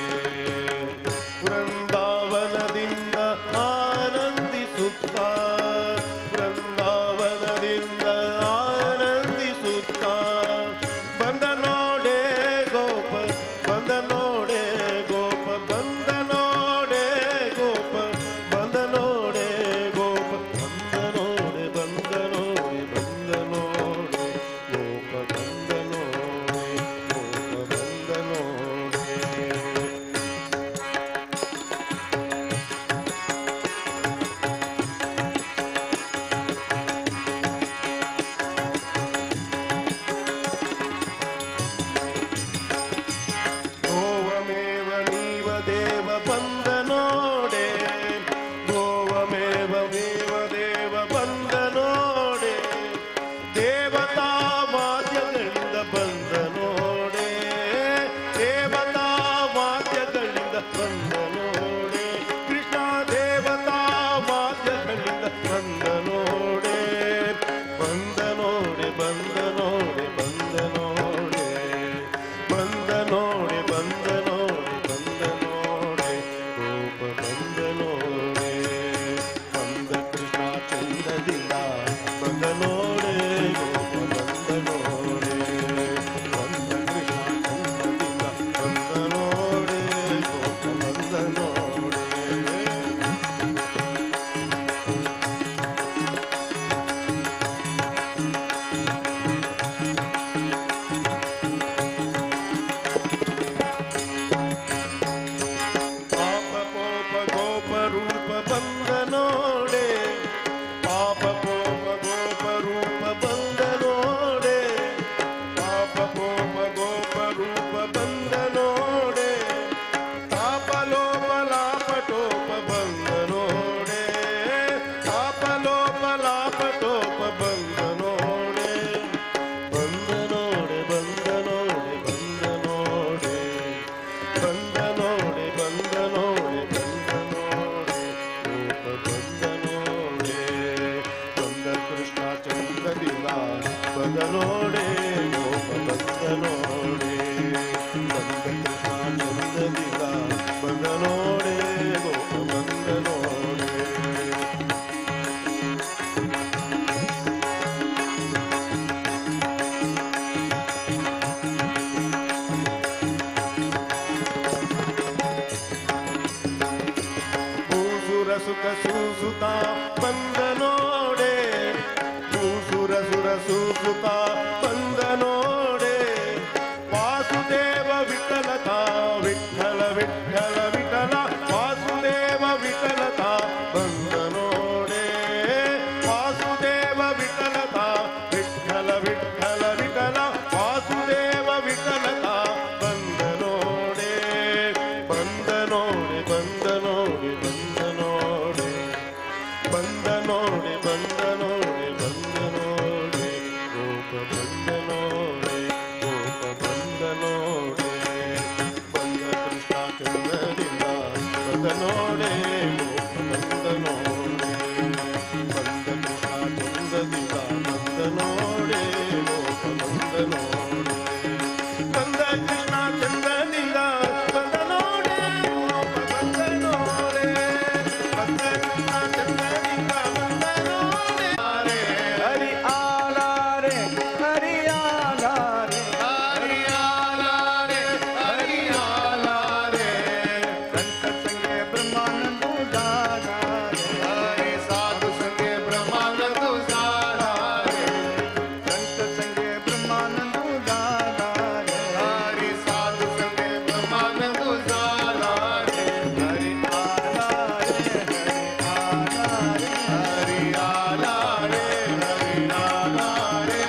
ವೃಂದಾವನದಿಂದ ಆನಂದಿಸುತ್ತ ವೃಂದಾವನದಿಂದ ಆನಂದಿಸುತ್ತ ಬಂದ ನೋಡೆ ಗೋಪ ಬಂದ ನೋಡೆ ಗೋಪ ಬಂದ ನೋಡೆ ಗೋಪ ಬಂದ ನೋಡೆ ಗೋಪ ಸುಖ ಸೂಸುತ್ತ ಬಂದ ನೋಡೆ ಸುರ ಸೂಸುತ್ತ ಬಂದ ನೋಡೆ ವಾಸುದೇವ ವಿಠಲತ ವಿಠಲ ವಿಠಲ ವಿಠಲ ವಾಸುದೇವ ವಿಠಲತ ಬಂದ ನೋಡೆ ವಾಸುದೇವ ವಿಠಲತ ವಿಠಲ ವಿಠಲ ವಿಠಲ ವಾಸುದೇವ ವಿಠಲತ ಬಂದ ನೋಡೆ ಬಂದ ನೋಡೆ ಬಂದ ನೋಡೆ ಬಂದ ನೋಡೆ ಬಂದ ನೋಡೆ ಬಂದ ನೋಡೆ ಬಂದ ನೋಡೆ ಗೋಪ ಬಂದ ನೋಡೆ ಗೋಪ ಬಂದ ನೋಡೆ ಬಂದ ಕೃಷ್ಣ ಚಂದ್ರದಿಂದ ಬಂದ ನೋಡೆ ಗೋಪ ಬಂದ ನೋಡೆ ಬಂದ ಕೃಷ್ಣ ಚಂದ್ರದಿಂದ ಬಂದ ನೋಡೆ ಗೋಪ ಬಂದ ನೋಡೆ ಬಂದ ಕೃಷ್ಣ ಚಂದ್ರದಿಂದ ಬಂದ ನೋಡೆ ಗೋಪ ಬಂದ ನೋಡೆ ಬಂದ ಕೃಷ್ಣ ಚಂದ್ರದಿಂದ ಬಂದ ನೋಡೆ ಹರಿ ಆಲಾರೆ ಹರಿ ಆಲಾರೆ ಹರಿಯಾಲಾರೆ ಹರಿಯಾಲಾರೆ ಸಂತ ಸಂಗೆ ಬ್ರಹ್ಮಾನಂದ ದಾದಾರೆ ಹರಿ ಸಾಧು ಸಂಗೆ ಬ್ರಹ್ಮಾನಂದ ಸಾರಾರೆ ಸಂತ ಸಂಗೆ ಬ್ರಹ್ಮಾನಂದ ದಾದಾರೆ ಹರಿ ಸಾಧು ಸಂಗೆ ಬ್ರಹ್ಮಾನಂದ ಸಾರಾರೆ ಹರಿ ಆಲಾರೆ ಹರಿಯಾಲಾರೆ ಹರಿಯಾಲಾರೆ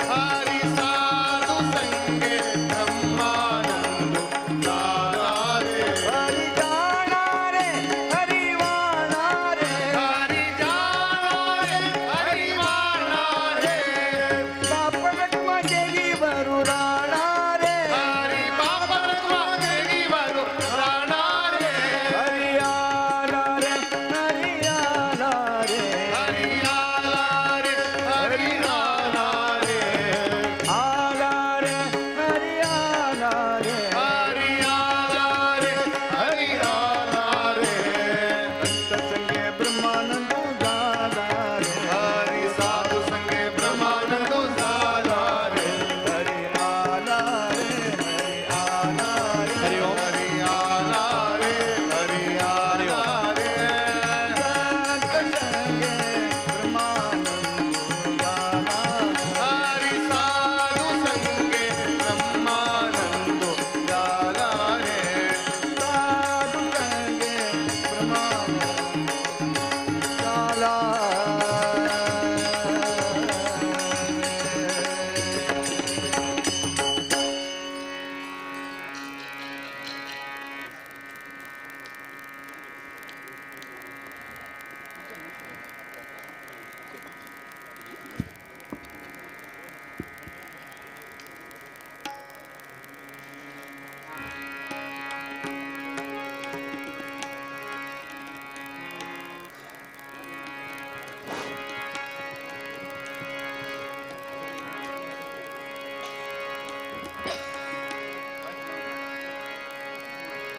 ಹರಿ ಸಾಧು ಸಂಗೆ ಬ್ರಹ್ಮಾನಂದ ಸಾರಾರೆ ಹರಿ ಜಾಣಾರೆ ಹರಿ ವಾಣಾರೆ ಹರಿ ಜಾಣಾರೆ ಹರಿ ವಾಣಾರೆ ಪಾಪಗಟ್ಮ ಜಗಿ ಬರು ರಾಣಾರೆ ಹರಿ ಪಾಪರತ್ವ ದೇವಿವರು ಪ್ರಾಣಾರೆ ಹರಿ ಆಲಾರೆ ಹರಿ ಆಲಾರೆ ಹರಿಯಾಲಾರೆ ಹರಿಯಾಲಾರೆ ಆಲಾರೆ ಹರಿ ಆಲಾರೆ ಹರಿಯಾಲಾರೆ ಹರಿಯಾಲಾರೆ ಸಂತ ಸಂಗೆ ಬ್ರಹ್ಮಾನಂದ ದಾದಾರೆ ಹರಿ ಸಾಧು ಸಂಗೆ ಬ್ರಹ್ಮಾನಂದ ಸಾರಾರೆ ಹರಿ ಆಲಾರೆ ಹರಿ ಓಂ ಹರಿಯಾಲಾರೆ ಹರಿಯಾಲಾರೆ ಸಂತ ಸಂಗೆ ಬ್ರಹ್ಮಾನಂದ ದಾದಾರೆ ಹರಿ ಸಾಧು ಸಂಗೆ ಬ್ರಹ್ಮಾನಂದ ಸಾರಾರೆ ಸಾಧು ಸಂಗೆ ಬ್ರಹ್ಮಾನಂದ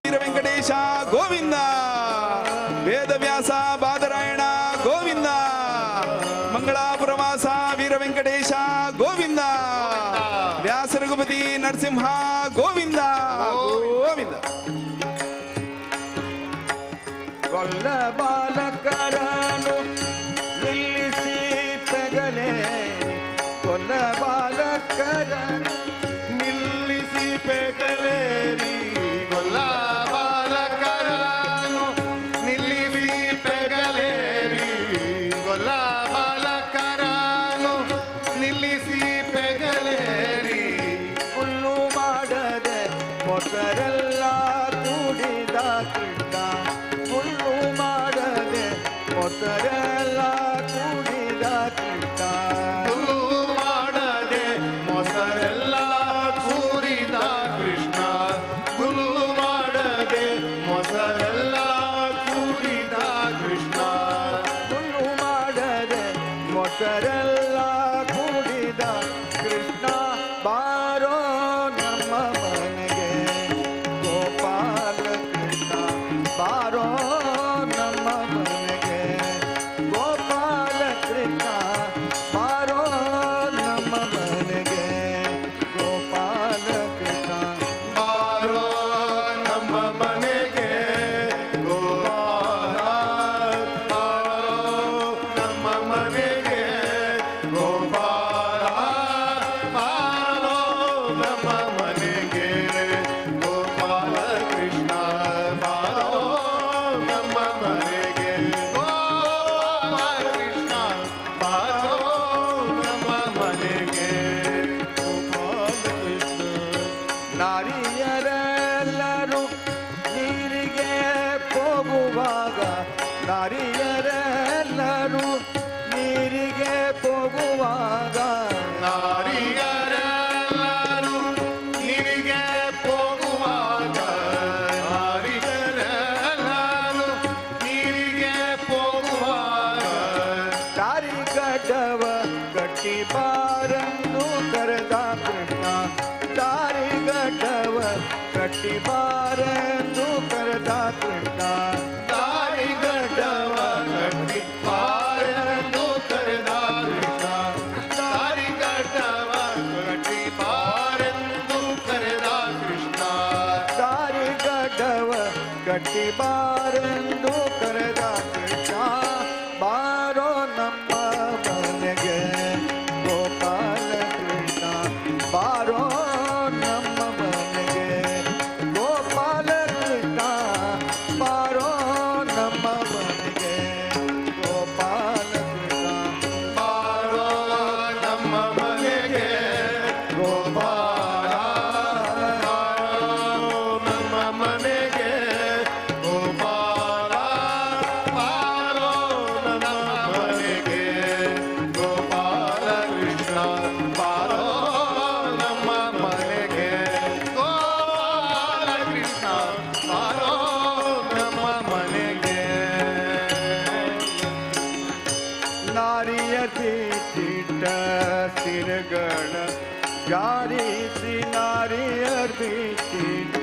ವೀರ ವೆಂಕಟೇಶ ಗೋವಿಂದ ವೇದವ್ಯಾಸ ಬಾದರಾಯಣ ಗೋವಿಂದ ಮಂಗಳಾಪುರ ವಾಸ ವೀರ ವೆಂಕಟೇಶ ಗೋವಿಂದ ವ್ಯಾಸ ರಘುಪತಿ ನರಸಿಂಹ ಗೋವಿಂದ ಗೋವಿಂದ ಕೊಲ್ಲ ಬಾಲಕರನು ನಿಲ್ಲಿಸಿ ಪೆಗಲೆ ಕೊಲ್ಲ ಬಾಲಕರನು ನಿಲ್ಲಿಸಿ ಪೆಗಲೇರಿ ಗೊಲ್ಲ ಬಾಲಕರನು ನಿಲ್ಲಿಸಿ ಪೆಗಲೇರಿ ಗೊಲ್ಲ ಬಾಲಕರನು ನಿಲ್ಲಿಸಿ ಪೆಗಲೇರಿ ಹುಲ್ಲು ಮಾಡದೆ ಮೊಸರೆಲ್ಲ ಕೂಡಿದ ಕೃಷ್ಣ ಹುಲ್ಲು ಮಾಡದೆ ಮೊಸರೆಲ್ಲ ಕೂಡಿದ ಕೃಷ್ಣ ಹುಲ್ಲು ಮಾಡದೆ ಮೊಸರೆಲ್ಲ ಕೂರಿದ ಕೃಷ್ಣ ಹುಲ್ಲು ಮಾಡದೆ ಮೊಸರೆಲ್ಲ ಕೂರಿದ ಕೃಷ್ಣ ಹುಲ್ಲು ಮಾಡದೆ ಮೊಸರೆಲ್ಲ ಕೂಡಿದ ಕೃಷ್ಣ ಬಾರೋ ನಮ್ಮ ಮನೆಗೆ ಗೋಪಾಲ ನಮ್ಮ ಮನೆಗೆ ಗೋಪಾಲ ಕೃಷ್ಣ ಬಾರೋ ನಮ್ಮ ಮನೆಗೆ ಗೋಪಾಲ ಕೃಷ್ಣ ಬಾರೋ ನಮ್ಮ ಮನೆಗೆ ಗೋಪಾಲ ಕೃಷ್ಣ. ನಾರಿಯರೆಲ್ಲರೂ ನೀರಿಗೆ ಹೋಗುವಾಗ ನಾರಿಯರೆಲ್ಲರೂ ನೀರಿಗೆ ಹೋಗುವಾಗ ನಾರಿಯರೆಲ್ಲರೂ ನೀರಿಗೆ ಹೋಗುವಾಗ ನಾರಿಯರೆಲ್ಲರೂ ನೀರಿಗೆ ಹೋಗುವಾಗ ದಾರಿಗಡ್ಡವ ಗಟ್ಟಿ ಬಾರೆಂದು ಕರೆದ ಕೃಷ್ಣ ದಾರಿಗಡ್ಡವ ಗಟ್ಟಿ ಬಾರೆಂದು ಕರೆದ ಕೃಷ್ಣ ದಾರಿಗಡ್ಡವ ಗಟ್ಟಿ ಬಾರೆಂದು ಕರೆದ ಕೃಷ್ಣ ದಾರಿಗಡ್ಡವ ಗಟ್ಟಿ ಬಾರೆಂದು ಕರೆದ ಕೃಷ್ಣ ದಾರಿಗಡ್ಡವ ಗಟ್ಟಿ ಬಾರೆಂದು ಕರೆದ ಕೃಷ್ಣ ಬಾರೋ ನಮ್ಮ ಮನೆಗೆ ಗೋಪಾಲ ಕೃಷ್ಣ ಬಾರೋ ನಮ್ಮ ಮನೆಗೆ ಗೋಪಾಲ ಕೃಷ್ಣ ಬಾರೋ ನಮ್ಮ ಮನೆಗೆ ಗೋಪಾಲ ಕೃಷ್ಣ ಬಾರೋ ನಮ್ಮ ಮನೆಗೆ ಗೋಪಾಲ ಬಾರೋ ನಮ್ಮ ಮನೆಗೆ ಗೋಪಾಲ ಬಾರೋ ನಮ್ಮ ಮನೆಗೆ ಗೋಪಾಲ ಕೃಷ್ಣ ಬಾರೋ ನಮ್ಮ ಮನೆಗೆ ಗೋಪಾಲ ಕೃಷ್ಣ ಬಾರೋ ನಮ್ಮ ಮನೆಗೆ ನಾರಿಯತಿ ಚಿಟ್ಟ ಸಿರಗಳ ಜಾರಿಸಿ ನಾರಿಯತಿ ಚಿಟ್ಟ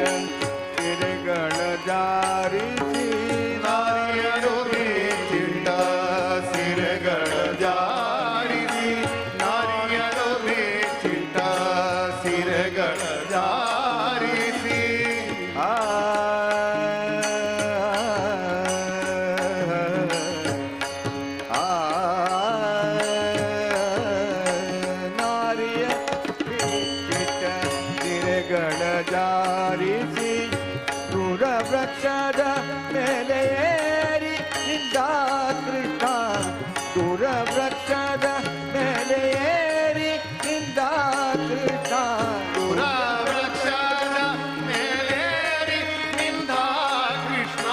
ಸಿರಗಳ ಜಾರಿಸಿ ನಾರಿಯರು ಚಿಟ್ಟ ಸಿರೆಗಳ ಜಾರಿಸಿ ನಾರಿಯರು ಚಿಟ್ಟ ಸಿರೆಗಳ ಜಾರಿಸಿ ಆ ನಾರಿಯ ಚಿಟ್ಟ ಸಿರೆಗಳ ಜಾರಿಸಿ ದೂರ ವೃಕ್ಷದ ಮೇಲೆ ಏರಿ ನಿಂದ ಕೃಷ್ಣ ದೂರ ವೃಕ್ಷದ ಮೇಲೆ ಏರಿ ನಿಂದ ಕೃಷ್ಣ ದೂರ ವೃಕ್ಷದ ಮೇಲೇರಿ ನಿಂದ ಕೃಷ್ಣ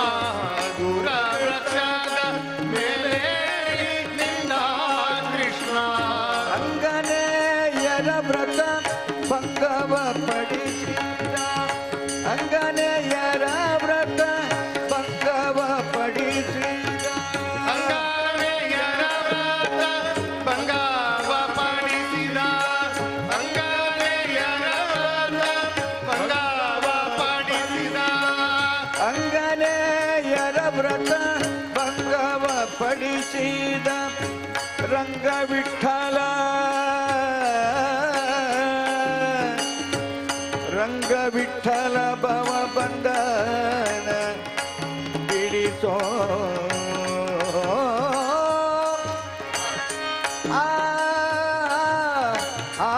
ದೂರ ವೃಕ್ಷದ ಮೇಲೇರಿ ನಿಂದ ಕೃಷ್ಣ ಅಂಗನೆಯರ ವ್ರತ ಭಂಗವ ಪಡಿಸಿದ ಅಂಗನೆಯರ ವ್ರತ ಭಂಗವ ಪಡಿಸಿದ ಅಂಗನೆಯರ ವ್ರತ ಭಂಗವ ಪಡಿಸಿದ ಅಂಗನೆಯರ ವ್ರತ ಭಂಗವ ಪಡಿಸಿದ ಅಂಗನೆಯರ ವ್ರತ ಭಂಗವ ಪಡಿಸಿದ ರಂಗ ವಿಠಲ ರಂಗ ವಿಠಲ ಭವ ಬಂಧನ ಬಿಡಿಸೋ ಆ ಆ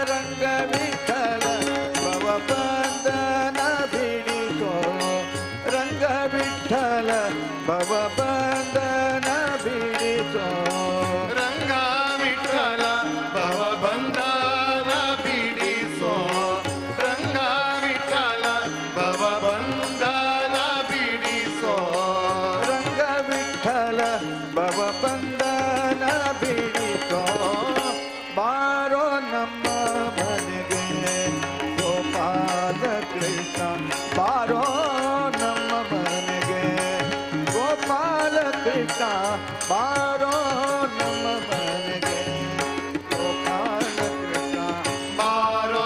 ರಂಗ ವಿಠಲ ಭವ ಬಂಧನ ಬಿಡಿಸೋ ರಂಗ ವಿಠಲ ಭವ ಬಂಧನ ಬಿಡಿಸೋ ರಂಗ ವಿಠಲ ಭವ ಬಂಧನ ಬಿಡಿಸೋ ರಂಗ ವಿಠಲ ಭವ ಬಂಧನ ಬಿಡಿಸೋ ರಂಗ ವಿಠಲ ಭವ ಬಂಧನ ಬಿಡಿಸೋ ಬಾರೋ ನಮ್ಮ ಮನೆಗೆ ಗೋಪಾಲ ಕೃಷ್ಣ ಬಾರೋ ನಮ್ಮ ಮನೆಗೆ ಗೋಪಾಲ ಕೃಷ್ಣ ಬಾರೋ ನಮ್ಮ ಮನೆಗೆ ಗೋಪಾಲ ಕೃಷ್ಣ ಬಾರೋ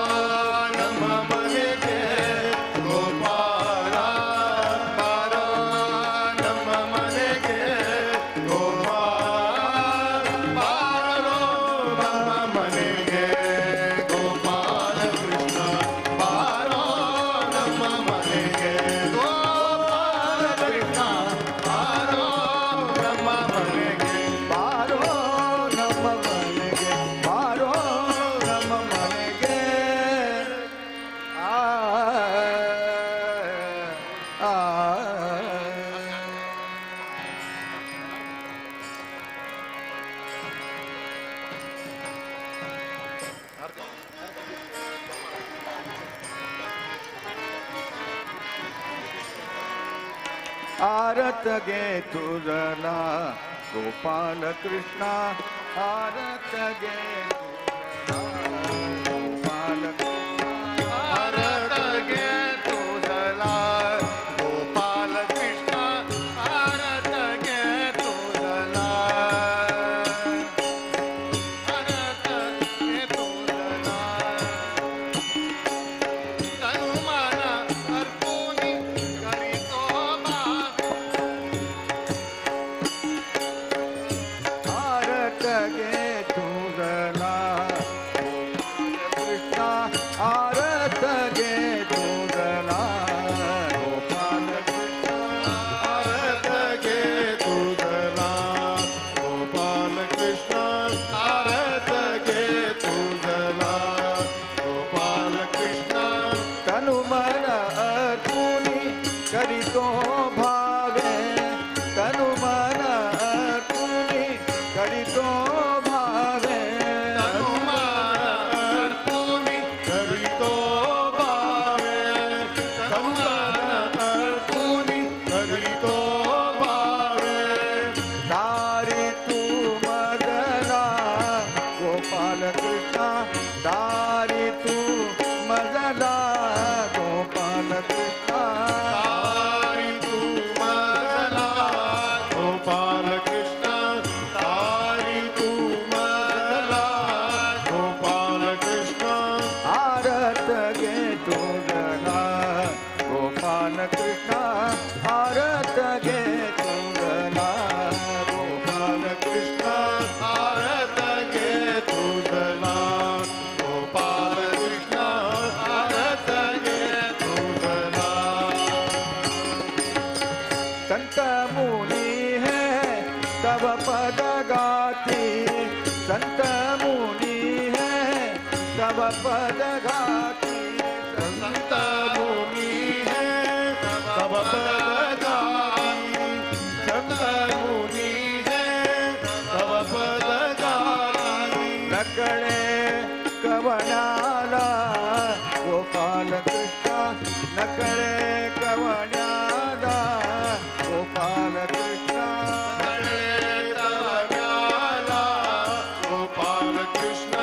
ನಮ್ಮ ಮನೆಗೆ ಗೋಪಾಲ ಬಾರೋ ನಮ್ಮ ಮನೆಗೆ ಗೋಪಾಲ ಆರತಗೆ ತುರಲ ಗೋಪಾಲ ಕೃಷ್ಣ ಆರತಗೆ ಗೋಪಾಲ ಭಾರತಗೆ ತೋದಲ ಗೋಪಾಲ ಕೃಷ್ಣ ಭಾರತಗೆ ತೋದಲ ಭಾರತಗೆ ತೋದಲ ತನುಮನ ಅರ್ಪುನಿ ಕರಿತೋ ಬಾ ಆರತಗೆ ತುರಲ ಕೃಷ್ಣ ಆರತಗೆ ತುರಲ ಗೋಪಾಲ ಕೃಷ್ಣ ಭಾರತಗೆ ತೋದಲ ಗೋಪಾಲ ಕೃಷ್ಣ ಭಾರತಗೆ ತೋದಲ ಗೋಪಾಲ ಕೃಷ್ಣ ತನುಮನ ಅರ್ಪುನಿ ಕರಿತೋ ಭಾವೆ ತನುಮನ ಅರ್ಪುನಿ ಕರಿತೋ ಭಾವೆ ಅರ್ಪುನಿ ಕರಿತೋ ಬಾವೆ ಅರ್ಪುನಿ ಕರಿತೋ ಬಾವೆ ದಾರಿ ತು ಮದನ ಗೋಪಾಲ ಕೃಷ್ಣ ದಾರಿ ತು ಮದನ ಗೋಪಾಲ ಕೃಷ್ಣ ತಾರಿತು ಮದಲ ಗೋಪಾಲ ಕೃಷ್ಣ ತಾರಿತು ಮದಲ ಗೋಪಾಲ ಕೃಷ್ಣ ಆರತಗೆ ತುರಲ ಗೋಪಾಲ ಕೃಷ್ಣ ಆರತಗೆ ತುರಲ ಗೋಪಾಲ ಕೃಷ್ಣ ಭಾರತಗೆ ತೋದಲ ಗೋಪಾಲ ಕೃಷ್ಣ ಭಾರತಗೆ ತೋದಲ संत मुनि है तब पद गाती संत मुनि है तब पद गाती संत मुनि है तब पद गाती संत मुनि है तब पद गाती नकळे कवण्याला गोपाल कृष्ण नकळे कवण्याला गोपाल कृष्ण ಗೋಪಾಲ ಕೃಷ್ಣ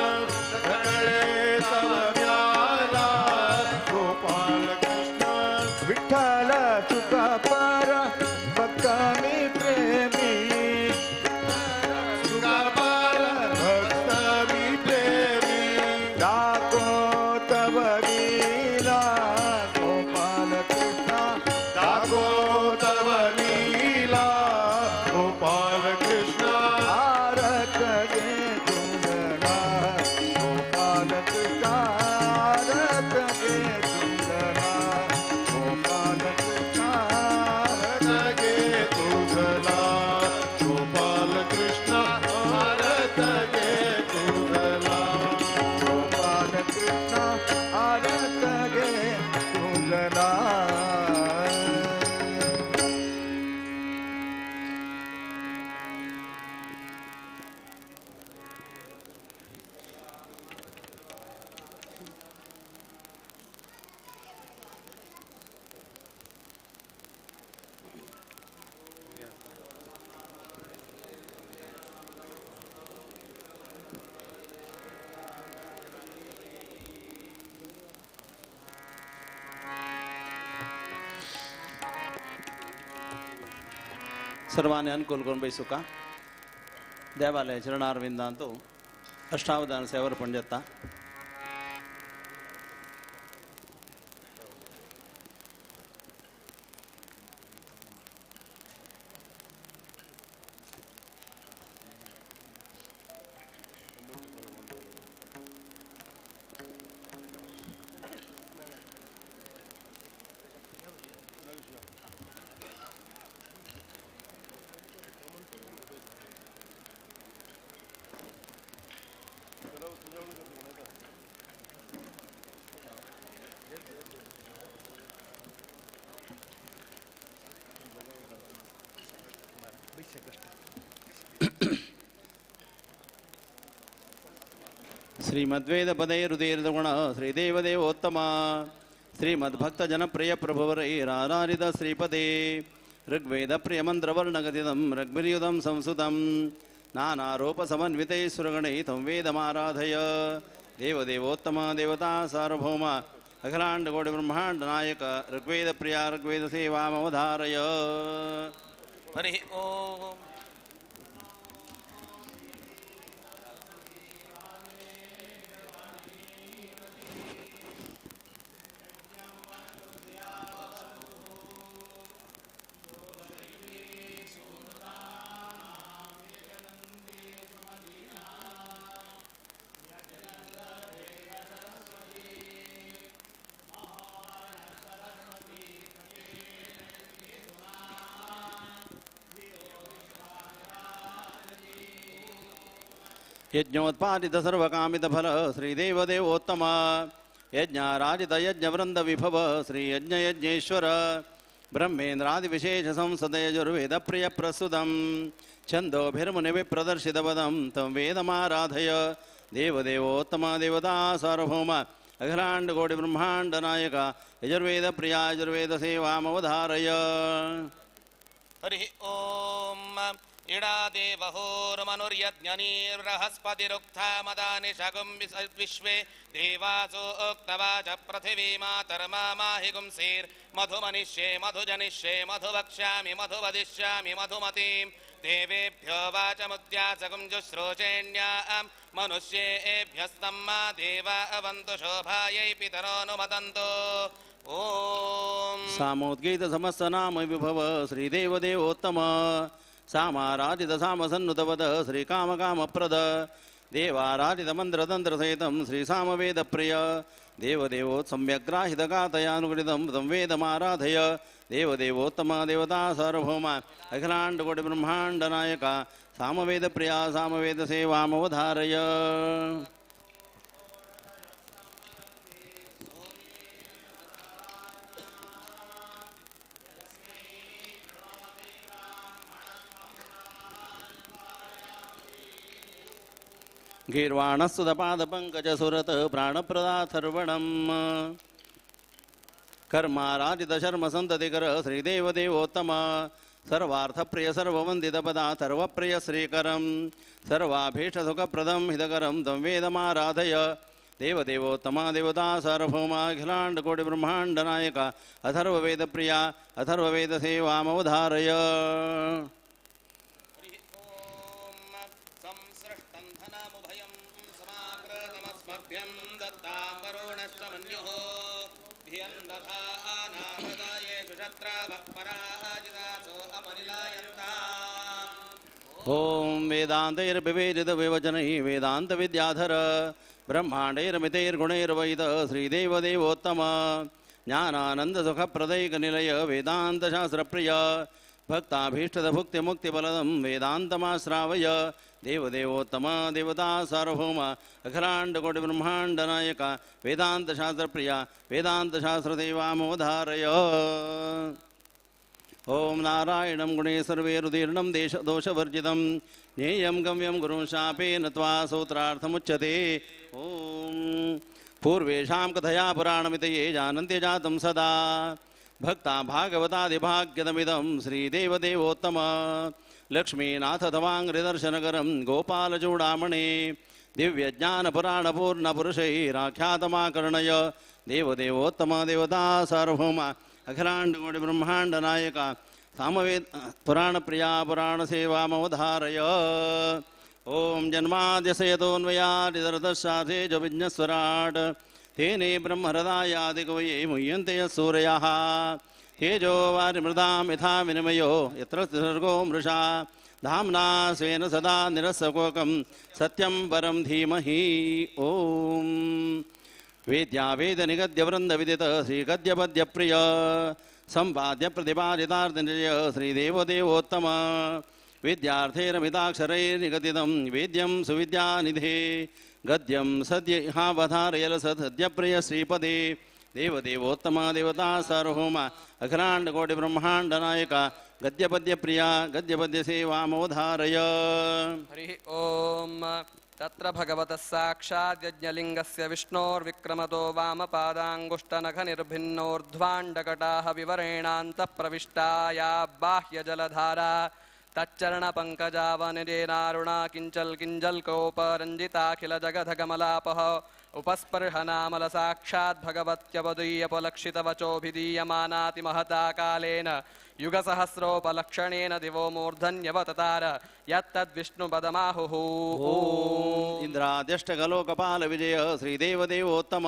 ಗೋಪಾಲ ಕೃಷ್ಣ विठ्ठल सुख पर भक्तमी प्रेमी ಸುಖಪಾಲ ಭಕ್ತಮಿ ಪ್ರೇಮಿ दाको तब लीला गोपाल कृष्ण दागो तव लीला ಗೋಪಾಲ ಕೃಷ್ಣ आरत गे तुलना गोपाल कृष्ण आरत गे तुलना गोपाल कृष्ण ಭಾರತಗೆ ತೋದಲ ಗೋಪಾಲ ಕೃಷ್ಣ ಭಾರತಗೆ ತೋದಲ गोपाल कृष्ण आरत गे तुलना सर्वांनी अनुकूल करून बैसू का देवालय चरणारविंदांतू अष्टावधान सेवर पंडिता श्रीमद्वेद पदे हृदयर्दगुण श्रीदेवदेवोत्तम श्रीमद्भक्त जनप्रिय प्रभुवरैरारारित श्रीपदे ऋग्वेद प्रियमन्त्रवर्णगदितं ऋग्भिर्युधं संसुतं नानारूपसमन्वितैः सुरगणैः तं वेदमाराधय देवदेवोत्तम देवता सार्वभौम अखिलाण्डकोटिब्रह्माण्डनायक ऋग्वेदप्रिया ऋग्वेदसेवामवधारय हरिः ओम् यज्ञोत्पादित सर्वकामित फल श्रीदेवदेवोत्तम यज्ञाराजित यज्ञवृंद विभव श्री यज्ञ यज्ञेश्वर ब्रह्मेन्द्रादि विशेष संसद यजुर्वेद प्रिय प्रस्तुतम छंदोभिर्मुनि प्रदर्शित पदम तम वेदमाराधय देवदेवोत्तम देवता सार्वभौम अखिलांड कोटि ब्रह्मांड नायक यजुर्वेद प्रिया यजुर्वेद सेवामवधारय हरिः ओम् इडादेवहोर्मनुर्यज्ञनीर्बृहस्पतिरुक्था मदानि शगुं विश्वे देवासो उक्तवाच पृथिवी मातर्माहि गुंसीर्मधुमनिष्ये मधुजनिष्ये मधुवक्ष्यामि मधुवदिष्यामि मधुमतीं देवेभ्यो वाचमुद्यासगुं जुश्रोचेण्यां मनुष्येभ्यस्तं मा देवा अवन्तु शोभायै पितरोऽनुमदन्तु ओम सामोद्गीत समस्त नाम विभव श्रीदेवदेवोत्तम सामाराजित सामसन्नुतवद श्रीकामकामप्रद देवाराजित मन्त्रतन्त्रसहितं श्रीसामवेदप्रिय देवदेवोत्सम्यग्राहितगातयानुगृहीतं तं वेदमाराधय देवदेवोत्तम देवता सार्वभौम अखिलाण्डकोटिब्रह्माण्डनायक सामवेदप्रिया सामवेदसेवामवधारय गीर्वाणस्तुतपादपङ्कजसुरत प्राणप्रदाथर्वणम् कर्माराजितशर्मसन्ततिकर श्रीदेवदेवोत्तम सर्वार्थप्रिय सर्ववन्दितपदा सर्वप्रिय श्रीकरं सर्वाभीष्टसुखप्रदं हितकरं तं वेदमाराधय देवदेवोत्तम देवता सार्वभौम अखिलाण्डकोटिब्रह्माण्डनायक अथर्ववेदप्रिया अथर्ववेदसेवामवधारय ओम वेदांतैर्विवेचित विवचनैः वेदांत विद्याधर ब्रह्मांडैर्मितैर्गुणैर्वैत श्रीदेवदेवोत्तम ज्ञानानंद सुखप्रदैक निलय वेदांत शास्त्रप्रिय भक्ताभीष्टदभुक्तिमुक्तिफलदं वेदान्तमाश्रावय देवदेवोत्तम देवता सार्वभौम अखिलाण्डकोटिब्रह्माण्डनायक वेदान्तशास्त्रप्रिय वेदान्तशास्त्रदेवामवधारय ओम नारायणं गुणेश्वरवेरुदीर्णं दोषवर्जितं ज्ञेयं गम्यं गुरुं शापेन त्वा सूत्रार्थमुच्यते ओम पूर्वेषां कथया पुराणमितये जानन्ति जातं सदा भक्ता भागवतादिभाग्यदमिदं श्रीदेवदेवोत्तम लक्ष्मीनाथ तवाङ्घ्रिदर्शनकरं गोपालचूडामणे दिव्यज्ञानपुराणपूर्णपुरुषैराख्यातमाकर्णय देवदेवोत्तम देवता सार्वभौम अखिलाण्डकोटिब्रह्माण्डनायक सामवेद पुराणप्रिया पुराणसेवामवधारय ओम जन्माद्यसयतोऽन्वयादितरतश्चार्थे च विज्ञस्वराट् तेने ब्रह्महृदायादिकवये मुह्यन्ते सूरयाः तेजो वारिमृदां यथा विनिमयो यत्र सर्गो मृषा धाम्ना स्वेन सदा निरस्सकोकं सत्यं परं धीमहि ओम वेद्यावेदनिगद्यवृन्दविदित श्रीगद्यपद्यप्रिय सम्पाद्य प्रतिपादितार्थिनिजय श्रीदेवदेवोत्तम विद्यार्थैरमिताक्षरैर्निगदितं वेद्यं सुविद्यानिधे गद्यं सद्यहावधारयलसद्यप्रिय श्रीपदे देवदेवोत्तम देवता सार्वभौम अखिलाण्डकोटिब्रह्माण्डनायक गद्यपद्यप्रिया गद्यपद्यसेवामवधारय हरिः ॐ तत्र भगवतः साक्षात् यज्ञलिङ्गस्य विष्णोर्विक्रमतो वामपादाङ्गुष्ठनखनिर्भिन्नोर्ध्वाण्डकटाः विवरेणान्तःप्रविष्टा या बाह्यजलधारा तच्चरणपङ्कजावनिरेनारुणा किञ्जल्कोपरञ्जिताखिलजगधकमलापः उपस्पृहनामलसाक्षात् भगवत्यवदीयपलक्षितवचोभिधीयमानाति महता कालेन युगसहस्रोपलक्षणेन दिवो मूर्धन्यवततार यत्तद्विष्णुपदमाहुः इंद्राद्यष्टकलोकपाल विजय श्रीदेवदेवोत्तम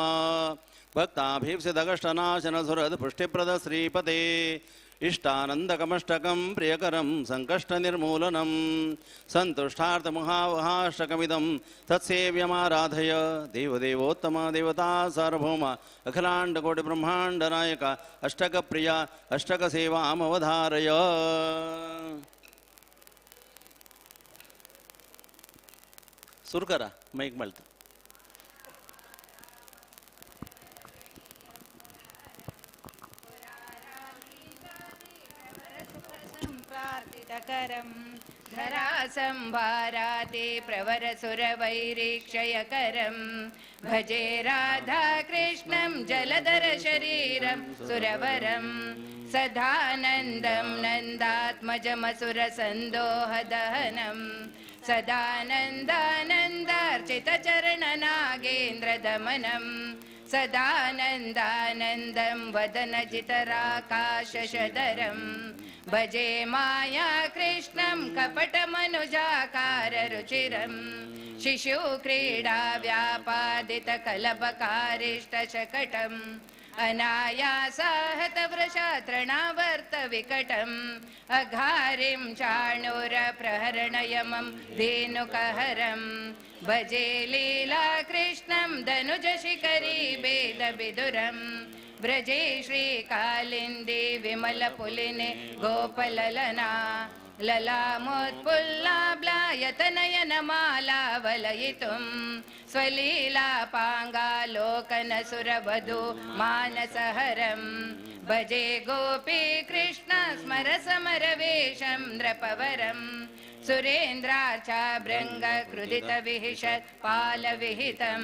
भक्ताभीप्सितकष्टनाशन सुरद पुष्टिप्रद श्रीपते इष्टानन्दकमष्टकं प्रियकरं सङ्कष्टनिर्मूलनं सन्तुष्टार्थमुहावहाष्टकमिदं तत्सेव्यमाराधय देवदेवोत्तम देवता सार्वभौम अखिलाण्डकोटिब्रह्माण्डनायक अष्टकप्रिया अष्टकसेवामवधारय सुरू करा मैक मळतं धरासंभाराते प्रवरसुरवैरीक्षयकरं भजे राधा कृष्णं जलधर शरीरं सुरवरं सदानन्दं नन्दात्मजमसुरसन्दोहदहनं सदानन्दानन्दार्चितचरणनागेन्द्रदमनं सदानन्दानन्दं वदनजितराकाशशधरं भजे माया कृष्णं कपटमनुजाकाररुचिरं शिशुक्रीडा व्यापादितकलपकारिष्टशकटम् अनायासाहतवृषात्रणावर्तविकटम् अघारिं चाणूरप्रहरणयमं धेनुकहरं भजे लीलाकृष्णं धनुजशिखरी वेदविदुरम् व्रजे श्रीकालिन्दे विमलपुलिने गोपललना ललामोत्फुल्लाब्लायतनयनमालावलयितुं स्वलीलापाङ्गालोकनसुरवधू मानसहरं भजे गोपीकृष्ण स्मरसमरवेशं नृपवरं सुरेन्द्रार्चाभृङ्गकृदितविहिषत्पालविहितं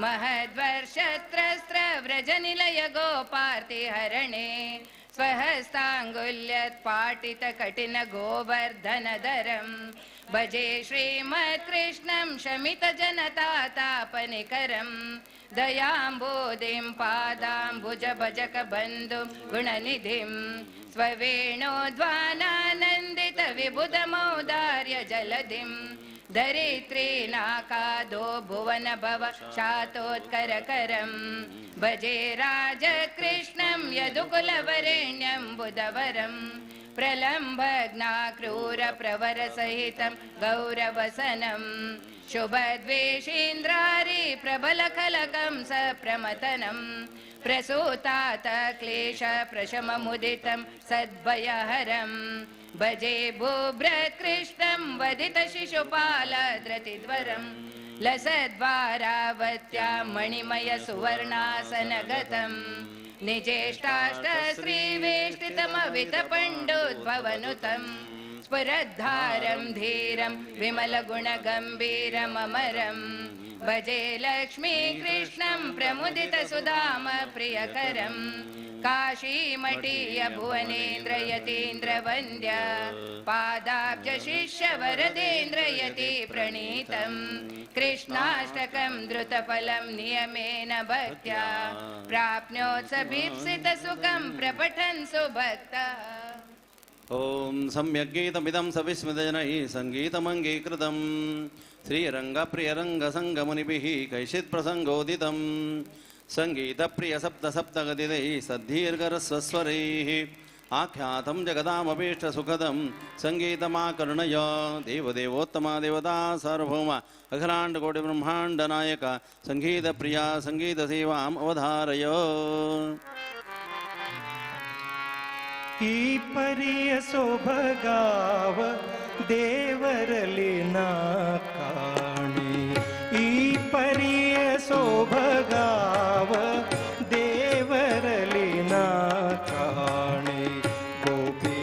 महद्वर्षत्रस्त्रव्रजनिलय गोपार्तिहरणे स्वहस्ताङ्गुल्यत्पाटितकठिनगोवर्धनधरं भजे श्रीमत्कृष्णं शमितजनतातापनिकरं दयाम्बोधिं पादाम्बुजभजकबन्धुं गुणनिधिं स्ववेणोद्वानानन्दितविबुधमौदार्यजलधिं धरित्रीनाकादो भुवनभव शातोत्करकरं भजे राजकृष्णं यदुकुलवरेण्यं बुधवरं प्रलम्भग्नाक्रूरप्रवरसहितं गौरवसनं शुभद्वेषीन्द्रारि प्रबलखलकं सप्रमथनं प्रसूतात क्लेशप्रशममुदितं सद्भयहरं भजे बुभ्रकृष्णं वदितशिशुपालधृतिध्वरं लसद्वारावत्या मणिमयसुवर्णासनगतं निजेष्टाष्टश्रीवेष्टितमवितपण्डोद्भवनुतं स्फुरद्धारं धीरं विमलगुणगम्भीरममरं भजे लक्ष्मीकृष्णं प्रमुदितसुधामप्रियकरं काशीमठीयभुवनेन्द्रयतीन्द्रवन्द्य पादाब्जशिष्यवरदेन्द्रयति प्रणीतं कृष्णाष्टकं द्रुतफलं नियमेन भक्त्या प्राप्नोत्सभीप्सितसुखं प्रपठन् सुभक्तः ओम सम्यक् गीतमिदं सविस्मितजनैः सङ्गीतमङ्गीकृतं श्रीरङ्गप्रियरङ्गसङ्गमुनिभिः कैचित्प्रसङ्गोदितं सङ्गीतप्रियसप्तसप्तगदिदैः सद्धीर्घरस्वस्वरैः आख्यातं जगदामभीष्टसुखदं सङ्गीतमाकर्णय देवदेवोत्तमा देवता सार्वभौम अखिलाण्डकोटिब्रह्माण्डनायक सङ्गीतप्रिया सङ्गीतसेवाम् अवधारय ಈ ಪರಿಯ ಸೊಬಗಾವ ದೇವರಲಿನ ಕಾಣಿ ಈ ಪರಿಯ ಸೊಬಗಾವ ದೇವರಲಿನ ಕಾಣಿ ಗೋಪಿ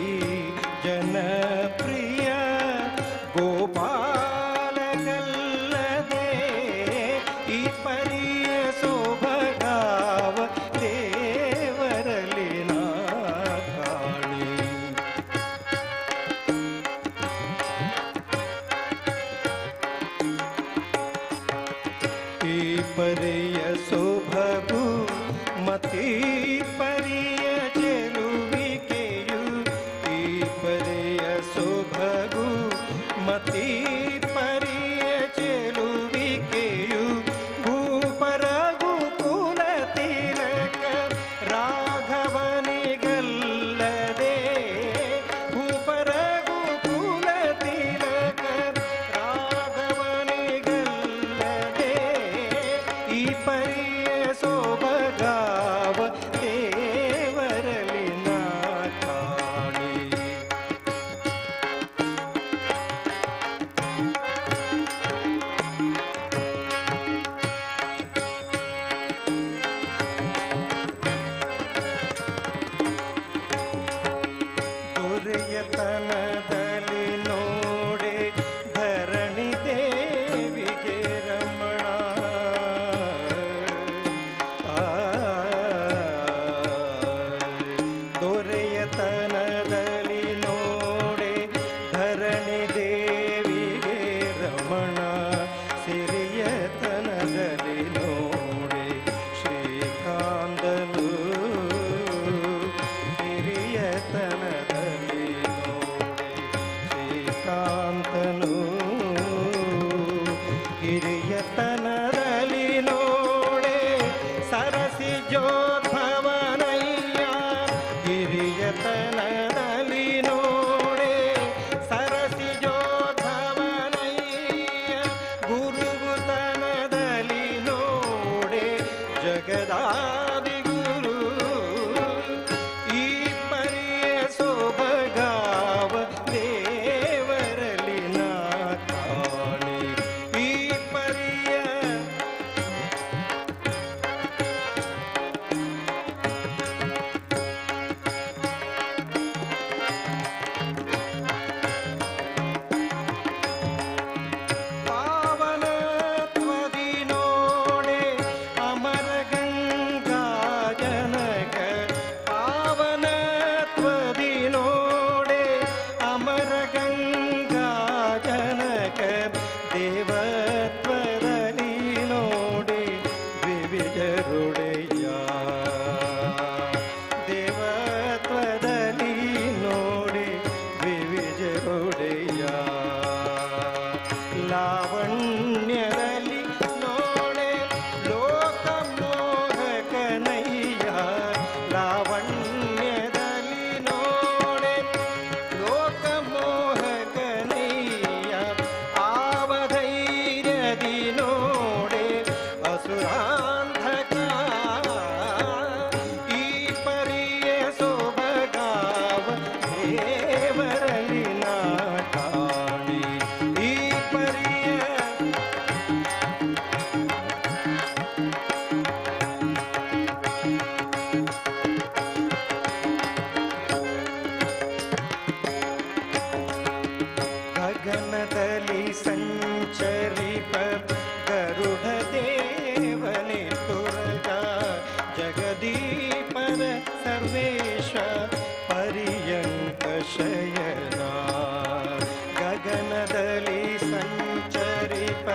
ಪರಿಯ ಸೊಬಗು ಮತಿ ಪರಿಯ ಚೆಲುವಿಕೆಯು ಈ ಪರಿಯ ಸೊಬಗು ಮತಿ ಪರಿಯ ಚೆಲುವಿಕೆಯು ಭೂಪರಗು ಕುಲ ತಿಲಕ ರಾಘವನಿಗಲ್ಲದೆ ಭೂಪರಗು ಕುಲ ತಿಲಕ ರಾಘವನಿಗಲ್ಲದೆ ಈ ಪರಿಯ ಸೊಬಗಾವ ದೇವರಲಿ ನಾ ಕಾಣಿ ದೊರೆಯತನದಲ್ಲಿ ನೋಡೆ ಧರಣಿ ದೇವಿಗೆ ರಮಣ ದೊರೆಯತನದಲ್ಲಿ ನೋಡೆ ಧರಣಿ ದೇವಿಗೆ ರಮಣ ಸಿರಿಯತನದಲ್ಲಿ ನೋಡೆ ಶ್ರೀಕಾಂತನು ಹಿರಿಯತನದಲ್ಲಿ ನೋಡೆ ಶ್ರೀಕಾಂತನು ಹಿರಿಯತನದಲ್ಲಿ ನೋಡೆ ಸರಸಿ ಜೋದ್ಭವನಯ್ಯ ಹಿರಿಯತನದಲ್ಲಿ ನೋಡೆ ಸರಸಿ ಜೋದ್ಭವನಯ್ಯ ಗುರುಗುತನದಲ್ಲಿ ನೋಡೆ ಜಗದಾದಿ ಗುರು ಈ ಪರಿಯ ಸೊಬಗಾವ ದೇವರಲಿ ನಾ ಕಾಣಿ ಈ ಪರಿಯ ಪಾವನತ್ವದಿ ನೋಡೆ ಅಮರ ಗಂಗಾ ಜನಕ ಪಾವನತ್ವದಿ ನೋಡೆ ಅಮರ ಗಂಗಾ ಜನಕ ದೇವತ್ವದಲ್ಲಿ ನೋಡೆ ವಿವಿಜರುಡೆಯ ದೇವತ್ವದಲ್ಲಿ ನೋಡೆ ವಿವಿಜರುಡೆಯ ಲಾವಣ್ಯದಲ್ಲಿ ನೋಡೆ ಲೋಕಮೋಹಕನಯ್ಯ ಲಾವಣ್ಯದಲ್ಲಿ ನೋಡೆ ಲೋಕಮೋಹಕನಯ್ಯ ಆವಧೈರ್ಯದಿ ನೋಡೆ ಅಸುರಾಂಧಕ ಈ ಪರಿಯ ಸೊಬಗಾವ ದೇವರಲಿ ನಾ ಕಾಣಿ ಈ ಪರಿಯ ಗಗನದಲ್ಲಿ ಸಂಚರಿಪ ಗರುಡ ದೇವನೇ ತುರಗ ಜಗದೀಪರ ಸರ್ವೇಶ ಪರ್ಯಂಕ ಶಯನ ಗಗನದಲ್ಲಿ ಸಂಚರಿಪ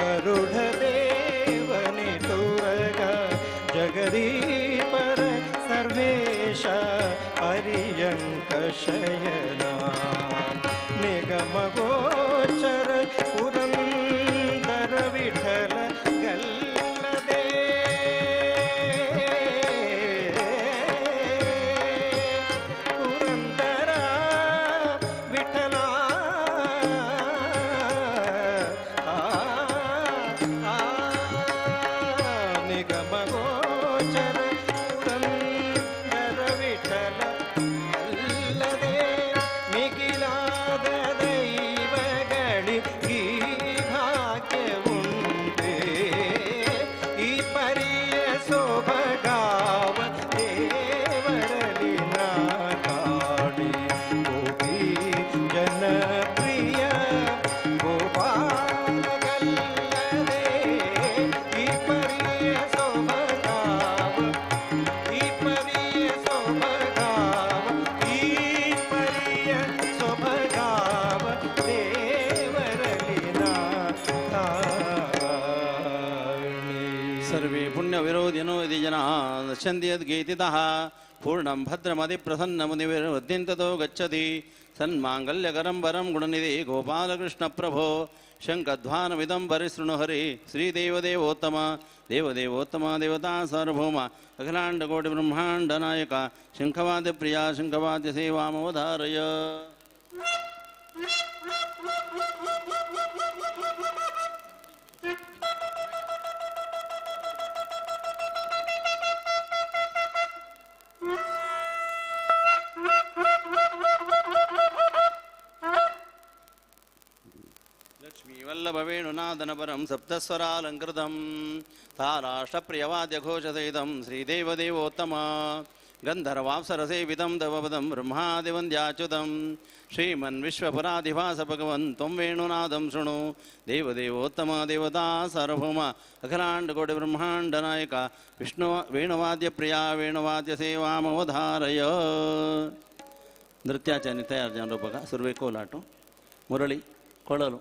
ಗರುಡ ದೇವನೇ ತುರಗ ಜಗದೀಪರ ಸರ್ವೇಶ ಪರ್ಯಂಕ ಶಯನ ನಿಗಮ ಗೋಚರ ಪುರಂದರ ವಿಠಲ ಗಲ್ಲದೆ ಪುರಂದರ ವಿಠಲ ನಿಗಮ ಗೋಚರ ಪುರಂದರ ವಿಠಲ ಅಲ್ಲದೆ सर्वे पुण्यविरोधिनो यदि जनाः नश्यन्ति यद्गीतितः पूर्णं भद्रमतिप्रसन्नमुनिर्वद्यन्ततो गच्छति सन्माङ्गल्यकरं वरं गुणनिधि गोपालकृष्णप्रभो शङ्खध्वानमिदं परिशृणु हरि श्रीदेवदेवोत्तम देवदेवोत्तम देवता सार्वभौम अखिलाण्डकोटिब्रह्माण्डनायक शङ्खवाद्यप्रिया शङ्खवाद्यसेवामवधारय वल्लभवेणुनादनपरं सप्तस्वरालङ्कृतं ताराष्टप्रियवाद्यघोषसहितं श्रीदेवदेवोत्तम गन्धर्वाप्सरसेवितं तवपदं ब्रह्मादिवन्द्याच्युतं श्रीमन्विश्वपराधिभास भगवन् त्वं वेणुनादं शृणु देवदेवोत्तम देवता सार्वभौम अखिलाण्डकोटिब्रह्माण्डनायक विष्णु वेणुवाद्यप्रिया वेणुवाद्यसेवामवधारय नृत्याचार्य तयार जनರು बघा सुरवे कोलाटು मुरळी ಕೊಳಲು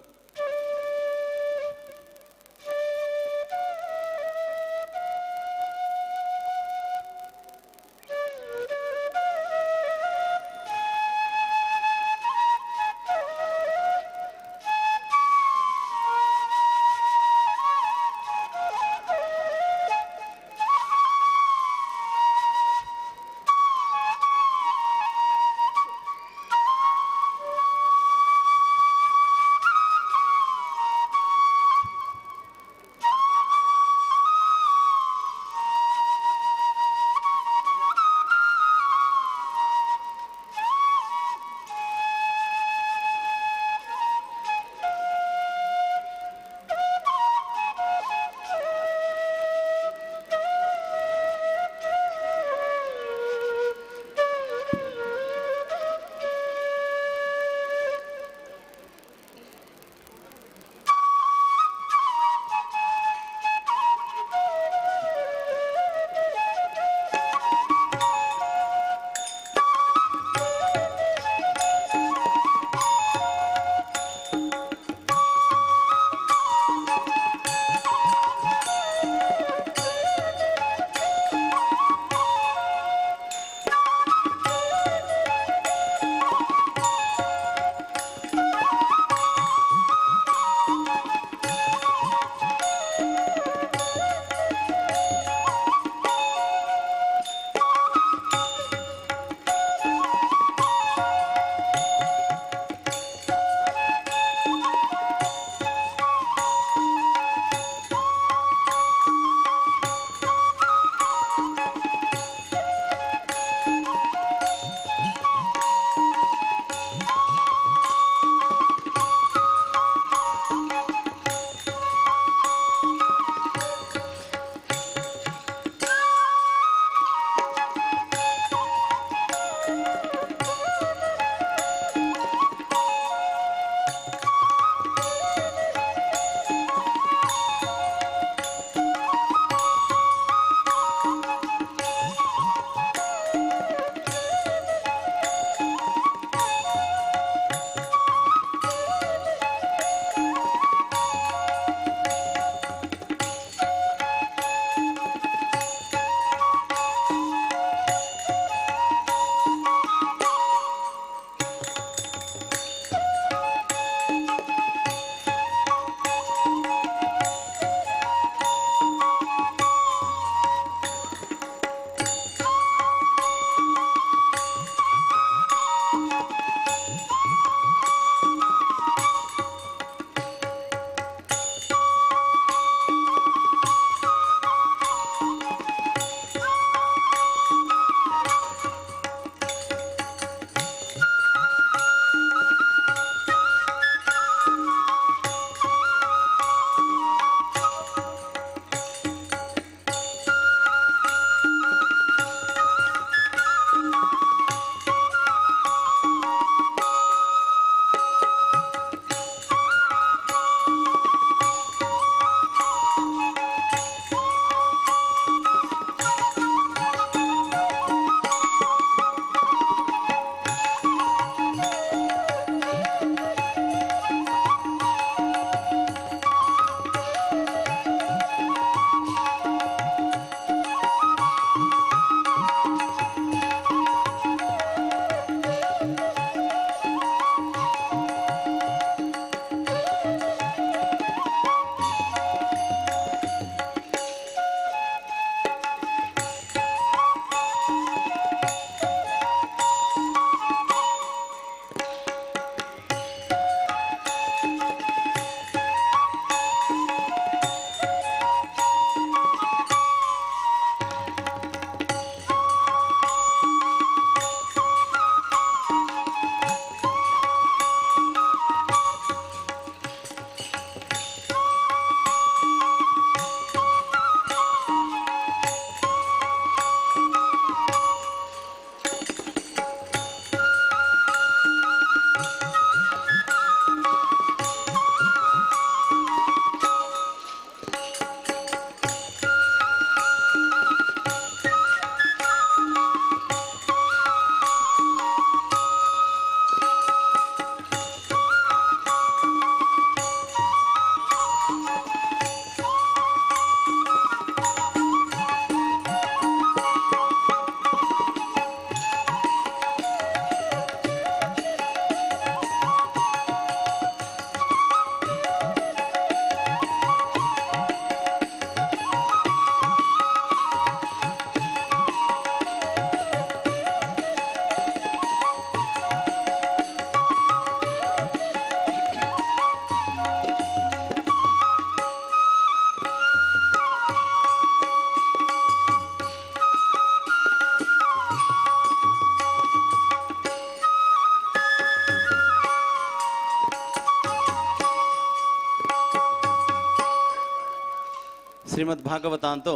श्रीमद भागवतांतो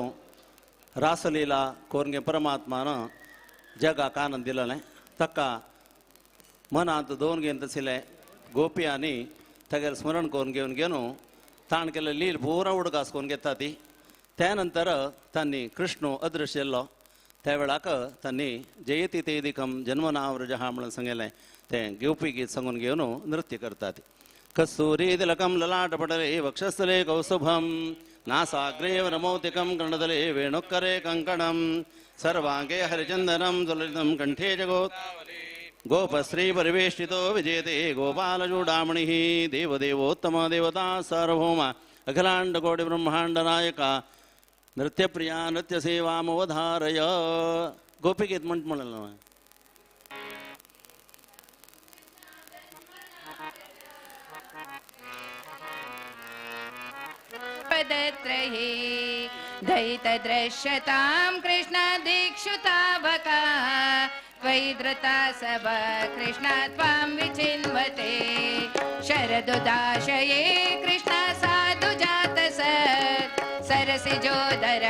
रासलीला कोरगे परमात्मानं जगाक आनंद दिलेलें ताका मनांत दोन घेवन तशिल्ले गोपी आनी तागेर स्मरण करून घेवन घेवन ताण केल्ले लील पुरा उडकास करून घेता ती त्या नंतर तांणी कृष्ण अदृश्य जाल्लो त्या वेळाक तांणी जयती तेदिकम जन्मनाव्रजहा म्हणून सांगलें तें घेवपी गीत सांगून घेवन नृत्य करतात कस्तूरी तिलकम ललाटपटले वक्षस्थले कौस्तुभम नासाग्रे वनमौतिकं कर्णदले वेणुकरे कङ्कणं सर्वाङ्गे हरिचन्दनं ज्वलितं कण्ठे जगोत् गोपश्री परिवेष्टितो विजेते गोपालचूडामणिः देवदेवोत्तम देवता सार्वभौम अखिलाण्डकोटि ब्रह्माण्ड नायक नृत्यप्रिया नृत्यसेवामवधारय गोपिगीत म्हणलं पदत्रये दयितदृश्यतां कृष्णादीक्षुतावका त्वयिधृता सभा कृष्णा त्वां विचिन्वते शरदुदाशये कृष्णा साधु जातसत् सरसिजोदर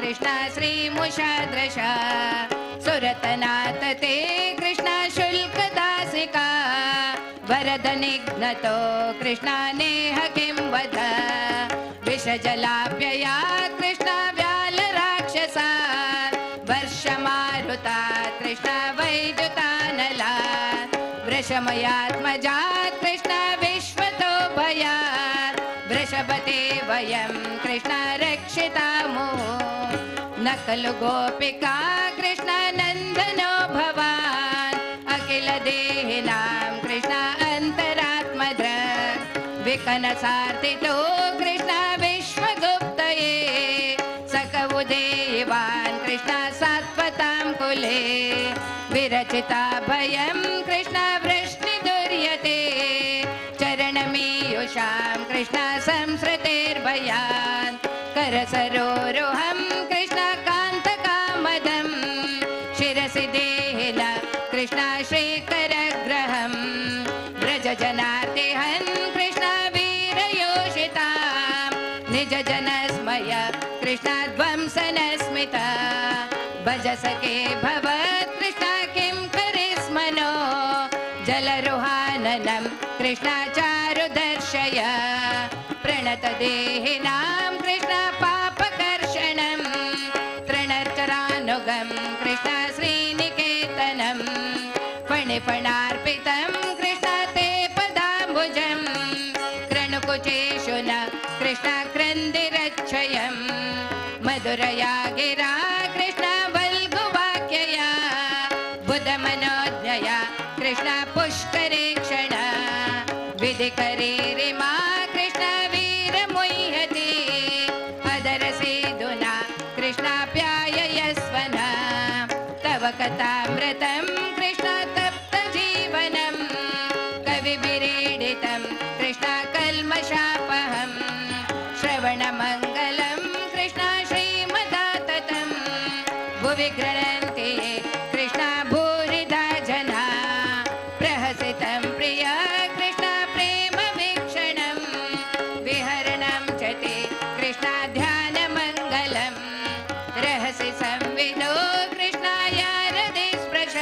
कृष्णा श्रीमुषादृशा सुरतनाथ ते कृष्णा शुल्कदासिका वरदनिघ्नतो कृष्णा नेह किं वद विषजलाप्यया कृष्णा व्यालराक्षसा वर्षमारुता कृष्णा वैद्युतानला वृषमयात्मजात् कृष्णा विश्वतो भयात् वृषभते वयं कृष्णा रक्षितामो न खलु गोपिका कृष्णा नन्दनो भवान् अखिल देहिनां कृष्णा अन्तरात्मदृक् विकनसार्थितो कृष्णा विश्वगुप्तये सकवुदेवान् कृष्णा सात्वतां कुले विरचिता भयं कृष्णा वृष्णिदुर्यते चरणमीयुषां कृष्णा संसृतेर्भयान् करसरोरुहं कृष्णा कान्तकामदं शिरसि देहिन कृष्णा श्रीकरग्रहं व्रजजनार्तिहन् कृष्णा वीरयोषितां निजजनस्मय कृष्णा ध्वंसनस्मिता भजसखे भवत् कृष्णा किं करिस्मनो जलरुहाननं कृष्णा चारुदर्शय प्रणतदेहिनां कृष्णा पापकर्षणं तृणचरानुगं कृष्णा श्रीनिकेतनं फणिफणार्पितं कृष्णा ते पदाम्बुजं क्रनुकुचेषु न कृष्णा क्रन्दिरक्षयं मधुरया गिरा कृष्णा वल्गुवाक्यया बुधमनोज्ञया कृष्णा पुष्करेक्षण विधिकरीरिमा कृष्णा वीरमुह्यति अदरसेदुना कृष्णा प्याययस्वना तव कथामृतं कृष्णा तप्तजीवनं कविभिरीडितं कृष्णा कल्मषापहं श्रवणमङ्गलं कृष्णा श्रीमदाततं भुवि गृह्णन्ति कृष्णा भूरिदा जना प्रहसितं प्रिया कृष्णा प्रेमवीक्षणं विहरणं च ते कृष्णा ध्यानमङ्गलं रहसि संविदो कृष्णायारदे स्पृश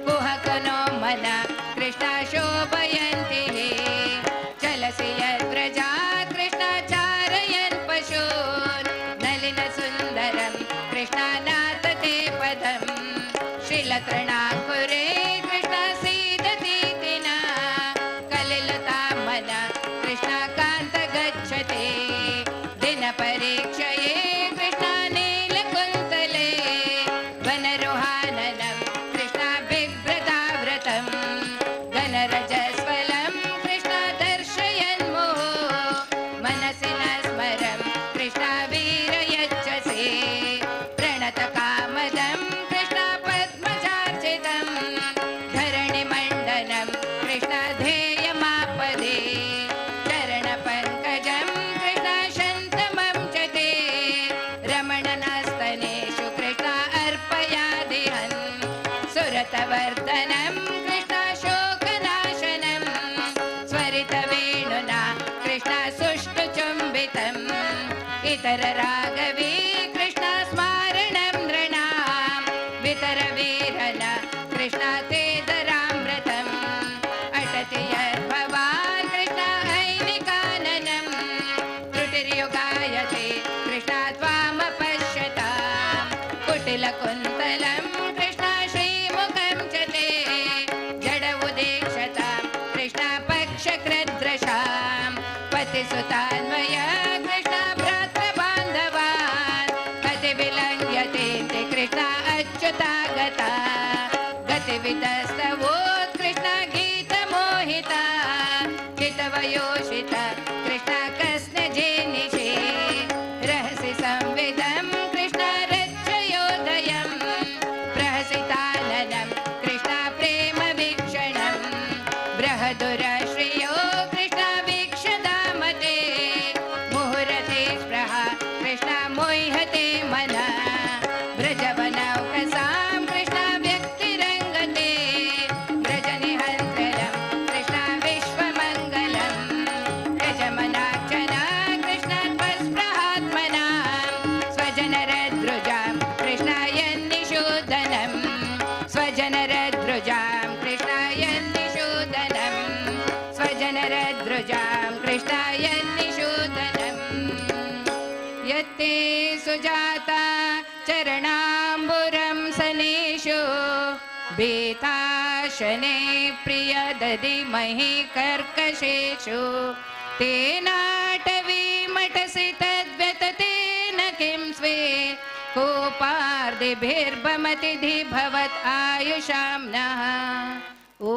कुहकनो मन कृष्णा शोभयन्ति चलसि यद्व्रजा कृष्णा चारयन् वितरराघवे कृष्ण स्मारणं नृणां वितरवीरन कृष्ण ते दरामृतम् अटति यद्भवान् कृष्ण हैनिकाननं त्रुटिर्युगायते कृष्ण त्वामपश्यताम् कुटिलकुन्तलं कृष्ण श्रीमुखं च ते जड उदीक्षतां कृष्ण पक्षकृद्रशां पतिसुतान्वय कृष्ण भ्रातृबान्धवान् कति विलङ्घ्यते ते कृष्ण अच्युतागता गतिवितस्तवोत्कृष्ण गीतमोहिता चितवयोषित कृष्ण कस्नजेनिषे रहसि संविदं कृष्ण रच्चयोदयं प्रहसिताननं कृष्ण प्रेमवीक्षणं बृहदुरश्रियो कृष्ण वीक्षदामते मुहुरते स्पृहा कृष्ण मोह्यते मनः व्रजवनौकसां कृष्ण व्यक्तिरङ्गते व्रजनिहन्त्रलं कृष्ण विश्वमङ्गलं व्रजमनाक्षना कृष्ण त्वस्पृहात्मनां स्वजनरद्रुजां कृष्ण यन्निषूदनं स्वजनरद्रुजां कृष्ण यन्निषूदनं स्वजनरद्रुजां कृष्ण यन्निषूदनम् यत्ते सुजाता चरणाम्बुरं सनेषु भीताशने प्रियदधिमहि कर्कशेषु तेनाटवीमटसि तद्व्यततेन किं स्वे कोपार्दिभिर्भमतिधि भवत् आयुषां नः ॐ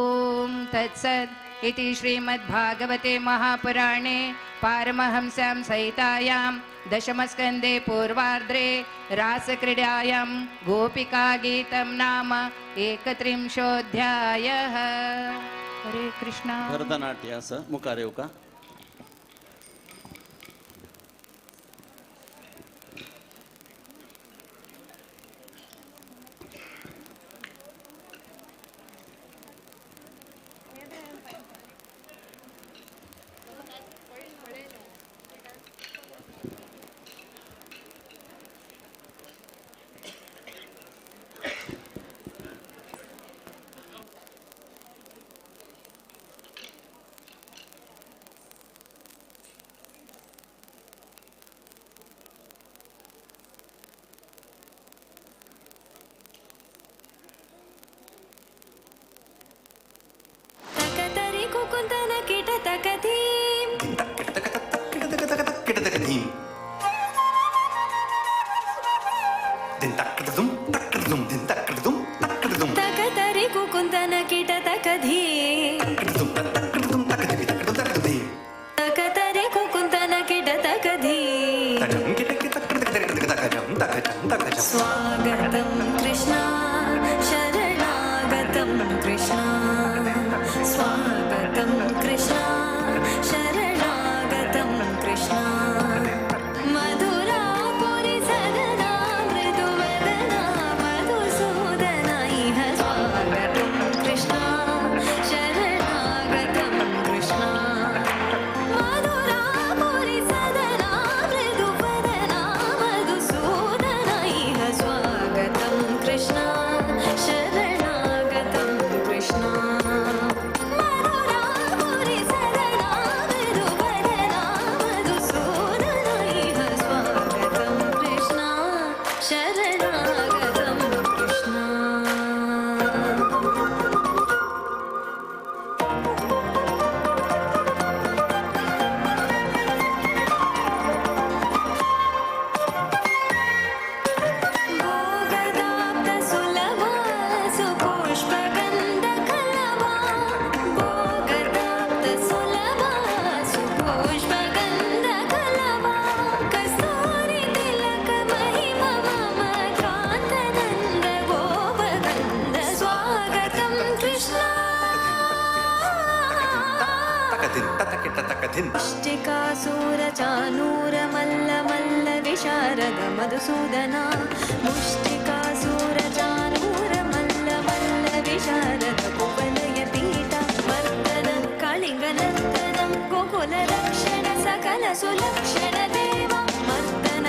तत्सत् इति श्रीमद्भागवते महापुराणे पारमहंस्यां सहितायां दशमस्कन्धे पूर्वार्धे रासक्रीडायां गोपिकागीतं नाम 31 हरे कृष्ण. भरतनाट्याचं मुखार येऊ का? स्वागतं कृष्ण शरणागतं कृष्ण स्वागतं कृष्ण शरणागतं कृष्ण मधुरापुरि सदना मृदुवदना मधुसूदना इह स्वागतं कृष्ण शरणागतं कृष्ण मधुरापुरि सदना मृदुवदना मधुसूदना इह स्वागतं कृष्ण शरणागतं कृष्ण मधुरापुरि सदना मृदुवदना मधुसूदना इह स्वागतं कृष्ण शरणागतं कृष्ण. भोगदाप्तसुलभा सुपुष्पगन्धकलवा भोगदाप्तसुलभा सुपुष्पगन्धकलवा कस्तूरितिलकमहिमा मम कान्तनन्द गोपगन्ध स्वागतं कृष्ण मुष्टिकासुरचानूरमल्ल विशारद मधुसूदना मुष्टिकासुरचानूरमल्ल विशारद कुवलयपीठ मर्दन कलिङ्गनर्दनं गोकुलरक्षण सकल सुलक्षण देव मर्दन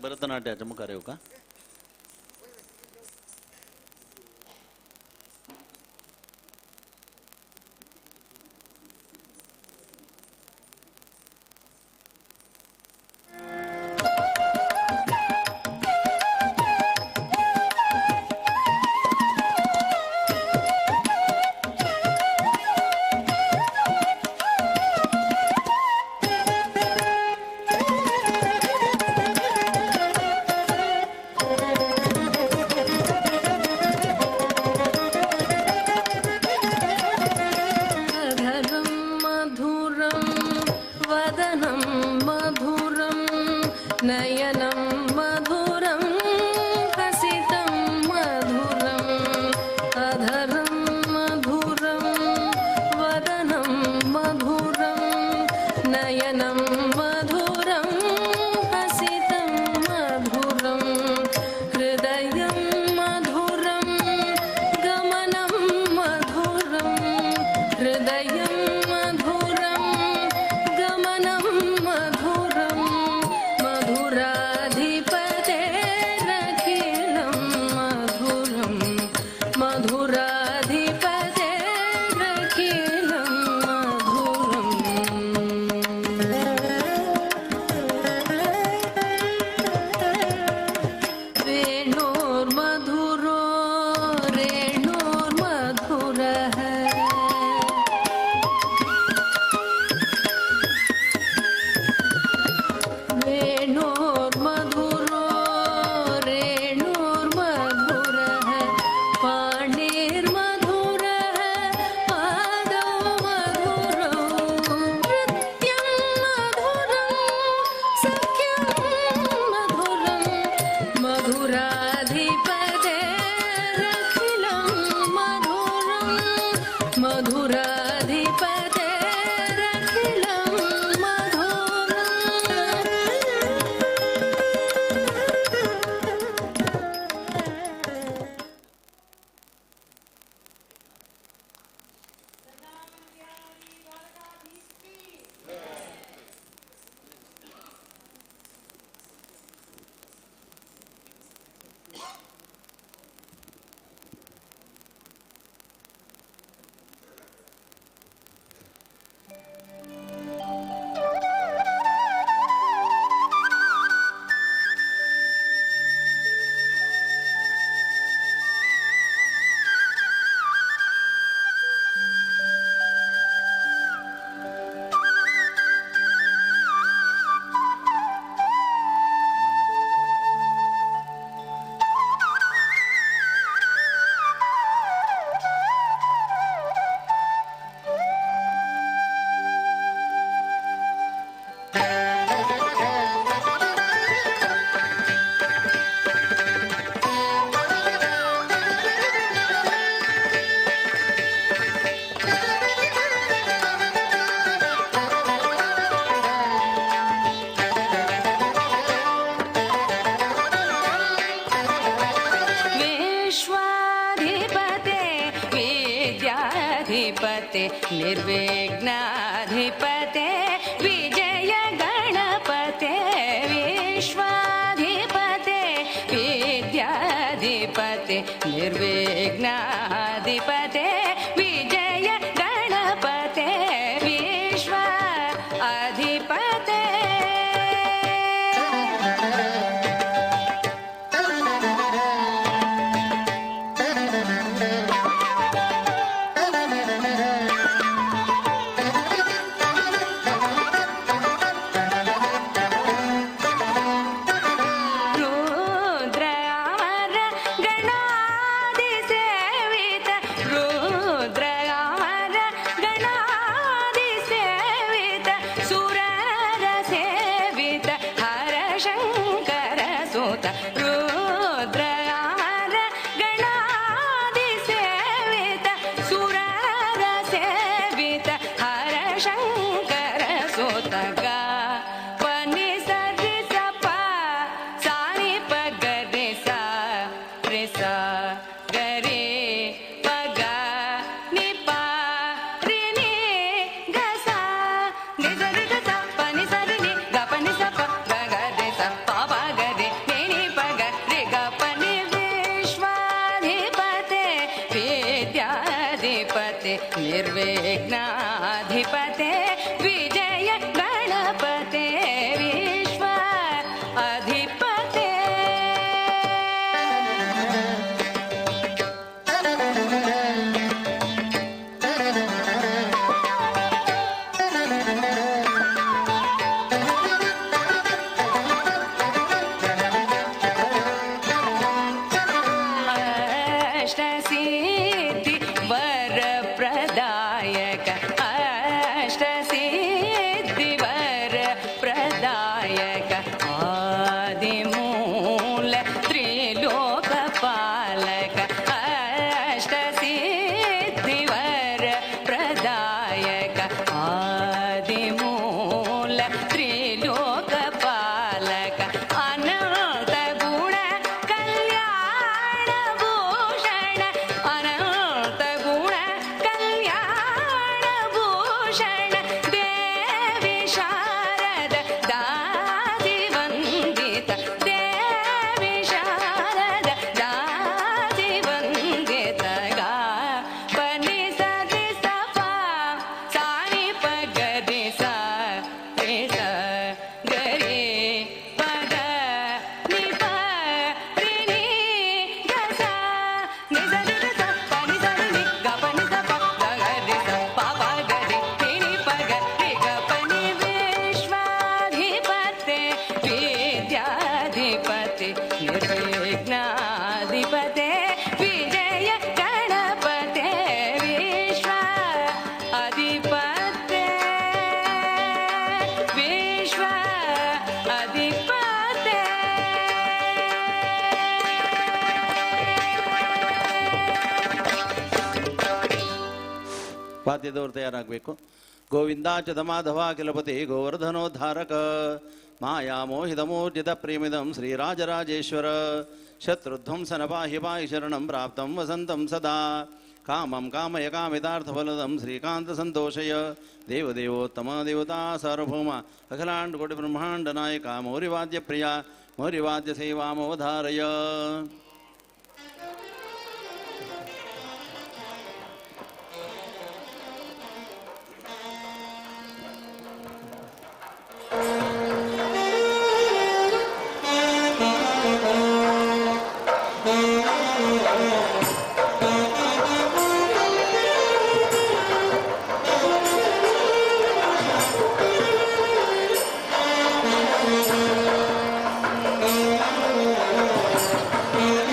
भरतनाट्याचा मुखार येऊ का? निर्विघ्नाधिपते विजय गणपते विश्वाधिपते विद्याधिपते निर्विघ्नाधिपते विजय गणपते विश्वाधिपते निर्विघ्नाधिपते विजय गणपते विश्व अधिपते अष्टसिद्धि वरप्रदायक अष्टसिद्धि वरप्रदायक आदिमूल त्रिलोकपालक अष्टसिद्धि वरप्रदायक आदिमूल त्रिलोकपालक अनंत गुण कल्याण भूषण अनंत गुण कल्याण भूषण देवी शारद दादी वंदित देवी शारद दादी वंदित गा पनि सरि सपा सानि पगरि सा रे स गरे पग नि प रि नि ग सा नि स रि ग स प नि स रि नि ग प नि स प ग ग रि स प प ग रि रि नि प ग रि ग प नि विश्वाधिपते विद्याधिपते निर्विघ्नाधिपते विजय गणपते विश्व अधिपते विश्व अधिपते ವಾದ್ಯದವರು ತಯಾರಾಗಬೇಕು. ಗೋವಿಂದಾಚದ ಮಾಧವ ಕಿಲಪತಿ ಗೋವರ್ಧನೋದ್ಧಾರಕ ಮಾಯಾ ಮೋಹಿತ ಮೋರ್ಜಿತ ಪ್ರೇಮಿದಂ ಶ್ರೀರಾಜರಾಜೇಶ್ವರ ಶತ್ರುಧ್ವಂಸನ ಪಾಹಿ ಪಾಹಿ ಶರಣಂ ಪ್ರಾಪ್ತಂ ವಸಂತಂ ಸದಾ ಕಾಮಂ ಕಾಮಯ ಕಾಮಿತಾರ್ಥಫಲದಂ ಶ್ರೀಕಾಂತ ಸಂತೋಷಯ ದೇವದೇವೋತ್ತಮ ದೇವತಾ ಸಾರ್ವಭೌಮ ಅಖಿಲಾಂಡ ಕೋಟಿ ಬ್ರಹ್ಮಾಂಡ ನಾಯಕ ಮೌರ್ಯವಾದ್ಯ ಪ್ರಿಯ ಮೌರ್ಯವಾದ್ಯ ಸೇವಾಮವಧಾರಯ. Thank you.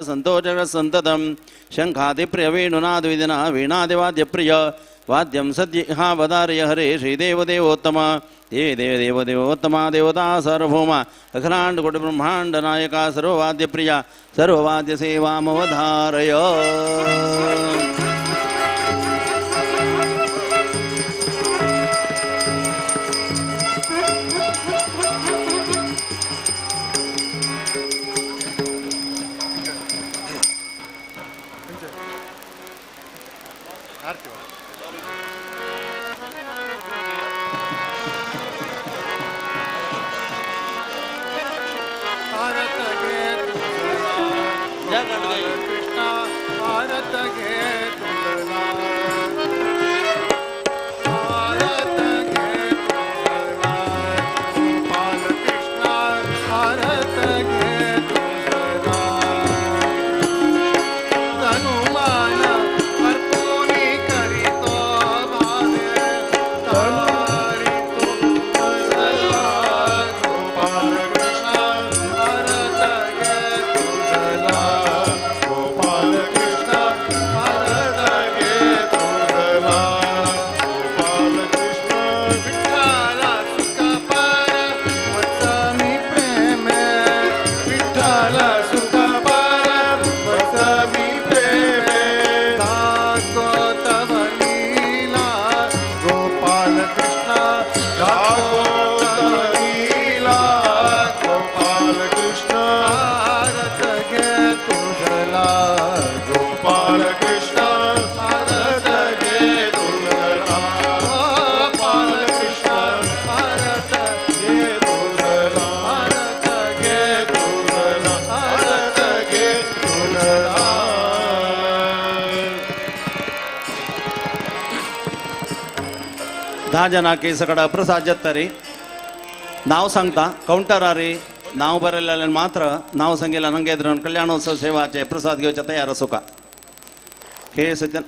सन्तोषसन्ततं शङ्खादिप्रिय वेणुनादविदिना वीणादिवाद्यप्रिय वाद्यं सद्यहावदार्य हरे श्रीदेवदेवोत्तम हे देवदेवोत्तमा देवता सार्वभौमा अखिलाण्डकोटिब्रह्माण्डनायका सर्ववाद्यप्रिया सर्ववाद्यसेवामवधारय जना केसकड प्रसाद जत्तरी नाव सांगता काउंटरारी नाव बरयलेले मात्र नाव सांगितलं नंगे धरून कल्याणोत्सव सेवाचे प्रसाद घेवचे तयार असो का हे सत्यन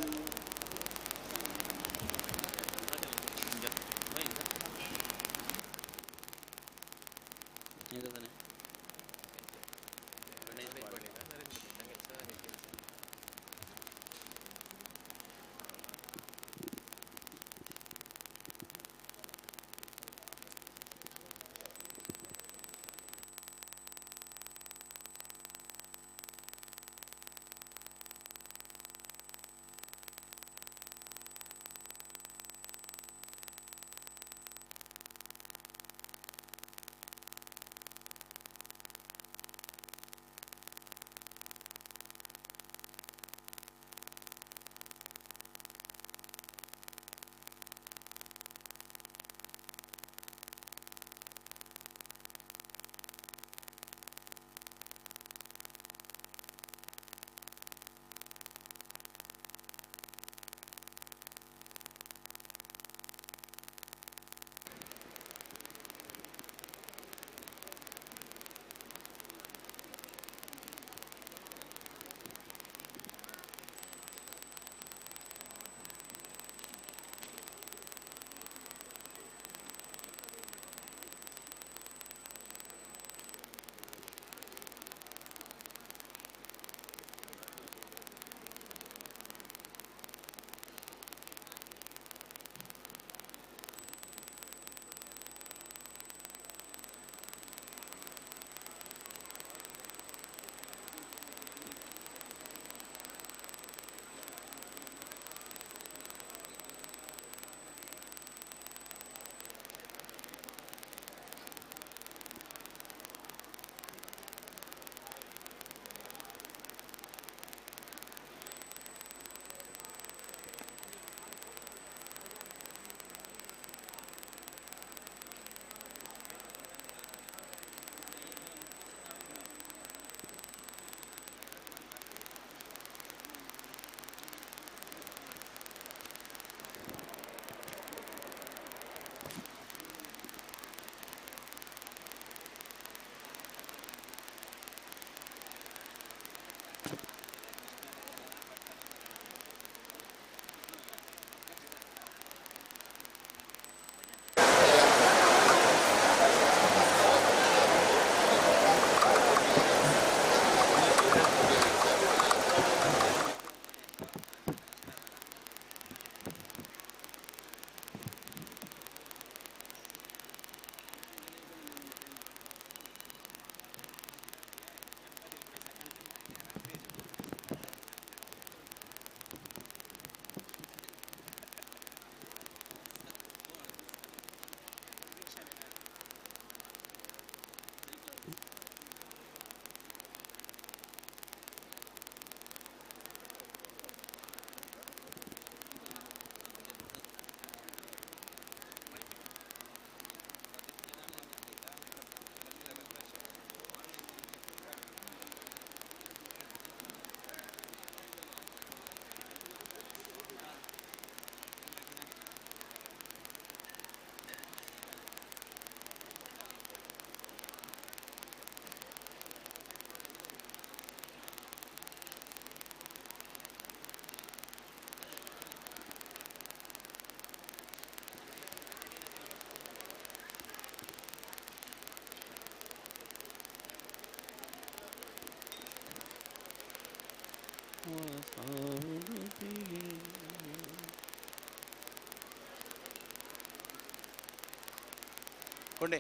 कुंडे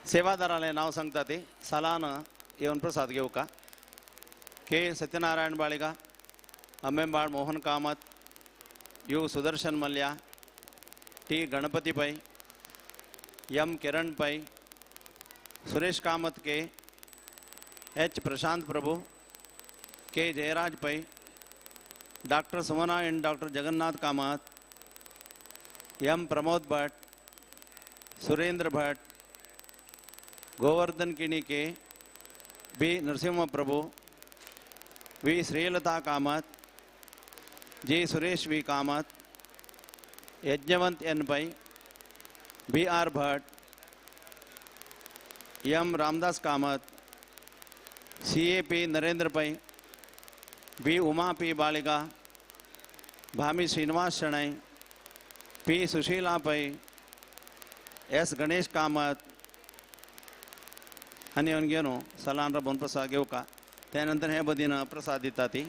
सेवादाराला नाव सांगता ते सालानं येऊन प्रसाद घेऊ का के सत्यनारायण बाळिगा अम्मेंबाळ मोहन कामत यू सुदर्शन मल्ल्या टी गणपति पै एम किरण पै सुरेश कामत के H Prashant Prabhu K Jayaraj Pai doctor Sumana and doctor Jagannath Kamath M Pramod Bhat Surendra Bhat Govardhan Kini K B Narasimha Prabhu V Shrilatha Kamath G Suresh V Kamath Yajnavant N Pai B R Bhat M Ramdas Kamath C A P Narendra Pai B Uma P Baliga Bhami Shrinivas Shenoy P Sushila Pai S Ganesh Kamat आणि घेऊन सलान रबून प्रसाद घेऊ का त्यानंतर हे बदीनं प्रसाद दिता ती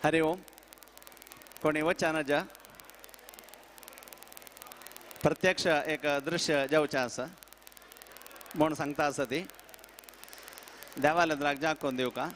हरि ओम. कोणी वचन जा प्रत्यक्ष एक दृश्य जावचें आसा म्हूण सांगता आसा ती देवानंदराक जागोवन दिवं का.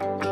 ಿ